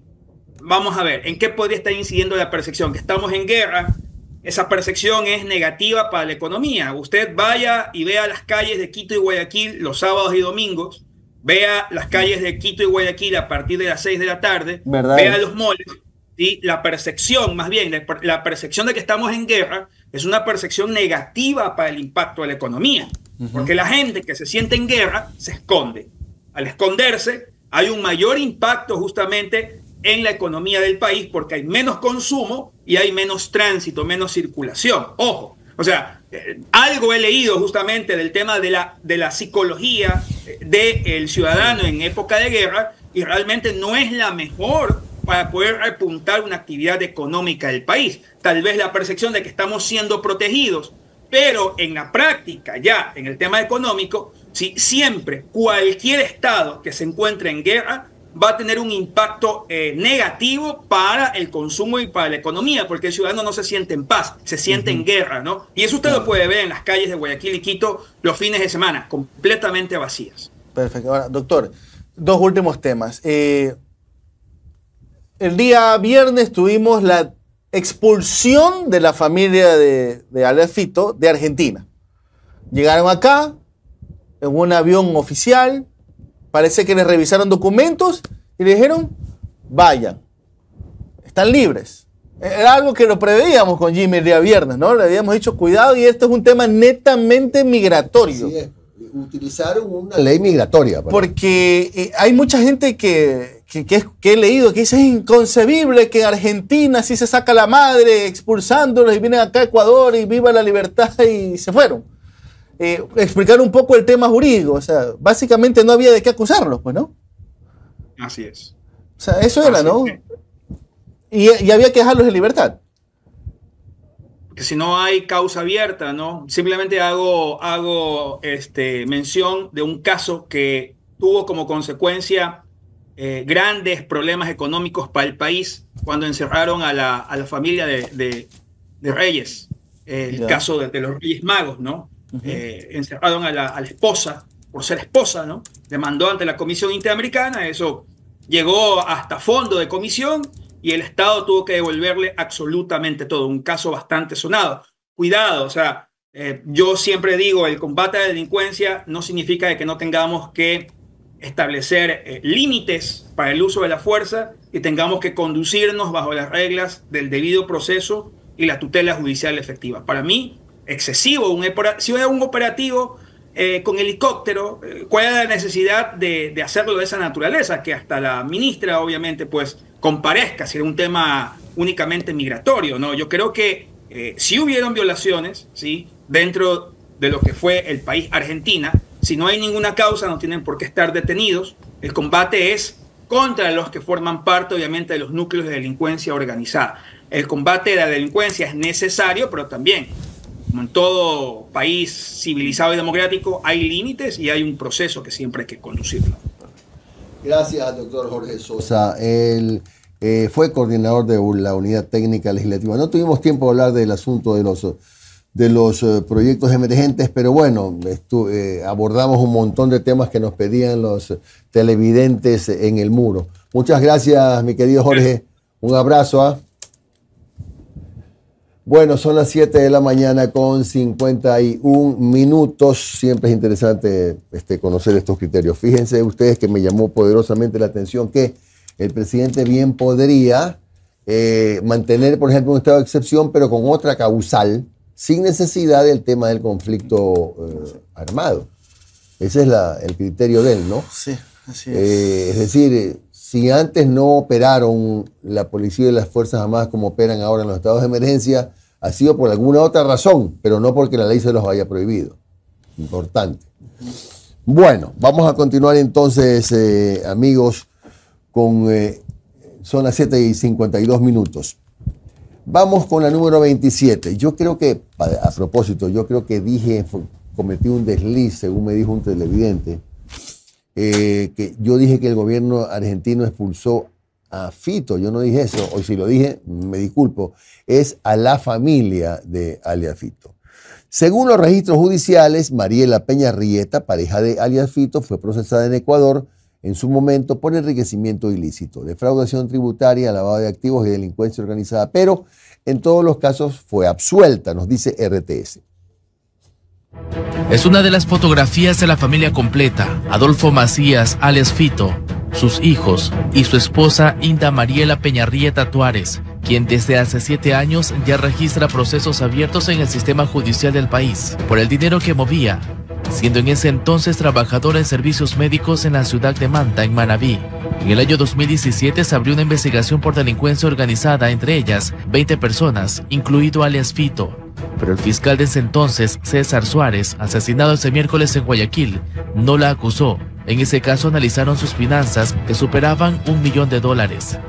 Speaker 7: Vamos a ver, ¿en qué podría estar incidiendo la percepción? Que estamos en guerra. Esa percepción es negativa para la economía. Usted vaya y vea las calles de Quito y Guayaquil los sábados y domingos. Vea las calles de Quito y Guayaquil a partir de las 6 de la tarde.
Speaker 2: ¿Verdad?
Speaker 7: Vea los moles. ¿Sí? La percepción, más bien, la percepción de que estamos en guerra es una percepción negativa para el impacto de la economía. Porque la gente que se siente en guerra se esconde. Al esconderse, hay un mayor impacto justamente en la economía del país porque hay menos consumo y hay menos tránsito, menos circulación. Ojo, o sea, algo he leído justamente del tema de la psicología del ciudadano en época de guerra y realmente no es la mejor para poder repuntar una actividad económica del país. Tal vez la percepción de que estamos siendo protegidos, pero en la práctica ya en el tema económico, sí, siempre cualquier estado que se encuentre en guerra va a tener un impacto negativo para el consumo y para la economía, porque el ciudadano no se siente en paz, se siente en guerra, ¿no? Y eso usted lo puede ver en las calles de Guayaquil y Quito los fines de semana, completamente vacías.
Speaker 2: Perfecto. Ahora, doctor, dos últimos temas. El día viernes tuvimos la expulsión de la familia de alias Fito de Argentina. Llegaron acá en un avión oficial. Parece que les revisaron documentos y le dijeron, vayan, están libres. Era algo que lo preveíamos con Jimmy el día viernes, ¿no? Le habíamos dicho, cuidado, y esto es un tema netamente migratorio.
Speaker 1: Sí, utilizaron una ley migratoria.
Speaker 2: Porque hay mucha gente que he leído que dice, es inconcebible que en Argentina sí se saca la madre expulsándolos y vienen acá a Ecuador y viva la libertad y se fueron. Explicar un poco el tema jurídico, o sea, básicamente no había de qué acusarlos, pues, ¿no?
Speaker 7: Así es.
Speaker 2: O sea, eso era, ¿no? Y había que dejarlos en libertad.
Speaker 7: Que si no hay causa abierta, ¿no? Simplemente hago mención de un caso que tuvo como consecuencia grandes problemas económicos para el país cuando encerraron a la familia de Reyes, el caso de los Reyes Magos, ¿no? Encerraron a la esposa, por ser esposa, ¿no? Demandó ante la Comisión Interamericana, eso llegó hasta fondo de comisión y el Estado tuvo que devolverle absolutamente todo, un caso bastante sonado. Cuidado, o sea, yo siempre digo, el combate a la delincuencia no significa de que no tengamos que establecer límites para el uso de la fuerza y tengamos que conducirnos bajo las reglas del debido proceso y la tutela judicial efectiva. Para mí, excesivo. Si hubiera un operativo con helicóptero, ¿cuál es la necesidad de hacerlo de esa naturaleza? Que hasta la ministra, obviamente, pues comparezca si era un tema únicamente migratorio, ¿no? Yo creo que si hubieron violaciones, ¿sí? Dentro de lo que fue el país Argentina, si no hay ninguna causa, no tienen por qué estar detenidos. El combate es contra los que forman parte, obviamente, de los núcleos de delincuencia organizada. El combate de la delincuencia es necesario, pero también, como en todo país civilizado y democrático, hay límites y hay un proceso que siempre hay que conducirlo.
Speaker 1: Gracias, doctor Jorge Sosa. Él fue coordinador de la Unidad Técnica Legislativa. No tuvimos tiempo de hablar del asunto de los proyectos emergentes, pero bueno, abordamos un montón de temas que nos pedían los televidentes en el muro. Muchas gracias, mi querido Jorge. Un abrazo. Bueno, son las 7 de la mañana con 51 minutos. Siempre es interesante conocer estos criterios. Fíjense ustedes que me llamó poderosamente la atención que el presidente bien podría mantener, por ejemplo, un estado de excepción, pero con otra causal, sin necesidad del tema del conflicto armado. Ese es el criterio de él, ¿no?
Speaker 2: Sí, así es.
Speaker 1: Es decir, si antes no operaron la policía y las Fuerzas Armadas como operan ahora en los estados de emergencia, ha sido por alguna otra razón, pero no porque la ley se los haya prohibido. Importante. Bueno, vamos a continuar entonces, amigos, son las 7:52 minutos. Vamos con la número 27. Yo creo que, a propósito, cometí un desliz, según me dijo un televidente. que yo dije que el gobierno argentino expulsó a Fito. Yo no dije eso, o si lo dije, me disculpo. Es a la familia de alias Fito. Según los registros judiciales, Mariela Peña Rieta, pareja de alias Fito, fue procesada en Ecuador en su momento por enriquecimiento ilícito, defraudación tributaria, lavado de activos y delincuencia organizada, pero en todos los casos fue absuelta, nos dice RTS.
Speaker 16: Es una de las fotografías de la familia completa: Adolfo Macías, alias Fito, sus hijos y su esposa Inda Mariela Peñarrieta Tuárez, quien desde hace 7 años ya registra procesos abiertos en el sistema judicial del país por el dinero que movía, siendo en ese entonces trabajadora en servicios médicos en la ciudad de Manta, en Manabí. En el año 2017 se abrió una investigación por delincuencia organizada, entre ellas 20 personas, incluido alias Fito. Pero el fiscal de ese entonces, César Suárez, asesinado ese miércoles en Guayaquil, no la acusó. En ese caso analizaron sus finanzas, que superaban $1 millón.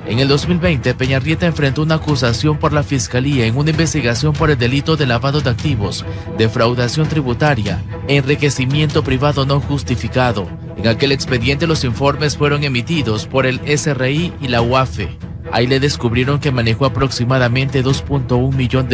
Speaker 16: En el 2020, Peñarrieta enfrentó una acusación por la Fiscalía en una investigación por el delito de lavado de activos, defraudación tributaria e enriquecimiento privado no justificado. En aquel expediente los informes fueron emitidos por el SRI y la UAFE. Ahí le descubrieron que manejó aproximadamente $2.1 millón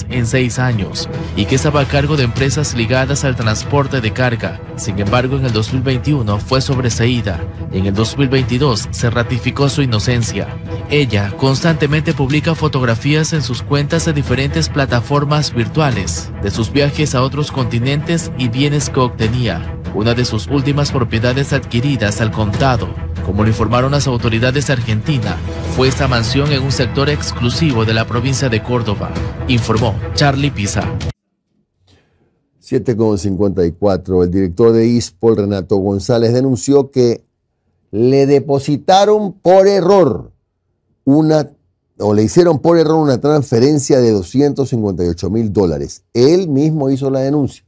Speaker 16: en 6 años y que estaba a cargo de empresas ligadas al transporte de carga. Sin embargo, en el 2021 fue sobreseída. En el 2022 se ratificó su inocencia. Ella constantemente publica fotografías en sus cuentas de diferentes plataformas virtuales, de sus viajes a otros continentes y bienes que obtenía. Una de sus últimas propiedades adquiridas al contado, como lo informaron las autoridades de Argentina, fue esta mansión en un sector exclusivo de la provincia de Córdoba, informó Charlie Pisa.
Speaker 1: 7:54. El director de ISPOL, Renato González, denunció que le depositaron por error le hicieron por error una transferencia de $258.000. Él mismo hizo la denuncia.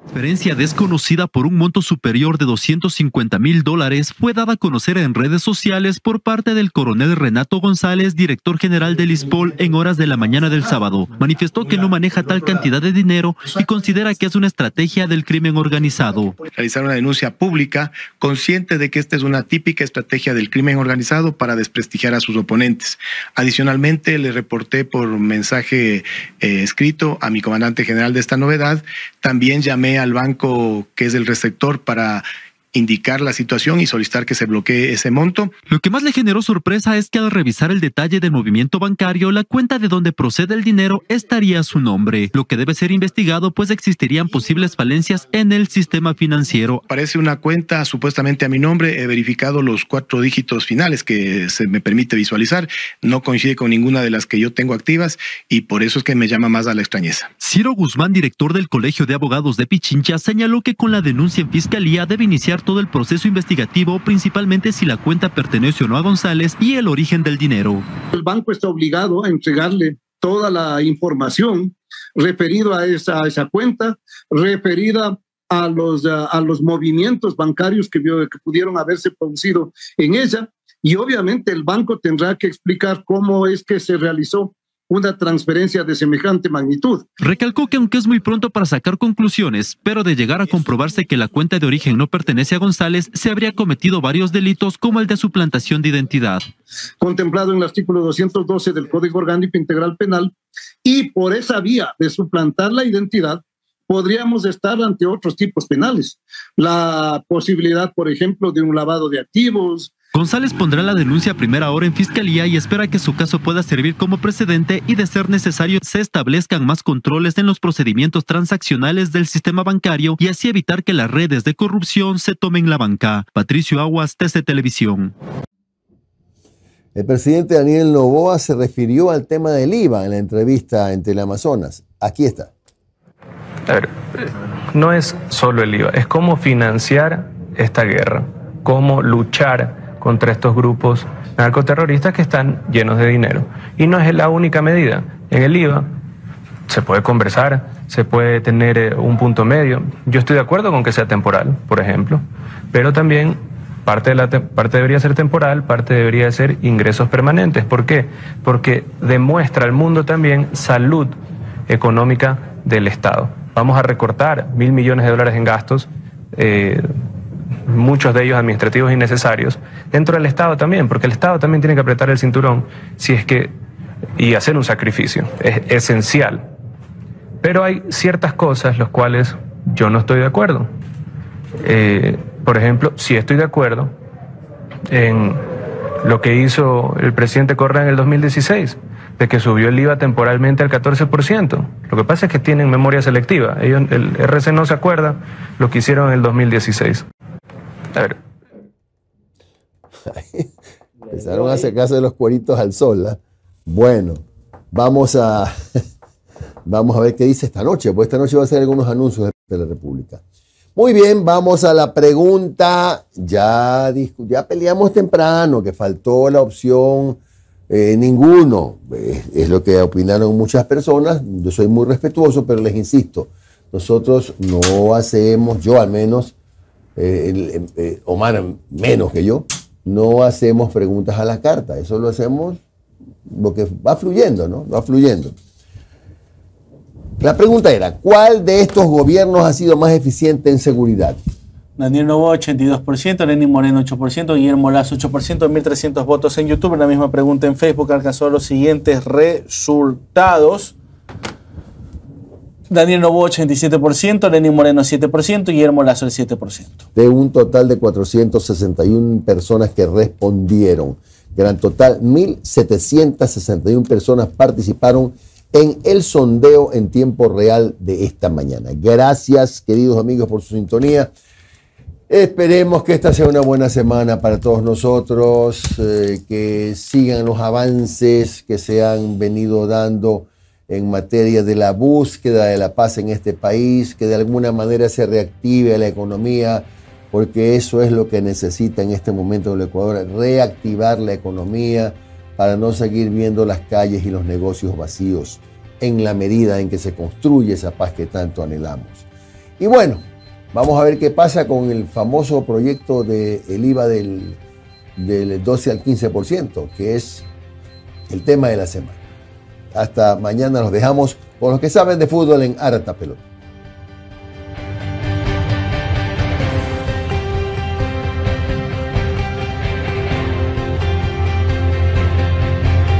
Speaker 9: Transferencia desconocida por un monto superior de $250.000 fue dada a conocer en redes sociales por parte del coronel Renato González, director general del ISPOL, en horas de la mañana del sábado. Manifestó que no maneja tal cantidad de dinero y considera que es una estrategia del crimen organizado.
Speaker 10: Realizar una denuncia pública, consciente de que esta es una típica estrategia del crimen organizado para desprestigiar a sus oponentes. Adicionalmente, le reporté por mensaje escrito a mi comandante general de esta novedad. También llamé al banco que es el receptor para indicar la situación y solicitar que se bloquee ese monto.
Speaker 9: Lo que más le generó sorpresa es que al revisar el detalle del movimiento bancario, la cuenta de donde procede el dinero estaría a su nombre, lo que debe ser investigado, pues existirían posibles falencias en el sistema financiero.
Speaker 10: Parece una cuenta supuestamente a mi nombre. He verificado los 4 dígitos finales que se me permite visualizar. No coincide con ninguna de las que yo tengo activas y por eso es que me llama más a la extrañeza.
Speaker 9: Ciro Guzmán, director del Colegio de Abogados de Pichincha, señaló que con la denuncia en fiscalía debe iniciar todo el proceso investigativo, principalmente si la cuenta pertenece o no a González y el origen del dinero.
Speaker 23: El banco está obligado a entregarle toda la información referida a esa cuenta, referida a los movimientos bancarios que pudieron haberse producido en ella, y obviamente el banco tendrá que explicar cómo es que se realizó una transferencia de semejante magnitud.
Speaker 9: Recalcó que aunque es muy pronto para sacar conclusiones, pero de llegar a comprobarse que la cuenta de origen no pertenece a González, se habría cometido varios delitos como el de suplantación de identidad.
Speaker 23: Contemplado en el artículo 212 del Código Orgánico Integral Penal, y por esa vía de suplantar la identidad, podríamos estar ante otros tipos penales. La posibilidad, por ejemplo, de un lavado de activos.
Speaker 9: González pondrá la denuncia a primera hora en fiscalía y espera que su caso pueda servir como precedente y, de ser necesario, se establezcan más controles en los procedimientos transaccionales del sistema bancario y así evitar que las redes de corrupción se tomen la banca. Patricio Aguas, TC Televisión.
Speaker 1: El presidente Daniel Noboa se refirió al tema del IVA en la entrevista en Teleamazonas. Aquí está.
Speaker 22: A ver, no es solo el IVA, es cómo financiar esta guerra, cómo luchar contra estos grupos narcoterroristas que están llenos de dinero. Y no es la única medida. En el IVA se puede conversar, se puede tener un punto medio. Yo estoy de acuerdo con que sea temporal, por ejemplo, pero también parte debería ser temporal, parte debería ser ingresos permanentes. ¿Por qué? Porque demuestra al mundo también salud económica del Estado. Vamos a recortar $1.000 millones en gastos muchos de ellos administrativos innecesarios, dentro del Estado también, porque el Estado también tiene que apretar el cinturón y hacer un sacrificio, es esencial. Pero hay ciertas cosas las cuales yo no estoy de acuerdo. Por ejemplo, sí estoy de acuerdo en lo que hizo el presidente Correa en el 2016, de que subió el IVA temporalmente al 14%. Lo que pasa es que tienen memoria selectiva. El RC no se acuerda lo que hicieron en el 2016. A ver.
Speaker 1: Empezaron a sacarse los cueritos al sol, ¿eh? Bueno, vamos a ver qué dice esta noche, pues esta noche va a hacer algunos anuncios de la República. Muy bien, vamos a la pregunta. Ya peleamos temprano, que faltó la opción ninguno. Es lo que opinaron muchas personas. Yo soy muy respetuoso, pero les insisto, nosotros no hacemos, yo al menos, Omar menos que yo, no hacemos preguntas a la carta. Eso lo hacemos porque va fluyendo, ¿no? Va fluyendo. La pregunta era, ¿cuál de estos gobiernos ha sido más eficiente en seguridad?
Speaker 2: Daniel Noboa, 82%, Lenín Moreno, 8%, Guillermo Lazo, 8%, 1.300 votos en YouTube. La misma pregunta en Facebook alcanzó los siguientes resultados. Daniel Noboa, 87%, Lenín Moreno, 7%, Guillermo Lazo, el 7%.
Speaker 1: De un total de 461 personas que respondieron. Gran total, 1.761 personas participaron en el sondeo en tiempo real de esta mañana. Gracias, queridos amigos, por su sintonía. Esperemos que esta sea una buena semana para todos nosotros, que sigan los avances que se han venido dando en materia de la búsqueda de la paz en este país, que de alguna manera se reactive la economía, porque eso es lo que necesita en este momento el Ecuador, reactivar la economía para no seguir viendo las calles y los negocios vacíos en la medida en que se construye esa paz que tanto anhelamos. Y bueno, vamos a ver qué pasa con el famoso proyecto del IVA del 12 al 15%, que es el tema de la semana. Hasta mañana, los dejamos con los que saben de fútbol en Harta Pelota.